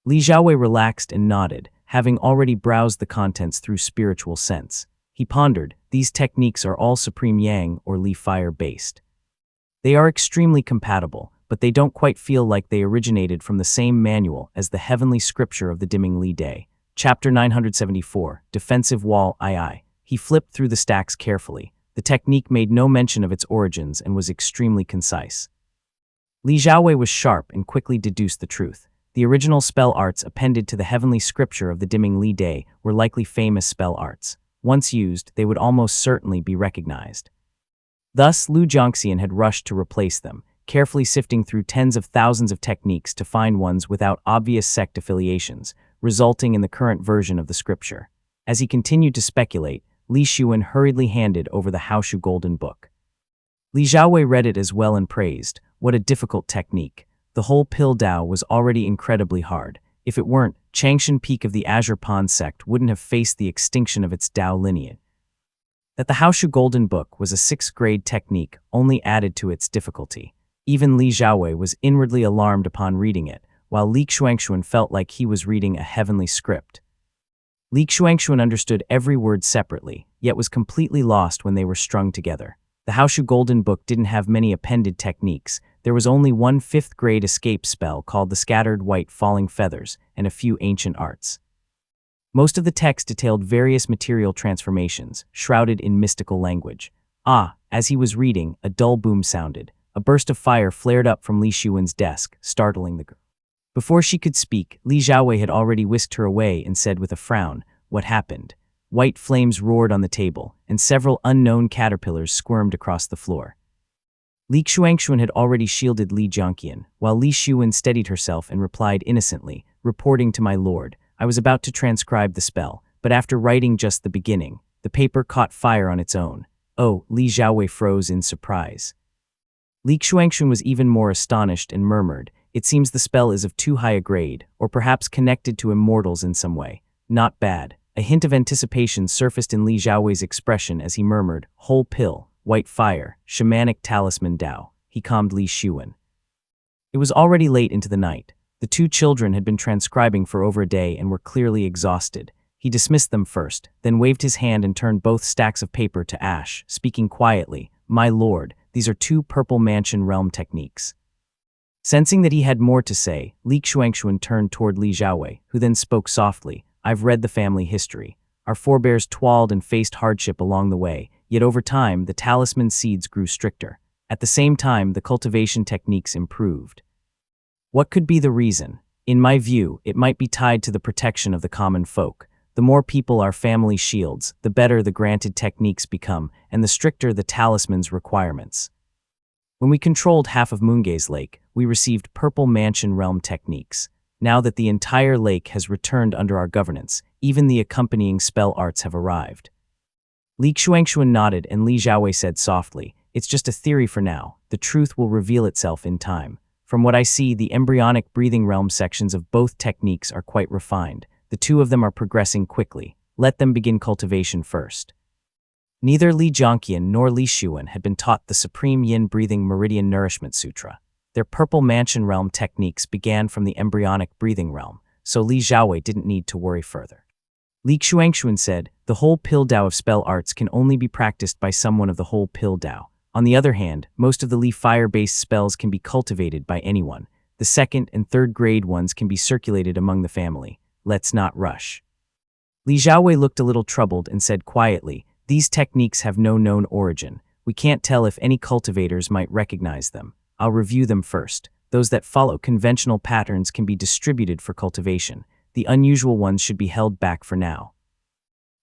Li Xiaowei relaxed and nodded, having already browsed the contents through spiritual sense. He pondered, these techniques are all Supreme Yang or Li Fire based. They are extremely compatible, but they don't quite feel like they originated from the same manual as the Heavenly Scripture of the Dimming Li Day. Chapter 974, Defensive Wall II. He flipped through the stacks carefully. The technique made no mention of its origins and was extremely concise. Li Xiaowei was sharp and quickly deduced the truth. The original spell arts appended to the Heavenly Scripture of the Dimming Li Day were likely famous spell arts. Once used, they would almost certainly be recognized. Thus, Lu Jiangxian had rushed to replace them, carefully sifting through tens of thousands of techniques to find ones without obvious sect affiliations, resulting in the current version of the scripture. As he continued to speculate, Li Xuan hurriedly handed over the Haoshu Golden Book. Li Xiaowei read it as well and praised, "What a difficult technique. The whole Pill Dao was already incredibly hard. If it weren't, Changshan Peak of the Azure Pond sect wouldn't have faced the extinction of its Dao lineage." That the Haoshu Golden Book was a 6th grade technique only added to its difficulty. Even Li Xiaowei was inwardly alarmed upon reading it, while Li Xuanxuan felt like he was reading a heavenly script. Li Xuanxuan understood every word separately, yet was completely lost when they were strung together. The Haoshu Golden Book didn't have many appended techniques. There was only one 5th grade escape spell called the Scattered White Falling Feathers and a few ancient arts. Most of the text detailed various material transformations, shrouded in mystical language. As he was reading, a dull boom sounded. A burst of fire flared up from Li Xuan's desk, startling the girl. Before she could speak, Li Xiaowei had already whisked her away and said with a frown, "What happened?" White flames roared on the table, and several unknown caterpillars squirmed across the floor. Li Xuanxuan had already shielded Li Jiangqian, while Li Xuan steadied herself and replied innocently, "Reporting to my lord, I was about to transcribe the spell, but after writing just the beginning, the paper caught fire on its own. Oh, Li Xiaowei froze in surprise. Li Xuanxun was even more astonished and murmured, "It seems the spell is of too high a grade, or perhaps connected to immortals in some way. Not bad." A hint of anticipation surfaced in Li Xiaowei's expression as he murmured, "Whole pill, white fire, shamanic talisman Dao." He calmed Li Xuan. It was already late into the night. The two children had been transcribing for over a day and were clearly exhausted. He dismissed them first, then waved his hand and turned both stacks of paper to ash, speaking quietly, "My lord, these are 2 Purple Mansion realm techniques." Sensing that he had more to say, Li Xuanxun turned toward Li Xiaowei, who then spoke softly, "I've read the family history. Our forebears toiled and faced hardship along the way, yet over time the talisman seeds grew stricter. At the same time, the cultivation techniques improved. What could be the reason? In my view, it might be tied to the protection of the common folk. The more people our family shields, the better the granted techniques become, and the stricter the talisman's requirements. When we controlled half of Moongaze Lake, we received Purple Mansion realm techniques. Now that the entire lake has returned under our governance, even the accompanying spell arts have arrived." Li Xuanxun nodded and Li Xiaowei said softly, "It's just a theory for now. The truth will reveal itself in time. From what I see, the embryonic breathing realm sections of both techniques are quite refined. The 2 of them are progressing quickly. Let them begin cultivation first." Neither Li Jiangqian nor Li Xuan had been taught the Supreme Yin Breathing Meridian Nourishment Sutra. Their Purple Mansion realm techniques began from the embryonic breathing realm, so Li Xiaowei didn't need to worry further. Li Xuanxun said, "The whole pill Dao of spell arts can only be practiced by someone of the whole pill Dao. On the other hand, most of the Li fire-based spells can be cultivated by anyone. The 2nd and 3rd grade ones can be circulated among the family. Let's not rush." Li Xiaowei looked a little troubled and said quietly, "These techniques have no known origin. We can't tell if any cultivators might recognize them. I'll review them first. Those that follow conventional patterns can be distributed for cultivation. The unusual ones should be held back for now."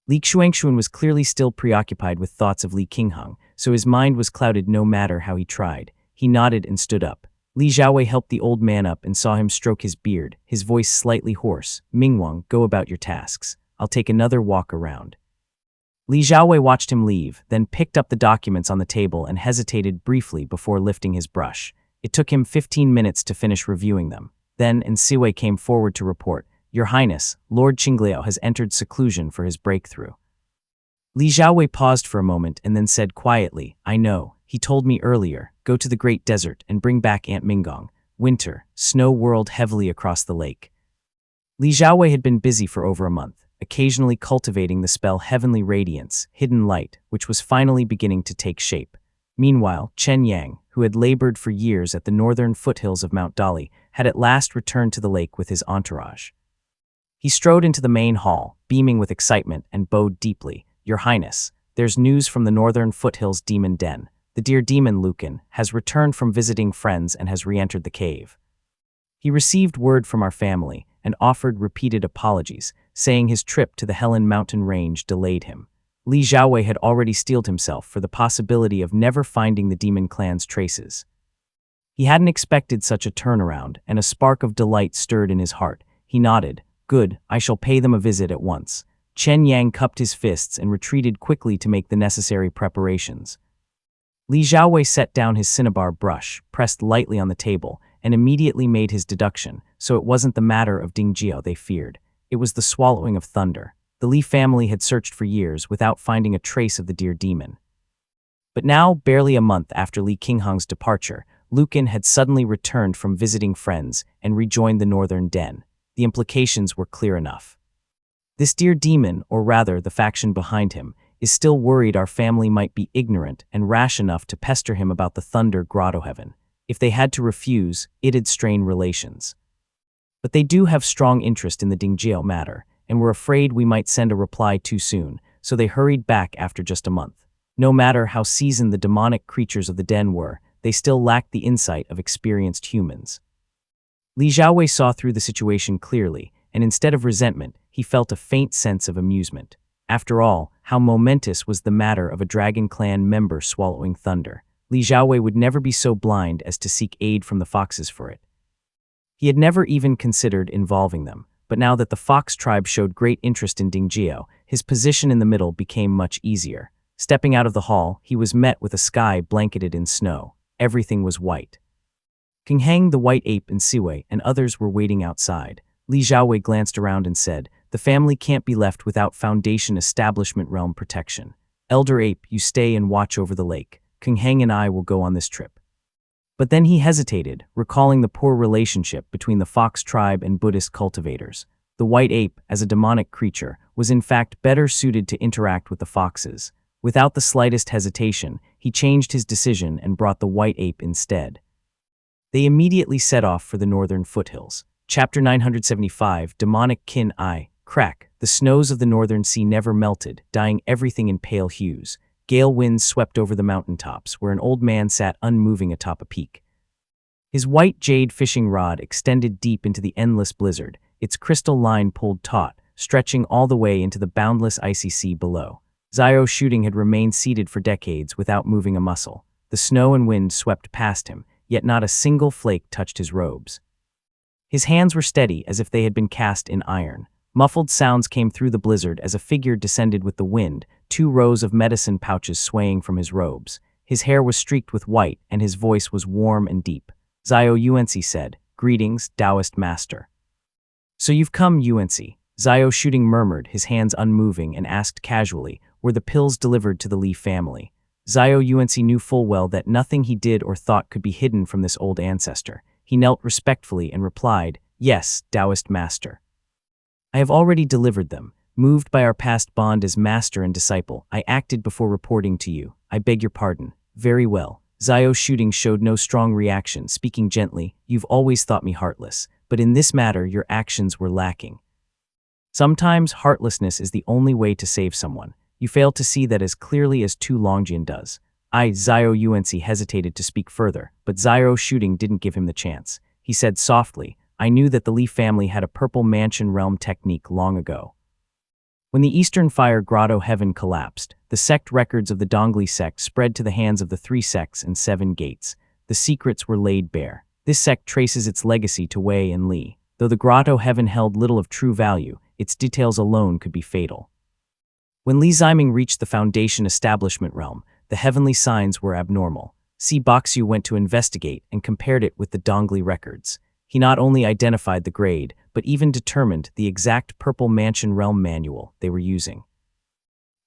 Li Xuanxun was clearly still preoccupied with thoughts of Li Qingheng, so his mind was clouded no matter how he tried. He nodded and stood up. Li Xiaowei helped the old man up and saw him stroke his beard, his voice slightly hoarse. "Mingwang, go about your tasks. I'll take another walk around." Li Xiaowei watched him leave, then picked up the documents on the table and hesitated briefly before lifting his brush. It took him 15 minutes to finish reviewing them. Then Nsiwei came forward to report, "Your Highness, Lord Qingliao has entered seclusion for his breakthrough." Li Xiaowei paused for a moment and then said quietly, "I know. He told me earlier, go to the Great Desert and bring back Aunt Mingong. Winter, snow whirled heavily across the lake." Li Xiaowei had been busy for over a month, occasionally cultivating the spell Heavenly Radiance, Hidden Light, which was finally beginning to take shape. Meanwhile, Chen Yang, who had labored for years at the northern foothills of Mount Dali, had at last returned to the lake with his entourage. He strode into the main hall, beaming with excitement, and bowed deeply. "Your Highness, there's news from the northern foothills demon den. The dear demon Lucan has returned from visiting friends and has re-entered the cave. He received word from our family and offered repeated apologies, saying his trip to the Helen Mountain Range delayed him." Li Xiaowei had already steeled himself for the possibility of never finding the demon clan's traces. He hadn't expected such a turnaround, and a spark of delight stirred in his heart. He nodded. "Good, I shall pay them a visit at once." Chen Yang cupped his fists and retreated quickly to make the necessary preparations. Li Xiaowei set down his cinnabar brush, pressed lightly on the table, and immediately made his deduction, so it wasn't the matter of Dingjiao they feared. It was the swallowing of thunder. The Li family had searched for years without finding a trace of the dear demon. But now, barely a month after Li Qingheng's departure, Lucan had suddenly returned from visiting friends and rejoined the northern den. The implications were clear enough. This dear demon, or rather the faction behind him, is still worried our family might be ignorant and rash enough to pester him about the Thunder Grotto Heaven. If they had to refuse, it'd strain relations. But they do have strong interest in the Dingjiao matter, and were afraid we might send a reply too soon, so they hurried back after just a month. No matter how seasoned the demonic creatures of the den were, they still lacked the insight of experienced humans. Li Xiaowei saw through the situation clearly, and instead of resentment, he felt a faint sense of amusement. After all, how momentous was the matter of a Dragon Clan member swallowing thunder? Li Xiaowei would never be so blind as to seek aid from the foxes for it. He had never even considered involving them. but now that the Fox tribe showed great interest in Dingjio, his position in the middle became much easier. Stepping out of the hall, he was met with a sky blanketed in snow. Everything was white. King Heng, the white ape, and Siwei and others were waiting outside. Li Xiaowei glanced around and said, "The family can't be left without Foundation Establishment Realm protection. Elder Ape, you stay and watch over the lake. King Heng and I will go on this trip." But then he hesitated, recalling the poor relationship between the Fox tribe and Buddhist cultivators. The white ape, as a demonic creature, was in fact better suited to interact with the foxes. Without the slightest hesitation, he changed his decision and brought the white ape instead. They immediately set off for the northern foothills. Chapter 975, Demonic Kin I. Crack. The snows of the northern sea never melted, dyeing everything in pale hues. Gale winds swept over the mountaintops, where an old man sat unmoving atop a peak. His white jade fishing rod extended deep into the endless blizzard, its crystal line pulled taut, stretching all the way into the boundless icy sea below. Zhao Shooting had remained seated for decades without moving a muscle. The snow and wind swept past him, yet not a single flake touched his robes. His hands were steady as if they had been cast in iron. Muffled sounds came through the blizzard as a figure descended with the wind, 2 rows of medicine pouches swaying from his robes. His hair was streaked with white, and his voice was warm and deep. Zhao Yuanci said, "Greetings, Taoist master." "So you've come, Yuanci," Zhao Shooting murmured, his hands unmoving, and asked casually, "Were the pills delivered to the Li family?" Zhao Yuanci knew full well that nothing he did or thought could be hidden from this old ancestor. He knelt respectfully and replied, "Yes, Taoist master. I have already delivered them. Moved by our past bond as master and disciple, I acted before reporting to you. I beg your pardon." "Very well." Zhao Shooting showed no strong reaction, speaking gently, "You've always thought me heartless, but in this matter your actions were lacking. Sometimes heartlessness is the only way to save someone. You fail to see that as clearly as Tu Longjian does." Zhao Yuanci hesitated to speak further, but Zhao Shooting didn't give him the chance. He said softly, "I knew that the Li family had a purple mansion realm technique long ago. When the Eastern Fire Grotto heaven collapsed, the sect records of the Dongli sect spread to the hands of the 3 sects and 7 gates. The secrets were laid bare. This sect traces its legacy to Wei and Li. Though the Grotto heaven held little of true value, its details alone could be fatal. When Li Ziming reached the Foundation Establishment realm, the heavenly signs were abnormal. Si Boxu went to investigate and compared it with the Dongli records. He not only identified the grade, but even determined the exact Purple Mansion Realm manual they were using.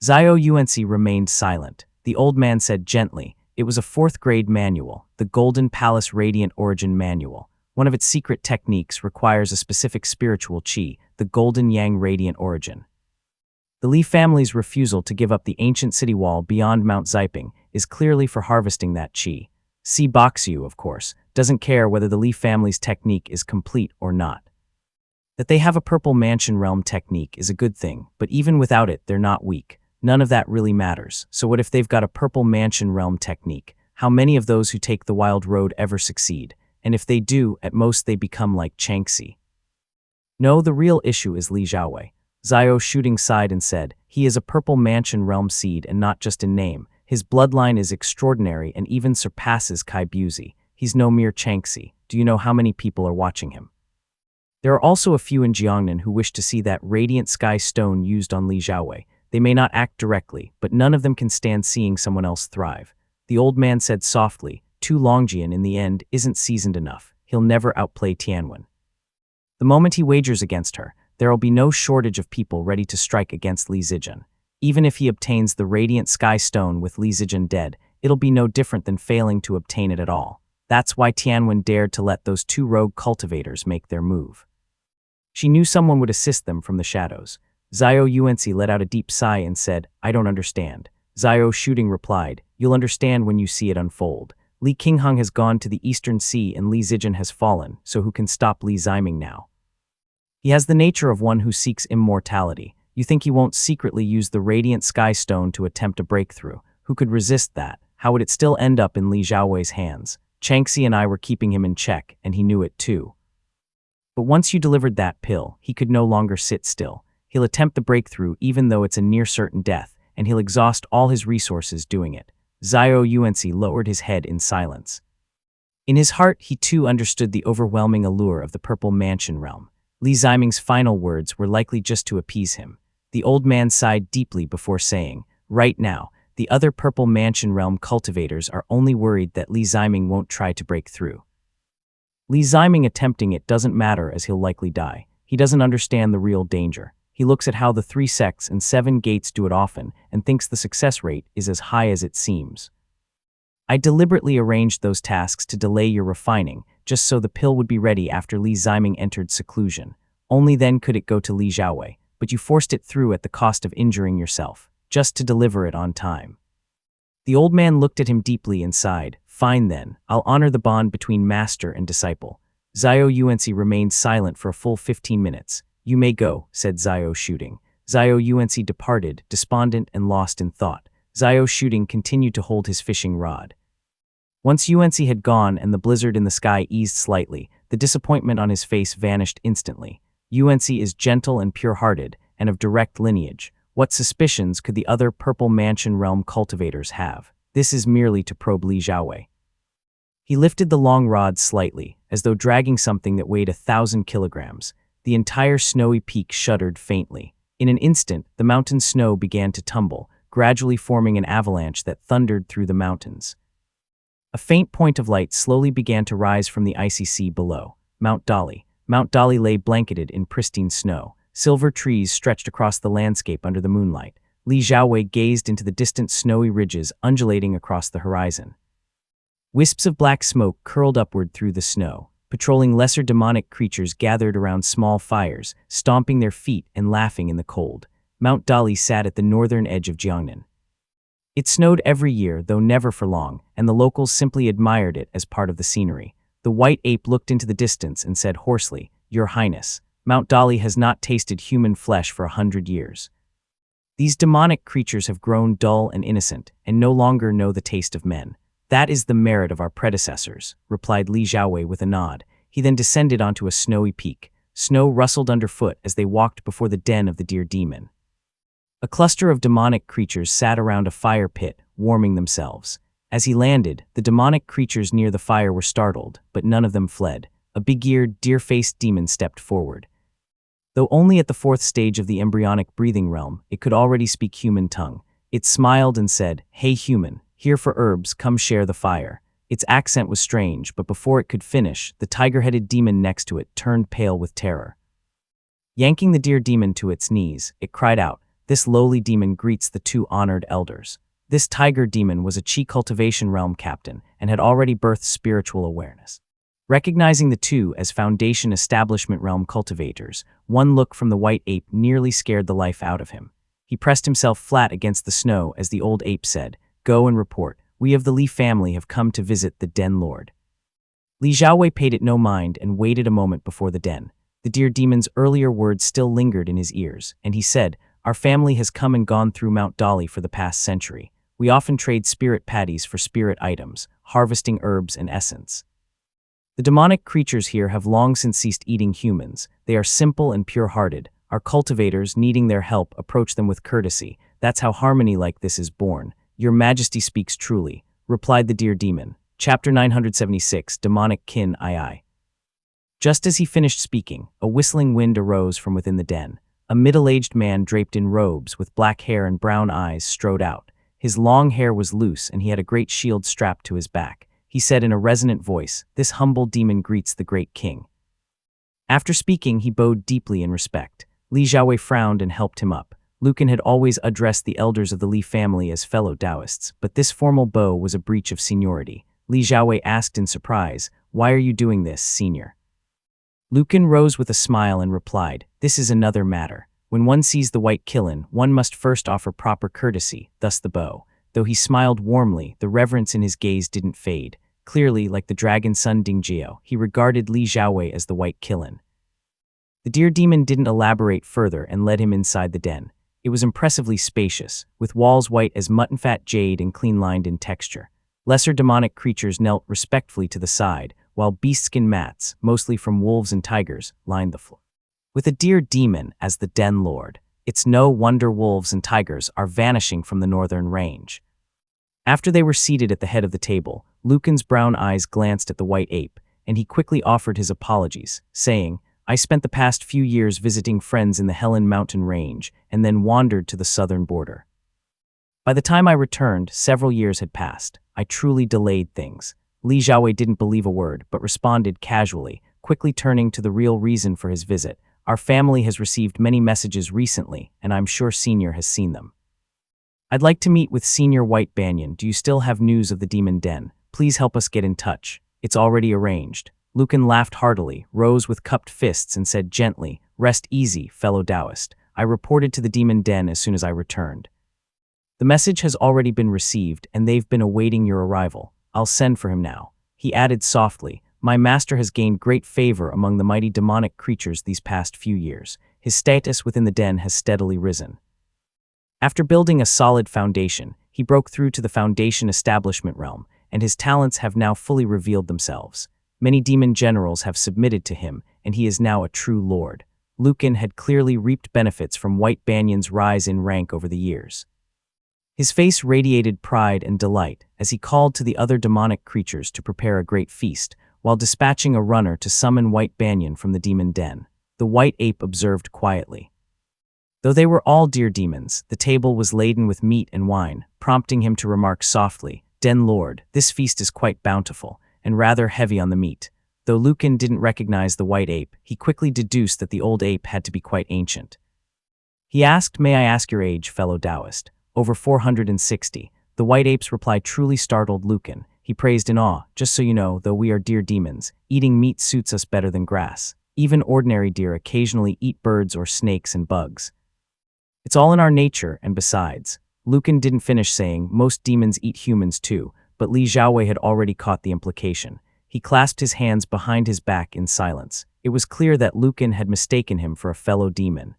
Zhao Yuanci remained silent. The old man said gently, "It was a 4th grade manual, the Golden Palace Radiant Origin Manual. One of its secret techniques requires a specific spiritual qi, the Golden Yang Radiant Origin. The Li family's refusal to give up the ancient city wall beyond Mount Ziping is clearly for harvesting that qi. Si Boxu, of course, doesn't care whether the Li family's technique is complete or not. That they have a Purple Mansion Realm technique is a good thing, but even without it, they're not weak. None of that really matters. So what if they've got a Purple Mansion Realm technique? How many of those who take the wild road ever succeed? And if they do, at most they become like Changxi. No, the real issue is Li Xiaowei." Zhao Shooting sighed and said, "He is a Purple Mansion Realm seed and not just in name. His bloodline is extraordinary and even surpasses Kai Buzi. He's no mere Changxi. Do you know how many people are watching him? There are also a few in Jiangnan who wish to see that radiant sky stone used on Li Xiaowei. They may not act directly, but none of them can stand seeing someone else thrive." The old man said softly, "Tu Longjian in the end isn't seasoned enough. He'll never outplay Tianwen. The moment he wagers against her, there will be no shortage of people ready to strike against Li Zijian. Even if he obtains the radiant sky stone with Li Zijian dead, it'll be no different than failing to obtain it at all. That's why Tianwen dared to let those 2 rogue cultivators make their move. She knew someone would assist them from the shadows." Zhao Yuanci let out a deep sigh and said, "I don't understand." Zhao Shooting replied, "You'll understand when you see it unfold. Li Qingheng has gone to the Eastern Sea and Li Zijian has fallen, so who can stop Li Ziming now? He has the nature of one who seeks immortality. You think he won't secretly use the radiant sky stone to attempt a breakthrough? Who could resist that? How would it still end up in Li Xiaowei's hands? Changxi and I were keeping him in check, and he knew it too. But once you delivered that pill, he could no longer sit still. He'll attempt the breakthrough even though it's a near certain death, and he'll exhaust all his resources doing it." Zhao Yuanci lowered his head in silence. In his heart, he too understood the overwhelming allure of the Purple Mansion realm. Li Ziming's final words were likely just to appease him. The old man sighed deeply before saying, "Right now, the other Purple Mansion Realm cultivators are only worried that Li Ziming won't try to break through. Li Ziming attempting it doesn't matter as he'll likely die. He doesn't understand the real danger. He looks at how the 3 sects and 7 gates do it often and thinks the success rate is as high as it seems. I deliberately arranged those tasks to delay your refining, just so the pill would be ready after Li Ziming entered seclusion. Only then could it go to Li Xiaowei, but you forced it through at the cost of injuring yourself, just to deliver it on time." The old man looked at him deeply and sighed. "Fine then, I'll honor the bond between master and disciple." Zhao Yuanci remained silent for a full 15 minutes. "You may go," said Zhao Shooting. Zhao Yuanci departed, despondent and lost in thought. Zhao Shooting continued to hold his fishing rod. Once Yuanci had gone and the blizzard in the sky eased slightly, the disappointment on his face vanished instantly. Yuanci is gentle and pure-hearted, and of direct lineage. What suspicions could the other Purple Mansion Realm cultivators have? This is merely to probe Li Xiaowei. He lifted the long rod slightly, as though dragging something that weighed 1,000 kilograms. The entire snowy peak shuddered faintly. In an instant, the mountain snow began to tumble, gradually forming an avalanche that thundered through the mountains. A faint point of light slowly began to rise from the icy sea below. Mount Dali. Mount Dali lay blanketed in pristine snow. Silver trees stretched across the landscape under the moonlight. Li Xiaowei gazed into the distant snowy ridges undulating across the horizon. Wisps of black smoke curled upward through the snow. Patrolling lesser demonic creatures gathered around small fires, stomping their feet and laughing in the cold. Mount Dali sat at the northern edge of Jiangnan. It snowed every year, though never for long, and the locals simply admired it as part of the scenery. The white ape looked into the distance and said hoarsely, "Your Highness, Mount Dali has not tasted human flesh for 100 years. These demonic creatures have grown dull and innocent, and no longer know the taste of men. That is the merit of our predecessors," replied Li Xiaowei with a nod. He then descended onto a snowy peak. Snow rustled underfoot as they walked before the den of the deer demon. A cluster of demonic creatures sat around a fire pit, warming themselves. As he landed, the demonic creatures near the fire were startled, but none of them fled. A big-eared, deer-faced demon stepped forward. Though only at the 4th stage of the embryonic breathing realm, it could already speak human tongue. It smiled and said, "Hey human, here for herbs, come share the fire." Its accent was strange, but before it could finish, the tiger-headed demon next to it turned pale with terror. Yanking the deer demon to its knees, it cried out, "This lowly demon greets the 2 honored elders." This tiger demon was a Qi cultivation realm captain and had already birthed spiritual awareness. Recognizing the 2 as Foundation Establishment Realm cultivators, one look from the white ape nearly scared the life out of him. He pressed himself flat against the snow as the old ape said, "Go and report. We of the Li family have come to visit the Den Lord." Li Xiaowei paid it no mind and waited a moment before the den. The deer demon's earlier words still lingered in his ears, and he said, "Our family has come and gone through Mount Dali for the past century. We often trade spirit patties for spirit items, harvesting herbs and essence. The demonic creatures here have long since ceased eating humans. They are simple and pure-hearted. Our cultivators, needing their help, approach them with courtesy. That's how harmony like this is born. Your Majesty speaks truly," replied the deer demon. Chapter 976, Demonic Kin II. Just as he finished speaking, a whistling wind arose from within the den. A middle-aged man draped in robes with black hair and brown eyes strode out. His long hair was loose and he had a great shield strapped to his back. He said in a resonant voice, "This humble demon greets the great king." After speaking, he bowed deeply in respect. Li Xiaowei frowned and helped him up. Lucan had always addressed the elders of the Li family as fellow Taoists, but this formal bow was a breach of seniority. Li Xiaowei asked in surprise, "Why are you doing this, senior?" Lucan rose with a smile and replied, "This is another matter. When one sees the white Qilin, one must first offer proper courtesy, thus the bow." Though he smiled warmly, the reverence in his gaze didn't fade. Clearly, like the dragon son Dingjiao, he regarded Li Xiaowei as the white Qilin. The deer demon didn't elaborate further and led him inside the den. It was impressively spacious, with walls white as mutton-fat jade and clean-lined in texture. Lesser demonic creatures knelt respectfully to the side, while beast-skin mats, mostly from wolves and tigers, lined the floor. With a deer demon as the den lord, it's no wonder wolves and tigers are vanishing from the northern range. After they were seated at the head of the table, Lucan's brown eyes glanced at the white ape, and he quickly offered his apologies, saying, I spent the past few years visiting friends in the Helen Mountain Range and then wandered to the southern border. By the time I returned, several years had passed. I truly delayed things. Li Xiaowei didn't believe a word, but responded casually, quickly turning to the real reason for his visit. Our family has received many messages recently, and I'm sure Senior has seen them. I'd like to meet with Senior White Banyan. Do you still have news of the Demon Den? Please help us get in touch. It's already arranged. Lucan laughed heartily, rose with cupped fists, and said gently, "Rest easy, fellow Taoist. I reported to the Demon Den as soon as I returned. The message has already been received, and they've been awaiting your arrival. I'll send for him now." He added softly, "My master has gained great favor among the mighty demonic creatures these past few years. His status within the den has steadily risen. After building a solid foundation, he broke through to the foundation establishment realm, and his talents have now fully revealed themselves. Many demon generals have submitted to him, and he is now a true lord." Lucan had clearly reaped benefits from White Banyan's rise in rank over the years. His face radiated pride and delight as he called to the other demonic creatures to prepare a great feast, while dispatching a runner to summon White Banyan from the demon den. The white ape observed quietly. Though they were all deer demons, the table was laden with meat and wine, prompting him to remark softly, "Den Lord, this feast is quite bountiful, and rather heavy on the meat." Though Lucan didn't recognize the white ape, he quickly deduced that the old ape had to be quite ancient. He asked, "May I ask your age, fellow Taoist?" "Over 460. The white ape's reply truly startled Lucan. He praised in awe, "Just so you know, though we are deer demons, eating meat suits us better than grass. Even ordinary deer occasionally eat birds or snakes and bugs. It's all in our nature, and besides." Lucan didn't finish saying, "Most demons eat humans too," but Li Xiaowei had already caught the implication. He clasped his hands behind his back in silence. It was clear that Lucan had mistaken him for a fellow demon.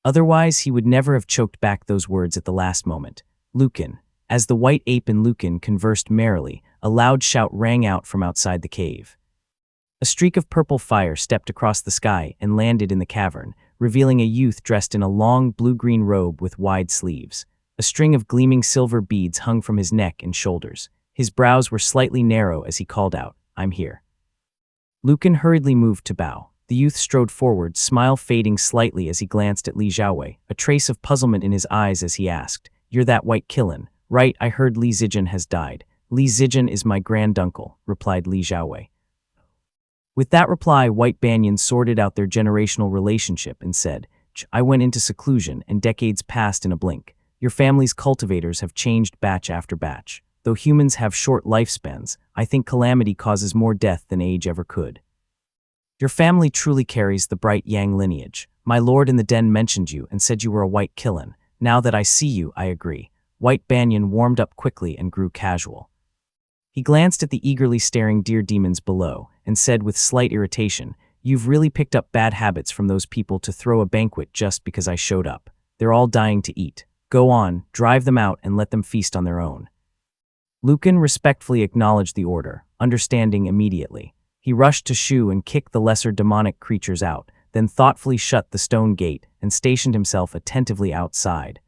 Otherwise, he would never have choked back those words at the last moment. "Lucan." As the white ape and Lucan conversed merrily, a loud shout rang out from outside the cave. A streak of purple fire stepped across the sky and landed in the cavern, revealing a youth dressed in a long blue-green robe with wide sleeves. A string of gleaming silver beads hung from his neck and shoulders. His brows were slightly narrow as he called out, "I'm here." Lucan hurriedly moved to bow. The youth strode forward, smile fading slightly as he glanced at Li Xiaowei, a trace of puzzlement in his eyes as he asked, "You're that white Killen, right? I heard Li Zijian has died." "Li Zijian is my granduncle," replied Li Xiaowei. With that reply, White Banyan sorted out their generational relationship and said, "I went into seclusion, and decades passed in a blink. Your family's cultivators have changed batch after batch. Though humans have short lifespans, I think calamity causes more death than age ever could. Your family truly carries the bright Yang lineage. My lord in the den mentioned you and said you were a white Killen. Now that I see you, I agree." White Banyan warmed up quickly and grew casual. He glanced at the eagerly staring deer demons below and said with slight irritation, "You've really picked up bad habits from those people to throw a banquet just because I showed up. They're all dying to eat. Go on, drive them out and let them feast on their own." Lucan respectfully acknowledged the order, understanding immediately. He rushed to Shu and kicked the lesser demonic creatures out, then thoughtfully shut the stone gate and stationed himself attentively outside.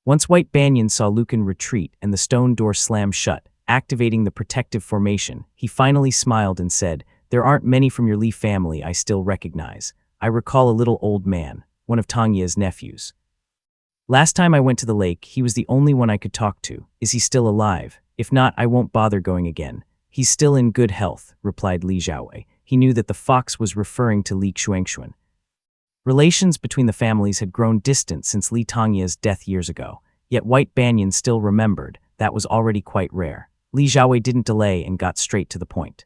Once White Banyan saw Lucan retreat and the stone door slam shut, activating the protective formation, he finally smiled and said, "There aren't many from your Li family I still recognize. I recall a little old man, one of Tangya's nephews. Last time I went to the lake, he was the only one I could talk to. Is he still alive? If not, I won't bother going again." "He's still in good health," replied Li Xiaowei. He knew that the fox was referring to Li Xuanxuan. Relations between the families had grown distant since Li Tangya's death years ago, yet White Banyan still remembered. That was already quite rare. Li Xiaowei didn't delay and got straight to the point.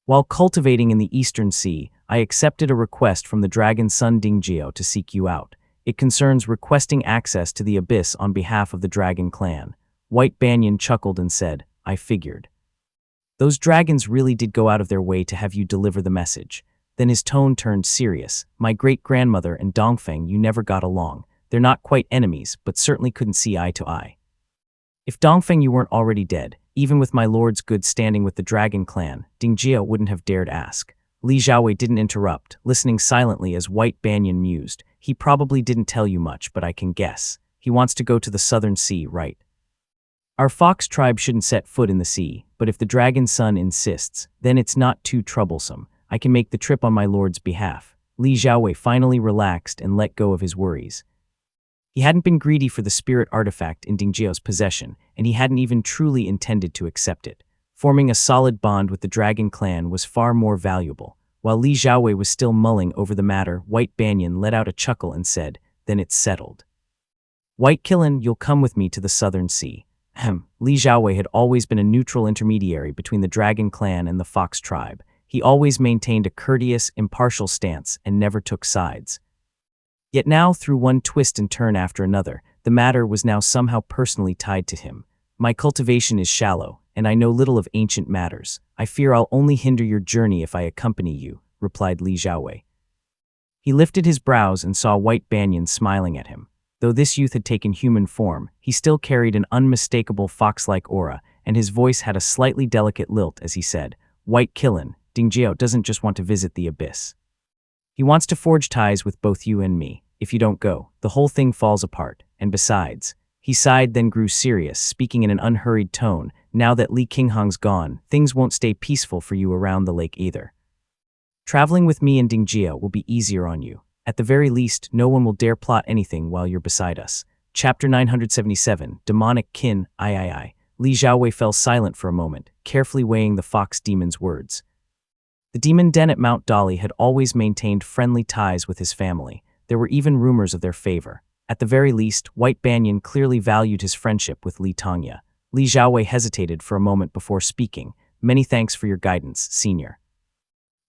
"While cultivating in the Eastern Sea, I accepted a request from the dragon son Dingjio to seek you out. It concerns requesting access to the Abyss on behalf of the dragon clan." White Banyan chuckled and said, "I figured. Those dragons really did go out of their way to have you deliver the message." Then his tone turned serious. "My great-grandmother and Dongfeng, you never got along. They're not quite enemies, but certainly couldn't see eye to eye. If Dongfeng you weren't already dead, even with my lord's good standing with the dragon clan, Dingjia wouldn't have dared ask." Li Xiaowei didn't interrupt, listening silently as White Banyan mused. "He probably didn't tell you much, but I can guess. He wants to go to the Southern Sea, right? Our fox tribe shouldn't set foot in the sea, but if the dragon son insists, then it's not too troublesome. I can make the trip on my lord's behalf." Li Xiaowei finally relaxed and let go of his worries. He hadn't been greedy for the spirit artifact in Ding Jiao's possession, and he hadn't even truly intended to accept it. Forming a solid bond with the Dragon Clan was far more valuable. While Li Xiaowei was still mulling over the matter, White Banyan let out a chuckle and said, "Then it's settled. White Killen, you'll come with me to the Southern Sea." Li Xiaowei had always been a neutral intermediary between the Dragon Clan and the Fox tribe. He always maintained a courteous, impartial stance and never took sides. Yet now, through one twist and turn after another, the matter was now somehow personally tied to him. "My cultivation is shallow, and I know little of ancient matters. I fear I'll only hinder your journey if I accompany you," replied Li Xiaowei. He lifted his brows and saw White Banyan smiling at him. Though this youth had taken human form, he still carried an unmistakable fox-like aura, and his voice had a slightly delicate lilt as he said, "White Killen, Ding Jiao doesn't just want to visit the abyss. He wants to forge ties with both you and me. If you don't go, the whole thing falls apart, and besides..." He sighed, then grew serious, speaking in an unhurried tone, "Now that Li Qinghong's gone, things won't stay peaceful for you around the lake either. Traveling with me and Ding Jia will be easier on you. At the very least, no one will dare plot anything while you're beside us." Chapter 977, Demonic Kin, I. Li Xiaowei fell silent for a moment, carefully weighing the fox demon's words. The demon den at Mount Dali had always maintained friendly ties with his family. There were even rumors of their favor. At the very least, White Banyan clearly valued his friendship with Li Tongya. Li Xiaowei hesitated for a moment before speaking. "Many thanks for your guidance, senior.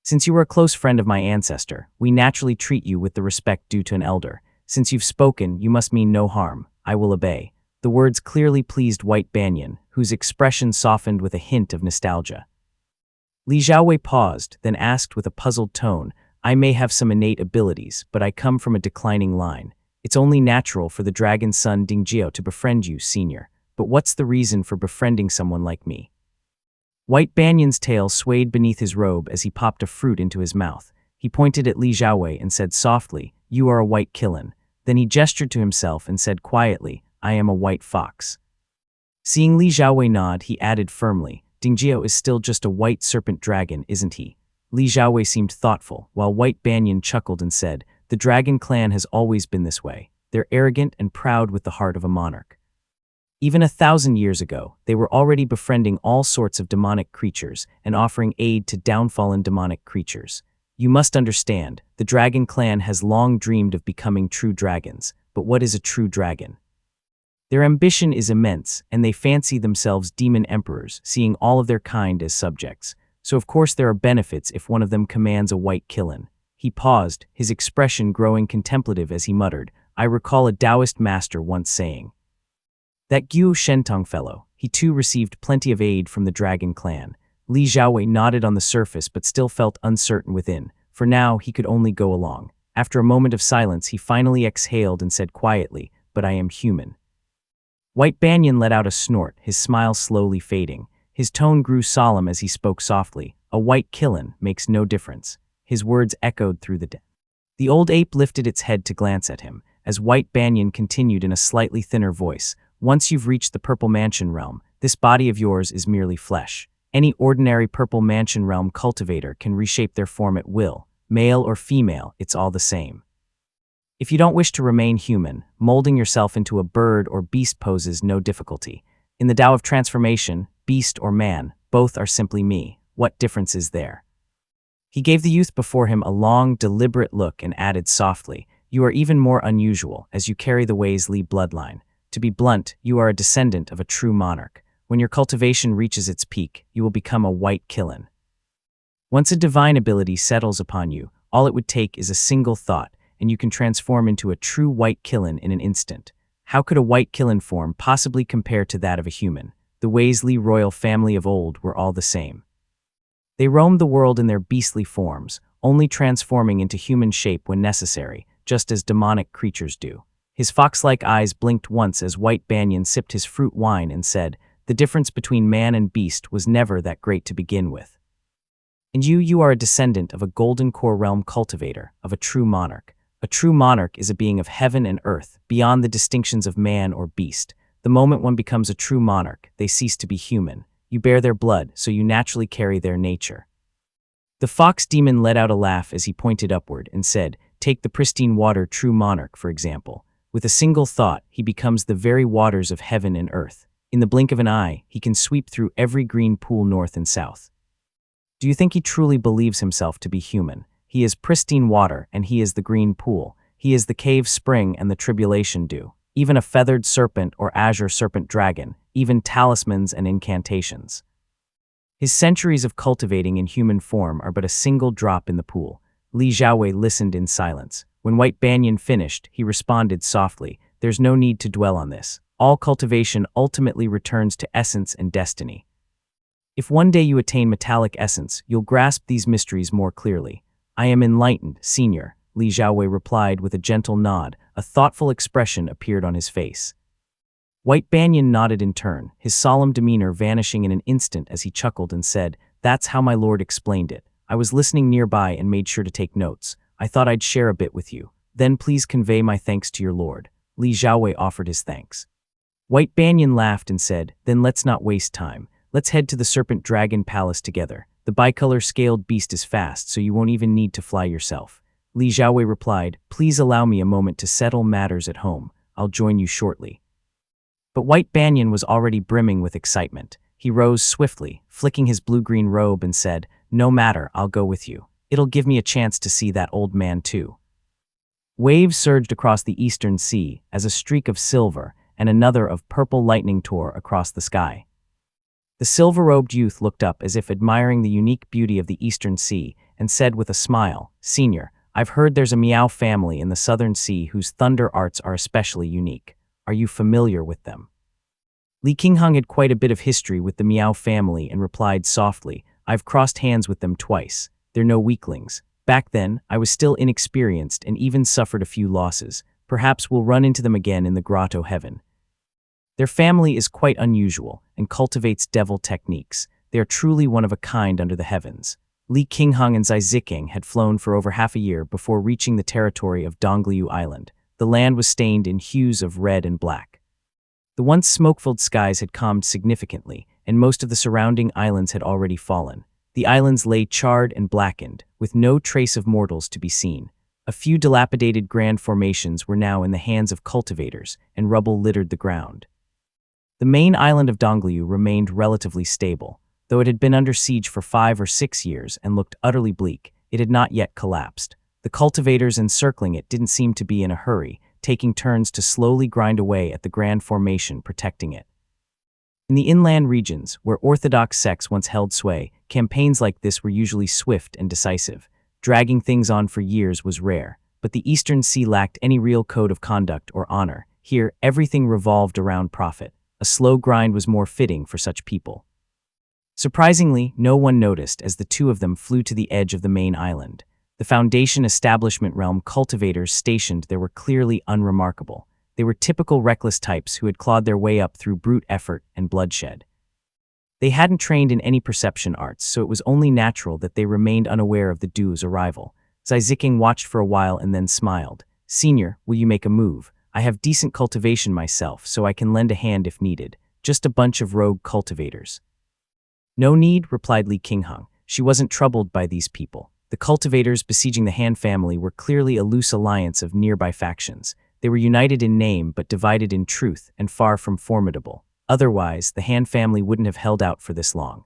Since you were a close friend of my ancestor, we naturally treat you with the respect due to an elder. Since you've spoken, you must mean no harm. I will obey." The words clearly pleased White Banyan, whose expression softened with a hint of nostalgia. Li Xiaowei paused, then asked with a puzzled tone, "I may have some innate abilities, but I come from a declining line. It's only natural for the dragon's son Ding Jiao to befriend you, senior. But what's the reason for befriending someone like me?" White Banyan's tail swayed beneath his robe as he popped a fruit into his mouth. He pointed at Li Xiaowei and said softly, "You are a White Killen." Then he gestured to himself and said quietly, "I am a white fox." Seeing Li Xiaowei nod, he added firmly, "Ding Jiao is still just a white serpent dragon, isn't he?" Li Xiaowei seemed thoughtful, while White Banyan chuckled and said, "The Dragon Clan has always been this way. They're arrogant and proud with the heart of a monarch. Even 1,000 years ago, they were already befriending all sorts of demonic creatures and offering aid to downfallen demonic creatures. You must understand, the Dragon Clan has long dreamed of becoming true dragons, but what is a true dragon? Their ambition is immense, and they fancy themselves demon emperors, seeing all of their kind as subjects. So of course there are benefits if one of them commands a White Killen." He paused, his expression growing contemplative as he muttered, "I recall a Taoist master once saying, that Guo Shentong fellow, he too received plenty of aid from the Dragon Clan." Li Xiaowei nodded on the surface but still felt uncertain within. For now, he could only go along. After a moment of silence, he finally exhaled and said quietly, "But I am human." White Banyan let out a snort, his smile slowly fading. His tone grew solemn as he spoke softly, "A White Killen makes no difference." His words echoed through the den. The old ape lifted its head to glance at him, as White Banyan continued in a slightly thinner voice, "Once you've reached the Purple Mansion realm, this body of yours is merely flesh. Any ordinary Purple Mansion realm cultivator can reshape their form at will. Male or female, it's all the same. If you don't wish to remain human, molding yourself into a bird or beast poses no difficulty. In the Tao of transformation, beast or man, both are simply me. What difference is there?" He gave the youth before him a long, deliberate look and added softly, "You are even more unusual, as you carry the Wei's Li bloodline. To be blunt, you are a descendant of a true monarch. When your cultivation reaches its peak, you will become a White Killen. Once a divine ability settles upon you, all it would take is a single thought, and you can transform into a true White Killen in an instant. How could a White Killen form possibly compare to that of a human? The Wei's Li royal family of old were all the same. They roamed the world in their beastly forms, only transforming into human shape when necessary, just as demonic creatures do." His fox-like eyes blinked once as White Banyan sipped his fruit wine and said, "The difference between man and beast was never that great to begin with. And you are a descendant of a Golden Core realm cultivator, of a true monarch. A true monarch is a being of heaven and earth, beyond the distinctions of man or beast. The moment one becomes a true monarch, they cease to be human. You bear their blood, so you naturally carry their nature. The fox demon let out a laugh as he pointed upward and said, "Take the pristine water true monarch, for example. With a single thought, he becomes the very waters of heaven and earth. In the blink of an eye, he can sweep through every green pool north and south." Do you think he truly believes himself to be human? He is pristine water, and he is the green pool. He is the cave spring and the tribulation dew. Even a feathered serpent or azure serpent dragon, even talismans and incantations. His centuries of cultivating in human form are but a single drop in the pool. Li Xiaowei listened in silence. When White Banyan finished, he responded softly, "There's no need to dwell on this. All cultivation ultimately returns to essence and destiny. If one day you attain metallic essence, you'll grasp these mysteries more clearly." "I am enlightened, Senior," Li Xiaowei replied with a gentle nod. A thoughtful expression appeared on his face. White Banyan nodded in turn, his solemn demeanor vanishing in an instant as he chuckled and said, "That's how my lord explained it. I was listening nearby and made sure to take notes. I thought I'd share a bit with you. Then please convey my thanks to your lord." Li Xiaowei offered his thanks. White Banyan laughed and said, "Then let's not waste time. Let's head to the Serpent Dragon Palace together. The bicolor scaled beast is fast, so you won't even need to fly yourself." Li Xiaowei replied, "Please allow me a moment to settle matters at home. I'll join you shortly." But White Banyan was already brimming with excitement. He rose swiftly, flicking his blue-green robe and said, "No matter, I'll go with you. It'll give me a chance to see that old man too." Waves surged across the eastern sea as a streak of silver and another of purple lightning tore across the sky. The silver-robed youth looked up as if admiring the unique beauty of the eastern sea and said with a smile, "Senior, I've heard there's a Miao family in the southern sea whose thunder arts are especially unique. Are you familiar with them?" Li Qinghang had quite a bit of history with the Miao family and replied softly, "I've crossed hands with them twice. They're no weaklings. Back then, I was still inexperienced and even suffered a few losses. Perhaps we'll run into them again in the grotto heaven. Their family is quite unusual and cultivates devil techniques. They are truly one of a kind under the heavens." Li Qinghang and Zai Ziking had flown for over half a year before reaching the territory of Dongliu Island. The land was stained in hues of red and black. The once smoke-filled skies had calmed significantly, and most of the surrounding islands had already fallen. The islands lay charred and blackened, with no trace of mortals to be seen. A few dilapidated grand formations were now in the hands of cultivators, and rubble littered the ground. The main island of Dongliu remained relatively stable. Though it had been under siege for 5 or 6 years and looked utterly bleak, it had not yet collapsed. The cultivators encircling it didn't seem to be in a hurry, taking turns to slowly grind away at the grand formation protecting it. In the inland regions, where orthodox sects once held sway, campaigns like this were usually swift and decisive. Dragging things on for years was rare, but the Eastern Sea lacked any real code of conduct or honor. Here, everything revolved around profit. A slow grind was more fitting for such people. Surprisingly, no one noticed as the two of them flew to the edge of the main island. The Foundation establishment realm cultivators stationed there were clearly unremarkable. They were typical reckless types who had clawed their way up through brute effort and bloodshed. They hadn't trained in any perception arts, so it was only natural that they remained unaware of the Du's arrival. Zai Ziking watched for a while and then smiled. "Senior, will you make a move? I have decent cultivation myself, so I can lend a hand if needed. Just a bunch of rogue cultivators." "No need," replied Li Qinghang. She wasn't troubled by these people. The cultivators besieging the Han family were clearly a loose alliance of nearby factions. They were united in name but divided in truth and far from formidable. Otherwise, the Han family wouldn't have held out for this long.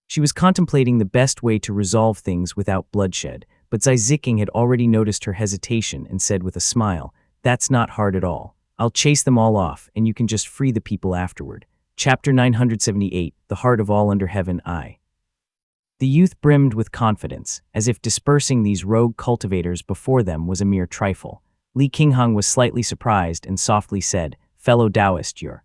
She was contemplating the best way to resolve things without bloodshed, but Zai Ziking had already noticed her hesitation and said with a smile, "That's not hard at all. I'll chase them all off, and you can just free the people afterward." Chapter 978, The Heart of All Under Heaven I. The youth brimmed with confidence, as if dispersing these rogue cultivators before them was a mere trifle. Li Qinghang was slightly surprised and softly said, "Fellow Taoist, you're..."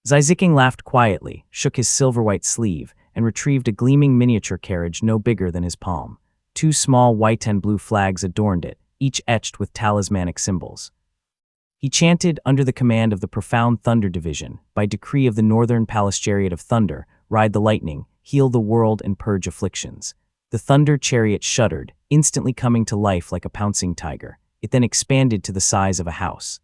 Zai Ziking laughed quietly, shook his silver-white sleeve, and retrieved a gleaming miniature carriage no bigger than his palm. 2 small white and blue flags adorned it, each etched with talismanic symbols. He chanted under the command of the Profound Thunder Division, "By decree of the Northern Palace Chariot of Thunder, ride the lightning, heal the world and purge afflictions." The thunder chariot shuddered, instantly coming to life like a pouncing tiger. It then expanded to the size of a house.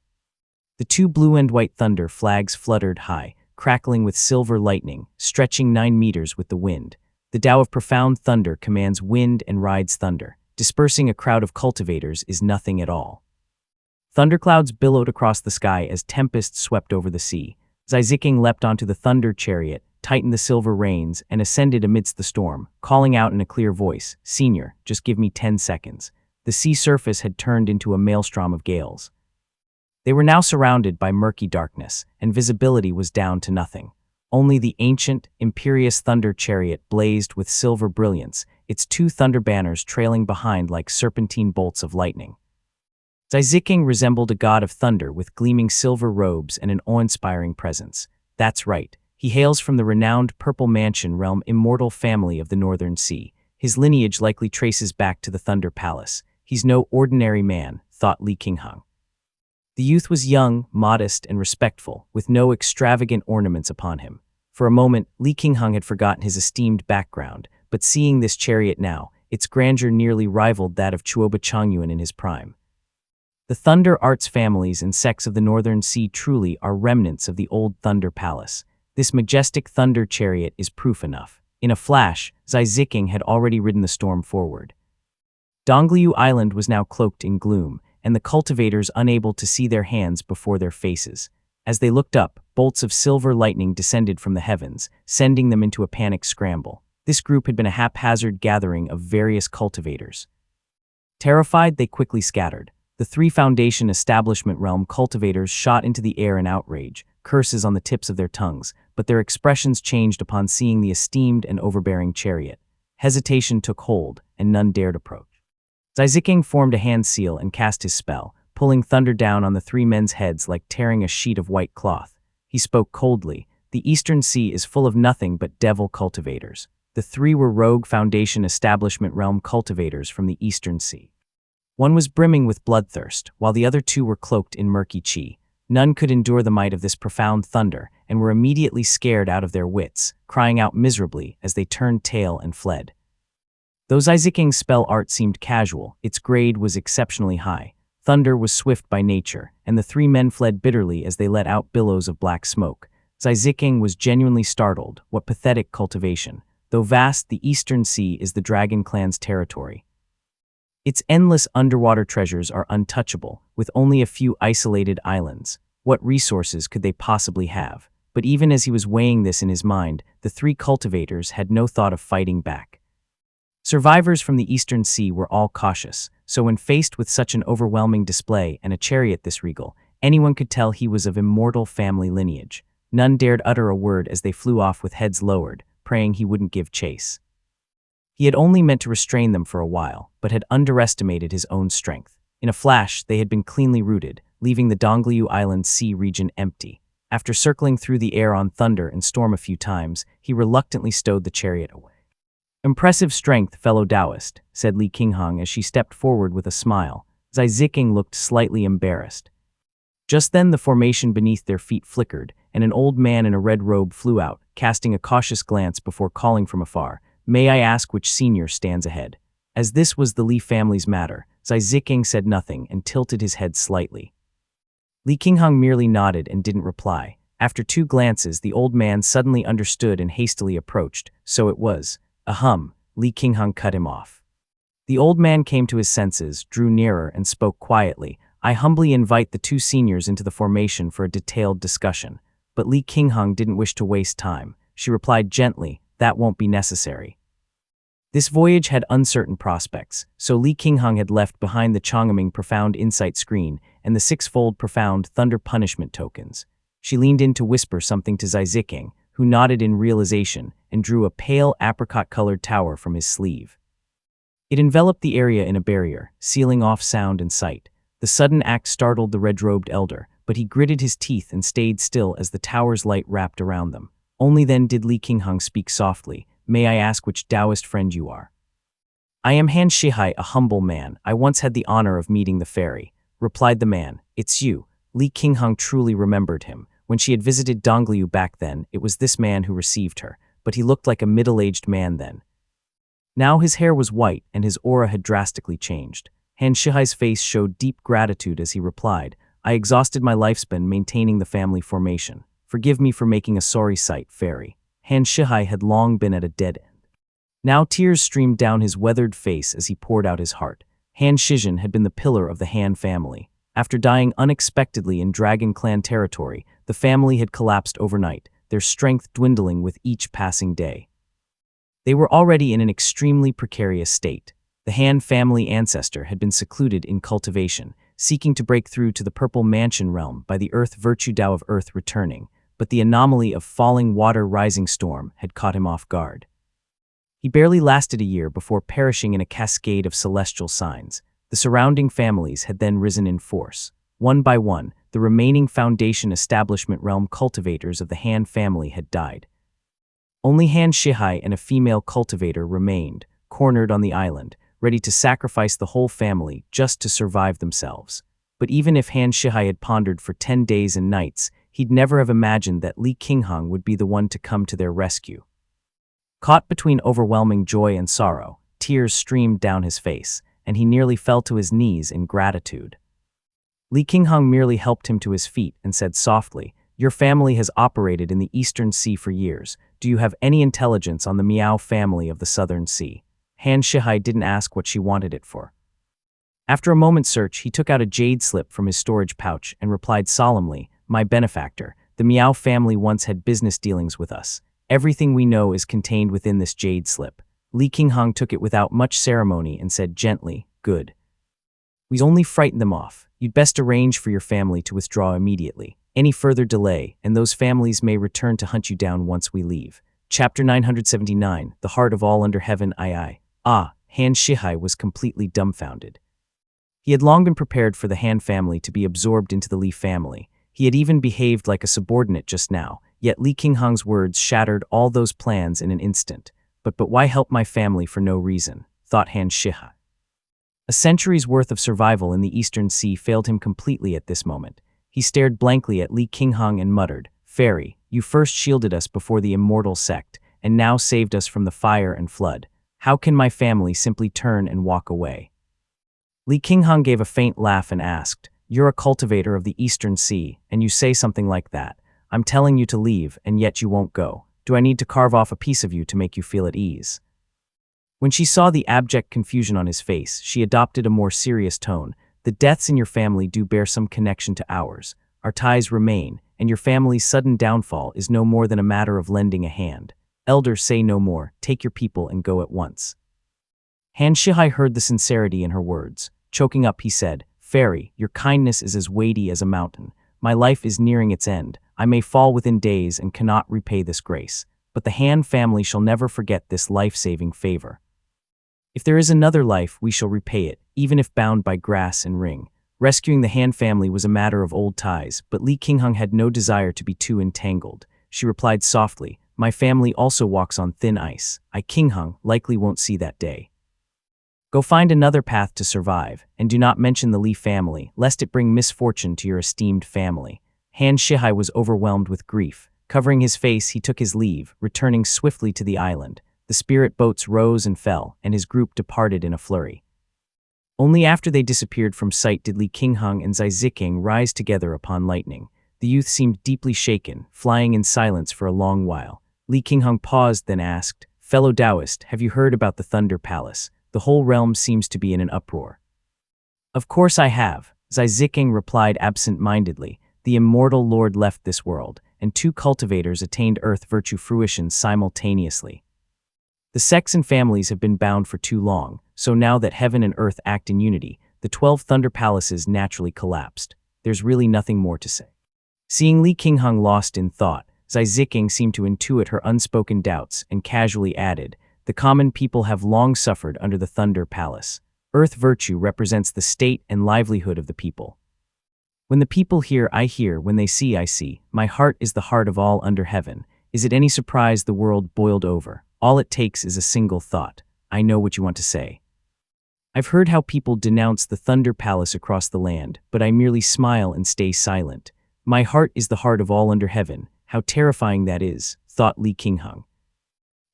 The 2 blue and white thunder flags fluttered high, crackling with silver lightning, stretching 9 meters with the wind. The Tao of profound thunder commands wind and rides thunder. Dispersing a crowd of cultivators is nothing at all. Thunderclouds billowed across the sky as tempests swept over the sea. Zai Ziking leapt onto the thunder chariot, tightened the silver reins, and ascended amidst the storm, calling out in a clear voice, "Senior, just give me 10 seconds." The sea surface had turned into a maelstrom of gales. They were now surrounded by murky darkness, and visibility was down to nothing. Only the ancient, imperious thunder chariot blazed with silver brilliance, its 2 thunder banners trailing behind like serpentine bolts of lightning. Zai Ziking resembled a god of thunder with gleaming silver robes and an awe-inspiring presence. That's right, he hails from the renowned Purple Mansion realm immortal family of the Northern Sea. His lineage likely traces back to the Thunder Palace. He's no ordinary man, thought Li Qinghang. The youth was young, modest, and respectful, with no extravagant ornaments upon him. For a moment, Li Qinghang had forgotten his esteemed background, but seeing this chariot now, its grandeur nearly rivaled that of Chuoba Changyuan in his prime. The Thunder Arts families and sects of the Northern Sea truly are remnants of the old Thunder Palace. This majestic thunder chariot is proof enough. In a flash, Zai Ziking had already ridden the storm forward. Dongliu Island was now cloaked in gloom, and the cultivators unable to see their hands before their faces. As they looked up, bolts of silver lightning descended from the heavens, sending them into a panic scramble. This group had been a haphazard gathering of various cultivators. Terrified, they quickly scattered. The 3 Foundation establishment realm cultivators shot into the air in outrage, curses on the tips of their tongues, but their expressions changed upon seeing the esteemed and overbearing chariot. Hesitation took hold, and none dared approach. Zai Ziking formed a hand seal and cast his spell, pulling thunder down on the 3 men's heads like tearing a sheet of white cloth. He spoke coldly, "The Eastern Sea is full of nothing but devil cultivators." The 3 were rogue Foundation establishment realm cultivators from the Eastern Sea. One was brimming with bloodthirst, while the other 2 were cloaked in murky qi. None could endure the might of this profound thunder, and were immediately scared out of their wits, crying out miserably as they turned tail and fled. Though Zai Ziking's spell art seemed casual, its grade was exceptionally high. Thunder was swift by nature, and the 3 men fled bitterly as they let out billows of black smoke. Zai Ziking was genuinely startled. What pathetic cultivation. Though vast, the Eastern Sea is the Dragon Clan's territory. Its endless underwater treasures are untouchable, with only a few isolated islands. What resources could they possibly have? But even as he was weighing this in his mind, the 3 cultivators had no thought of fighting back. Survivors from the Eastern Sea were all cautious, so when faced with such an overwhelming display and a chariot this regal, anyone could tell he was of immortal family lineage. None dared utter a word as they flew off with heads lowered, praying he wouldn't give chase. He had only meant to restrain them for a while, but had underestimated his own strength. In a flash, they had been cleanly routed, leaving the Dongliu Island sea region empty. After circling through the air on thunder and storm a few times, he reluctantly stowed the chariot away. "Impressive strength, fellow Taoist," said Li Qinghang as she stepped forward with a smile. Zai Ziking looked slightly embarrassed. Just then the formation beneath their feet flickered, and an old man in a red robe flew out, casting a cautious glance before calling from afar, "May I ask which senior stands ahead?" As this was the Li family's matter, Zai Ziking said nothing and tilted his head slightly. Li Qinghang merely nodded and didn't reply. After 2 glances, the old man suddenly understood and hastily approached. "So it was." "Ahem," Li Qinghang cut him off. The old man came to his senses, drew nearer, and spoke quietly. "I humbly invite the 2 seniors into the formation for a detailed discussion." But Li Qinghang didn't wish to waste time. She replied gently, "That won't be necessary." This voyage had uncertain prospects, so Li Qinghang had left behind the Chang'eming Profound Insight screen and the 6-fold Profound Thunder Punishment tokens. She leaned in to whisper something to Zai Ziking, who nodded in realization and drew a pale apricot-colored tower from his sleeve. It enveloped the area in a barrier, sealing off sound and sight. The sudden act startled the red-robed elder, but he gritted his teeth and stayed still as the tower's light wrapped around them. Only then did Li Qinghang speak softly, "May I ask which Taoist friend you are?" "I am Han Shihai, a humble man. I once had the honor of meeting the fairy," replied the man. "It's you." Li Qinghang truly remembered him. When she had visited Dongliu back then, it was this man who received her, but he looked like a middle-aged man then. Now his hair was white and his aura had drastically changed. Han Shihai's face showed deep gratitude as he replied, "I exhausted my lifespan maintaining the family formation. Forgive me for making a sorry sight, fairy." Han Shihai had long been at a dead end. Now tears streamed down his weathered face as he poured out his heart. Han Shizhen had been the pillar of the Han family. After dying unexpectedly in Dragon Clan territory, the family had collapsed overnight, their strength dwindling with each passing day. They were already in an extremely precarious state. The Han family ancestor had been secluded in cultivation, seeking to break through to the Purple Mansion realm by the Earth Virtue Tao of Earth returning, but the anomaly of falling water rising storm had caught him off guard. He barely lasted a year before perishing in a cascade of celestial signs. The surrounding families had then risen in force. One by one, the remaining Foundation Establishment realm cultivators of the Han family had died. Only Han Shihai and a female cultivator remained, cornered on the island, ready to sacrifice the whole family just to survive themselves. But even if Han Shihai had pondered for 10 days and nights, he'd never have imagined that Li Qinghang would be the one to come to their rescue. Caught between overwhelming joy and sorrow, tears streamed down his face, and he nearly fell to his knees in gratitude. Li Qinghang merely helped him to his feet and said softly, "Your family has operated in the Eastern Sea for years. Do you have any intelligence on the Miao family of the Southern Sea?" Han Shihai didn't ask what she wanted it for. After a moment's search, he took out a jade slip from his storage pouch and replied solemnly, "My benefactor, the Miao family once had business dealings with us. Everything we know is contained within this jade slip." Li Qinghang took it without much ceremony and said gently, "Good. We only frightened them off. You'd best arrange for your family to withdraw immediately. Any further delay, and those families may return to hunt you down once we leave." Chapter 979, The Heart of All Under Heaven II. Han Shihai was completely dumbfounded. He had long been prepared for the Han family to be absorbed into the Li family. He had even behaved like a subordinate just now, yet Li Qinghang's words shattered all those plans in an instant. But why help my family for no reason, thought Han Shihai. A century's worth of survival in the Eastern Sea failed him completely at this moment. He stared blankly at Li Qinghang and muttered, "Fairy, you first shielded us before the immortal sect, and now saved us from the fire and flood. How can my family simply turn and walk away?" Li Qinghang gave a faint laugh and asked, "You're a cultivator of the Eastern Sea, and you say something like that. I'm telling you to leave, and yet you won't go. Do I need to carve off a piece of you to make you feel at ease?" When she saw the abject confusion on his face, she adopted a more serious tone. "The deaths in your family do bear some connection to ours. Our ties remain, and your family's sudden downfall is no more than a matter of lending a hand. Elder, say no more. Take your people and go at once." Han Shihai heard the sincerity in her words. Choking up, he said, "Fairy, your kindness is as weighty as a mountain. My life is nearing its end. I may fall within days and cannot repay this grace, but the Han family shall never forget this life-saving favor. If there is another life, we shall repay it, even if bound by grass and ring." Rescuing the Han family was a matter of old ties, but Li Qinghang had no desire to be too entangled. She replied softly, "My family also walks on thin ice. I, Qinghang, likely won't see that day. Go find another path to survive, and do not mention the Li family, lest it bring misfortune to your esteemed family." Han Shihai was overwhelmed with grief. Covering his face, he took his leave, returning swiftly to the island. The spirit boats rose and fell, and his group departed in a flurry. Only after they disappeared from sight did Li Qinghang and Zai Ziking rise together upon lightning. The youth seemed deeply shaken, flying in silence for a long while. Li Qinghang paused, then asked, "Fellow Taoist, have you heard about the Thunder Palace? The whole realm seems to be in an uproar." "Of course I have," Zai Ziking replied absent-mindedly. "The immortal lord left this world, and 2 cultivators attained earth virtue fruition simultaneously. The sects and families have been bound for too long, so now that heaven and earth act in unity, the 12 Thunder Palaces naturally collapsed. There's really nothing more to say." Seeing Li Qinghang lost in thought, Zai Ziking seemed to intuit her unspoken doubts and casually added, "The common people have long suffered under the Thunder Palace. Earth virtue represents the state and livelihood of the people. When the people hear, I hear. When they see, I see. My heart is the heart of all under heaven. Is it any surprise the world boiled over? All it takes is a single thought. I know what you want to say. I've heard how people denounce the Thunder Palace across the land, but I merely smile and stay silent. My heart is the heart of all under heaven. How terrifying that is," thought Li Qinghang.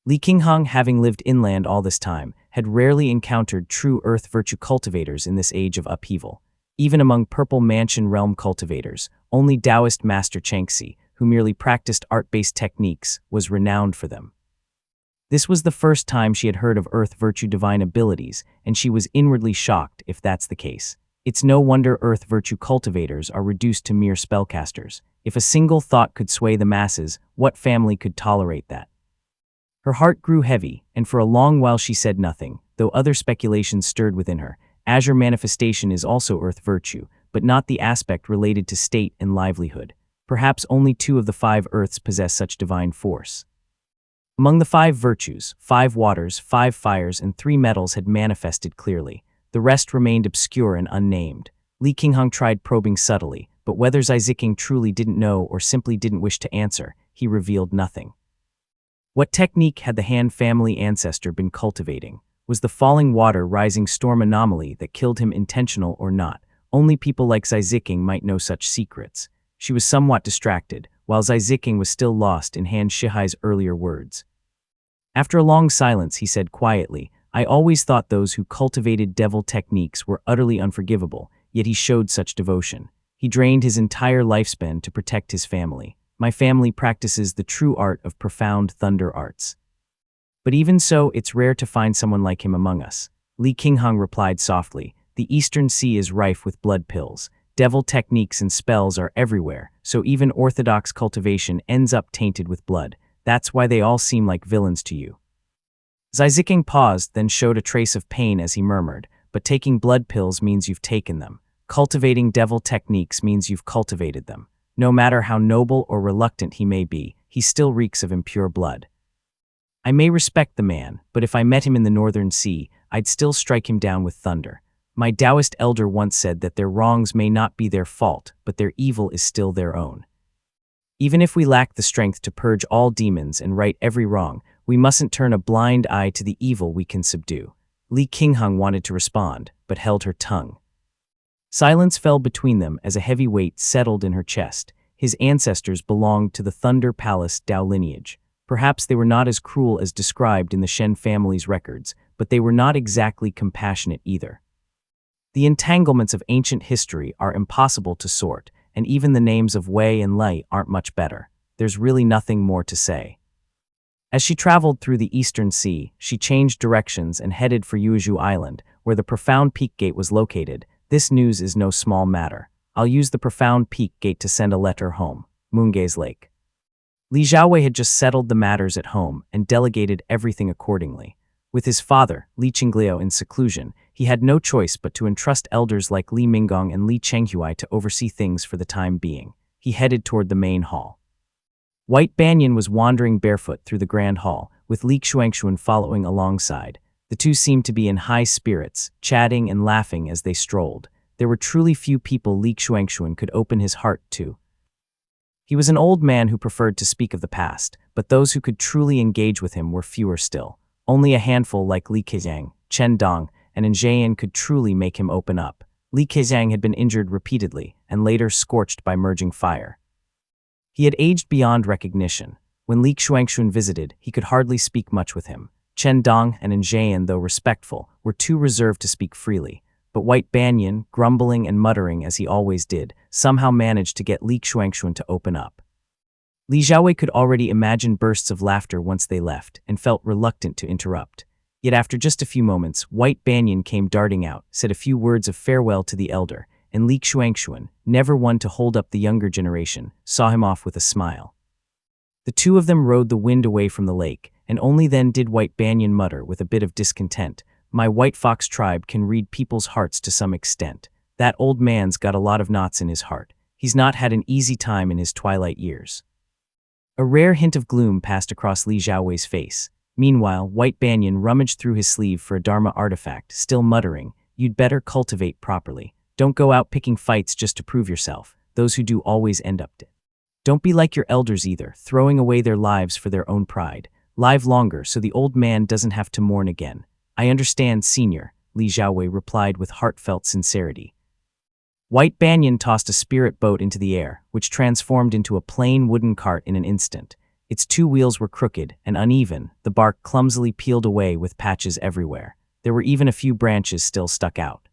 Li Qinghang, having lived inland all this time, had rarely encountered true earth virtue cultivators in this age of upheaval. Even among Purple Mansion realm cultivators, only Taoist Master Changxi, who merely practiced art-based techniques, was renowned for them. This was the first time she had heard of earth virtue divine abilities, and she was inwardly shocked if that's the case. It's no wonder earth virtue cultivators are reduced to mere spellcasters. If a single thought could sway the masses, what family could tolerate that? Her heart grew heavy, and for a long while she said nothing, though other speculations stirred within her. Azure manifestation is also earth virtue, but not the aspect related to state and livelihood. Perhaps only 2 of the 5 earths possess such divine force. Among the 5 virtues, 5 waters, 5 fires, and 3 metals had manifested clearly. The rest remained obscure and unnamed. Li Qinghong tried probing subtly, but whether Zai Ziking truly didn't know or simply didn't wish to answer, he revealed nothing. What technique had the Han family ancestor been cultivating? Was the falling water rising storm anomaly that killed him intentional or not? Only people like Zai Ziking might know such secrets. She was somewhat distracted, while Zai Ziking was still lost in Han Shihai's earlier words. After a long silence, he said quietly, I always thought those who cultivated devil techniques were utterly unforgivable, yet he showed such devotion. He drained his entire lifespan to protect his family. My family practices the true art of profound thunder arts. But even so, it's rare to find someone like him among us. Li Qinghong replied softly, the Eastern Sea is rife with blood pills. Devil techniques and spells are everywhere, so even orthodox cultivation ends up tainted with blood. That's why they all seem like villains to you. Zai Ziking paused, then showed a trace of pain as he murmured, but taking blood pills means you've taken them. Cultivating devil techniques means you've cultivated them. No matter how noble or reluctant he may be, he still reeks of impure blood. I may respect the man, but if I met him in the Northern Sea, I'd still strike him down with thunder. My Taoist elder once said that their wrongs may not be their fault, but their evil is still their own. Even if we lack the strength to purge all demons and right every wrong, we mustn't turn a blind eye to the evil we can subdue. Li Qinghong wanted to respond, but held her tongue. Silence fell between them as a heavy weight settled in her chest. His ancestors belonged to the Thunder Palace Dao lineage. Perhaps they were not as cruel as described in the Shen family's records, but they were not exactly compassionate either. The entanglements of ancient history are impossible to sort, and even the names of Wei and Lei aren't much better. There's really nothing more to say. As she traveled through the Eastern Sea, she changed directions and headed for Yuezhou Island, where the Profound Peak Gate was located. This news is no small matter. I'll use the Profound Peak Gate to send a letter home. Moongaze Lake. Li Xiaowei had just settled the matters at home and delegated everything accordingly. With his father, Li Qingliu, in seclusion, he had no choice but to entrust elders like Li Minggong and Li Chenghui to oversee things for the time being. He headed toward the main hall. White Banyan was wandering barefoot through the grand hall, with Li Xuanxuan following alongside. The two seemed to be in high spirits, chatting and laughing as they strolled. There were truly few people Li Xuanxuan could open his heart to. He was an old man who preferred to speak of the past, but those who could truly engage with him were fewer still. Only a handful like Li Keqiang, Chen Dong, and Njian could truly make him open up. Li Keqiang had been injured repeatedly, and later scorched by merging fire. He had aged beyond recognition. When Li Xuanxuan visited, he could hardly speak much with him. Chen Dong and Njian, though respectful, were too reserved to speak freely. But White Banyan, grumbling and muttering as he always did, somehow managed to get Li Xuanxuan to open up. Li Xiaowei could already imagine bursts of laughter once they left, and felt reluctant to interrupt. Yet after just a few moments, White Banyan came darting out, said a few words of farewell to the elder, and Li Xuanxuan, never one to hold up the younger generation, saw him off with a smile. The two of them rode the wind away from the lake, and only then did White Banyan mutter with a bit of discontent, "My White Fox tribe can read people's hearts to some extent. That old man's got a lot of knots in his heart. He's not had an easy time in his twilight years." A rare hint of gloom passed across Li Xiaowei's face. Meanwhile, White Banyan rummaged through his sleeve for a Dharma artifact, still muttering, "You'd better cultivate properly. Don't go out picking fights just to prove yourself. Those who do always end up dead. Don't be like your elders either, throwing away their lives for their own pride. Live longer so the old man doesn't have to mourn again." "I understand, senior," Li Xiaowei replied with heartfelt sincerity. White Banyan tossed a spirit boat into the air, which transformed into a plain wooden cart in an instant. Its 2 wheels were crooked and uneven, the bark clumsily peeled away with patches everywhere. There were even a few branches still stuck out.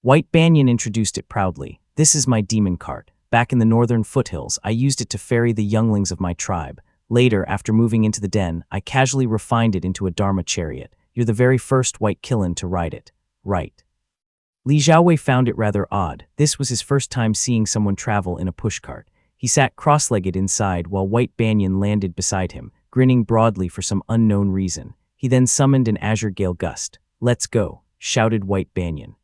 White Banyan introduced it proudly. "This is my demon cart. Back in the northern foothills, I used it to ferry the younglings of my tribe. Later, after moving into the den, I casually refined it into a Dharma chariot. You're the very first white Qilin to ride it. Right. Li Xiaowei found it rather odd. This was his first time seeing someone travel in a pushcart. He sat cross-legged inside while White Banyan landed beside him, grinning broadly for some unknown reason. He then summoned an azure gale gust. "Let's go," shouted White Banyan.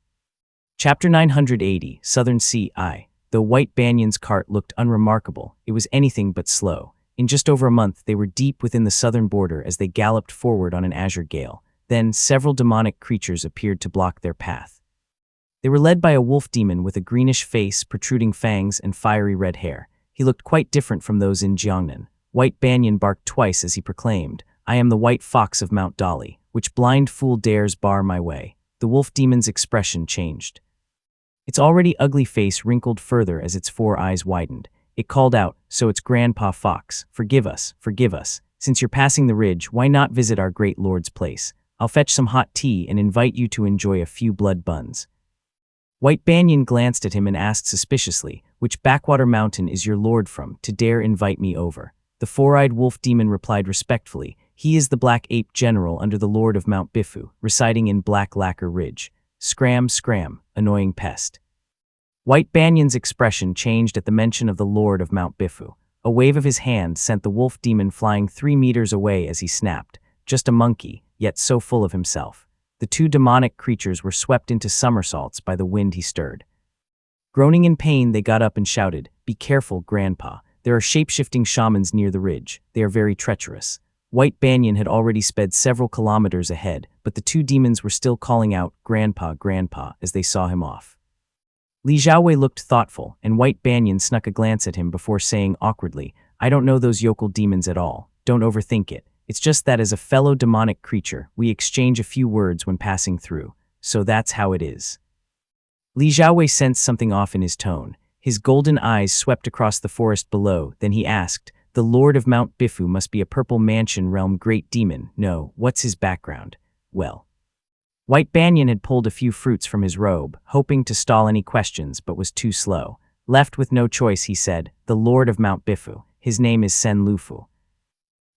Chapter 980, Southern Sea I. Though White Banyan's cart looked unremarkable, it was anything but slow. In just over a month, they were deep within the southern border as they galloped forward on an azure gale. Then, several demonic creatures appeared to block their path. They were led by a wolf demon with a greenish face, protruding fangs, and fiery red hair. He looked quite different from those in Jiangnan. White Banyan barked twice as he proclaimed, "I am the white fox of Mount Dali. Which blind fool dares bar my way?" The wolf demon's expression changed. Its already ugly face wrinkled further as its four eyes widened. It called out, "So it's Grandpa Fox. Forgive us, forgive us. Since you're passing the ridge, why not visit our great lord's place? I'll fetch some hot tea and invite you to enjoy a few blood buns." White Banyan glanced at him and asked suspiciously, "Which backwater mountain is your lord from, to dare invite me over?" The four-eyed wolf demon replied respectfully, "He is the Black Ape General under the Lord of Mount Bifu, residing in Black Lacquer Ridge. Scram, scram, annoying pest." White Banyan's expression changed at the mention of the Lord of Mount Bifu. A wave of his hand sent the wolf demon flying 3 meters away as he snapped. Just a monkey, yet so full of himself. The two demonic creatures were swept into somersaults by the wind he stirred. Groaning in pain, they got up and shouted, "Be careful, Grandpa. There are shape-shifting shamans near the ridge. They are very treacherous." White Banyan had already sped several kilometers ahead, but the two demons were still calling out, "Grandpa, Grandpa," as they saw him off. Li Xiaowei looked thoughtful, and White Banyan snuck a glance at him before saying awkwardly, "I don't know those yokel demons at all. Don't overthink it. It's just that as a fellow demonic creature, we exchange a few words when passing through. So that's how it is." Li Xiaowei sensed something off in his tone. His golden eyes swept across the forest below, then he asked, "The Lord of Mount Bifu must be a Purple Mansion Realm great demon. No, what's his background?" "Well." White Banyan had pulled a few fruits from his robe, hoping to stall any questions, but was too slow. Left with no choice, he said, "The Lord of Mount Bifu. His name is Sen Lufu.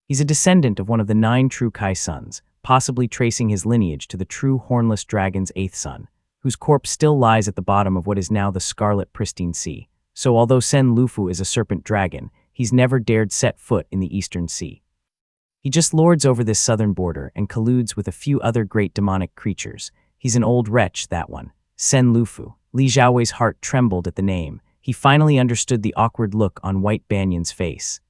He's a descendant of one of the 9 true Kai sons, possibly tracing his lineage to the true hornless dragon's 8th son, whose corpse still lies at the bottom of what is now the Scarlet Pristine Sea. So although Sen Lufu is a serpent dragon, he's never dared set foot in the Eastern Sea. He just lords over this southern border and colludes with a few other great demonic creatures. He's an old wretch, that one. Sen Lufu." Li Xiaowei's heart trembled at the name. He finally understood the awkward look on White Banyan's face.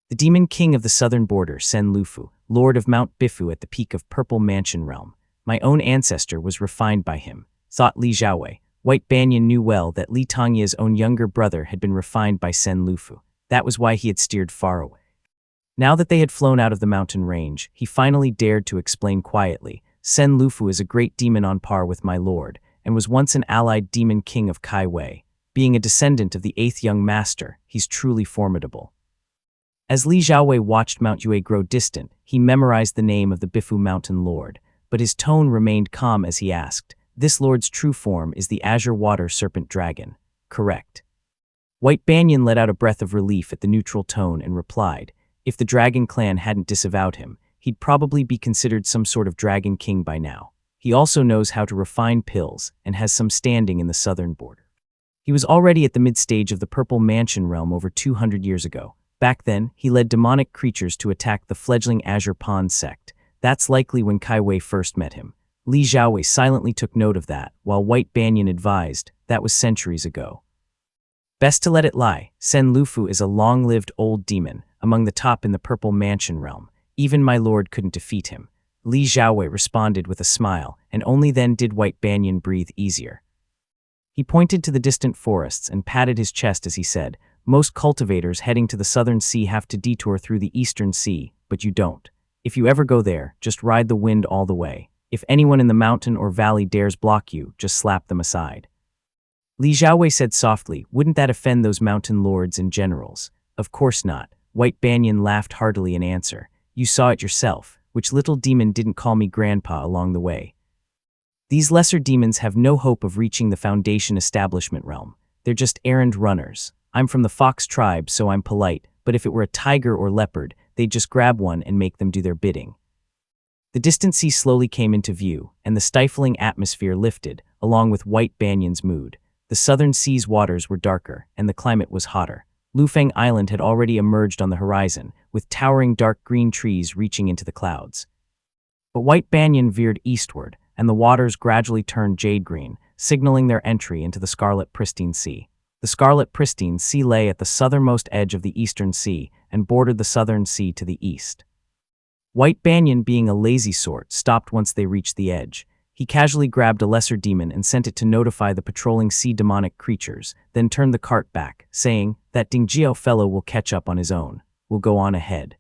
The demon king of the southern border, Sen Lufu, lord of Mount Bifu at the peak of Purple Mansion Realm. My own ancestor was refined by him, thought Li Xiaowei. White Banyan knew well that Li Tongya's own younger brother had been refined by Sen Lufu. That was why he had steered far away. Now that they had flown out of the mountain range, he finally dared to explain quietly, "Sen Lufu is a great demon on par with my lord, and was once an allied demon king of Kai Wei. Being a descendant of the 8th young master, he's truly formidable." As Li Xiaowei watched Mount Yue grow distant, he memorized the name of the Bifu mountain lord, but his tone remained calm as he asked, "This lord's true form is the azure water serpent dragon, correct?" White Banyan let out a breath of relief at the neutral tone and replied, "If the Dragon Clan hadn't disavowed him, he'd probably be considered some sort of dragon king by now. He also knows how to refine pills and has some standing in the southern border. He was already at the mid-stage of the Purple Mansion Realm over 200 years ago. Back then, he led demonic creatures to attack the fledgling Azure Pond sect. That's likely when Kai Wei first met him." Li Xiaowei silently took note of that, while White Banyan advised, "That was centuries ago. Best to let it lie. Sen Lufu is a long-lived old demon, among the top in the Purple Mansion Realm. Even my lord couldn't defeat him." Li Xiaowei responded with a smile, and only then did White Banyan breathe easier. He pointed to the distant forests and patted his chest as he said, "Most cultivators heading to the southern sea have to detour through the eastern sea, but you don't. If you ever go there, just ride the wind all the way. If anyone in the mountain or valley dares block you, just slap them aside." Li Xiaowei said softly, "Wouldn't that offend those mountain lords and generals?" "Of course not." White Banyan laughed heartily in answer. "You saw it yourself. Which little demon didn't call me grandpa along the way? These lesser demons have no hope of reaching the Foundation Establishment Realm. They're just errand runners. I'm from the fox tribe, so I'm polite, but if it were a tiger or leopard, they'd just grab one and make them do their bidding. The distant sea slowly came into view, and the stifling atmosphere lifted, along with White Banyon's mood. The southern sea's waters were darker, and the climate was hotter. Lufeng Island had already emerged on the horizon, with towering dark green trees reaching into the clouds. But White Banyan veered eastward, and the waters gradually turned jade green, signaling their entry into the Scarlet Pristine Sea. The Scarlet Pristine Sea lay at the southernmost edge of the Eastern Sea and bordered the Southern Sea to the east. White Banyan, being a lazy sort, stopped once they reached the edge. He casually grabbed a lesser demon and sent it to notify the patrolling sea demonic creatures, then turned the cart back, saying, "That Dingjiao fellow will catch up on his own. We'll go on ahead."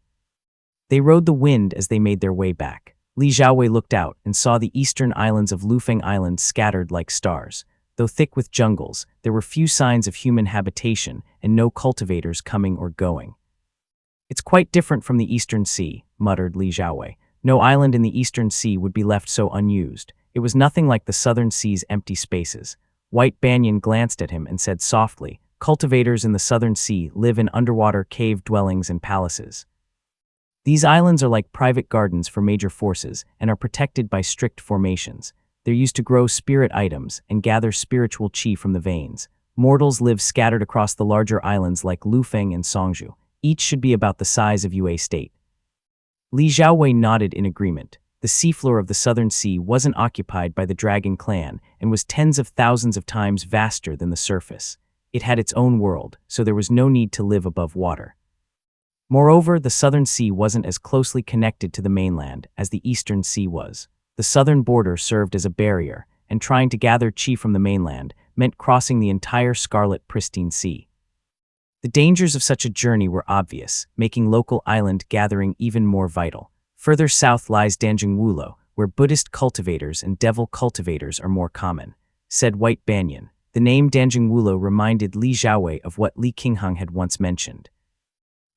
They rode the wind as they made their way back. Li Xiaowei looked out and saw the eastern islands of Lufeng Island scattered like stars. Though thick with jungles, there were few signs of human habitation and no cultivators coming or going. "It's quite different from the Eastern Sea," muttered Li Xiaowei. "No island in the Eastern Sea would be left so unused. It was nothing like the Southern Sea's empty spaces." White Banyan glanced at him and said softly, "Cultivators in the Southern Sea live in underwater cave dwellings and palaces. These islands are like private gardens for major forces and are protected by strict formations. They're used to grow spirit items and gather spiritual qi from the veins. Mortals live scattered across the larger islands like Lufeng and Songzhou. Each should be about the size of Yue State." Li Xiaowei nodded in agreement. The seafloor of the Southern Sea wasn't occupied by the Dragon Clan and was tens of thousands of times vaster than the surface. It had its own world, so there was no need to live above water. Moreover, the Southern Sea wasn't as closely connected to the mainland as the Eastern Sea was. The southern border served as a barrier, and trying to gather qi from the mainland meant crossing the entire Scarlet Pristine Sea. The dangers of such a journey were obvious, making local island gathering even more vital. Further south lies Danjingwulo, where Buddhist cultivators and devil cultivators are more common, said White Banyan. The name Danjingwulo reminded Li Xiaowei of what Li Qinghang had once mentioned.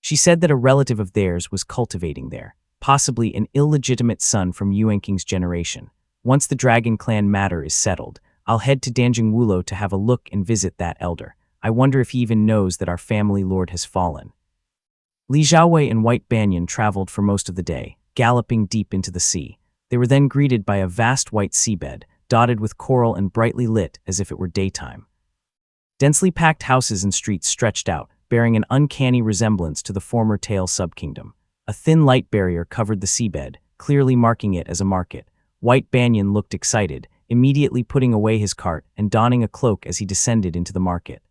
She said that a relative of theirs was cultivating there, possibly an illegitimate son from Yuanking's generation. "Once the Dragon Clan matter is settled, I'll head to Danjingwulo to have a look and visit that elder. I wonder if he even knows that our family lord has fallen." Li Xiaowei and White Banyan traveled for most of the day, galloping deep into the sea. They were then greeted by a vast white seabed, dotted with coral and brightly lit as if it were daytime. Densely packed houses and streets stretched out, bearing an uncanny resemblance to the former Tail subkingdom. A thin light barrier covered the seabed, clearly marking it as a market. White Banyan looked excited, immediately putting away his cart and donning a cloak as he descended into the market.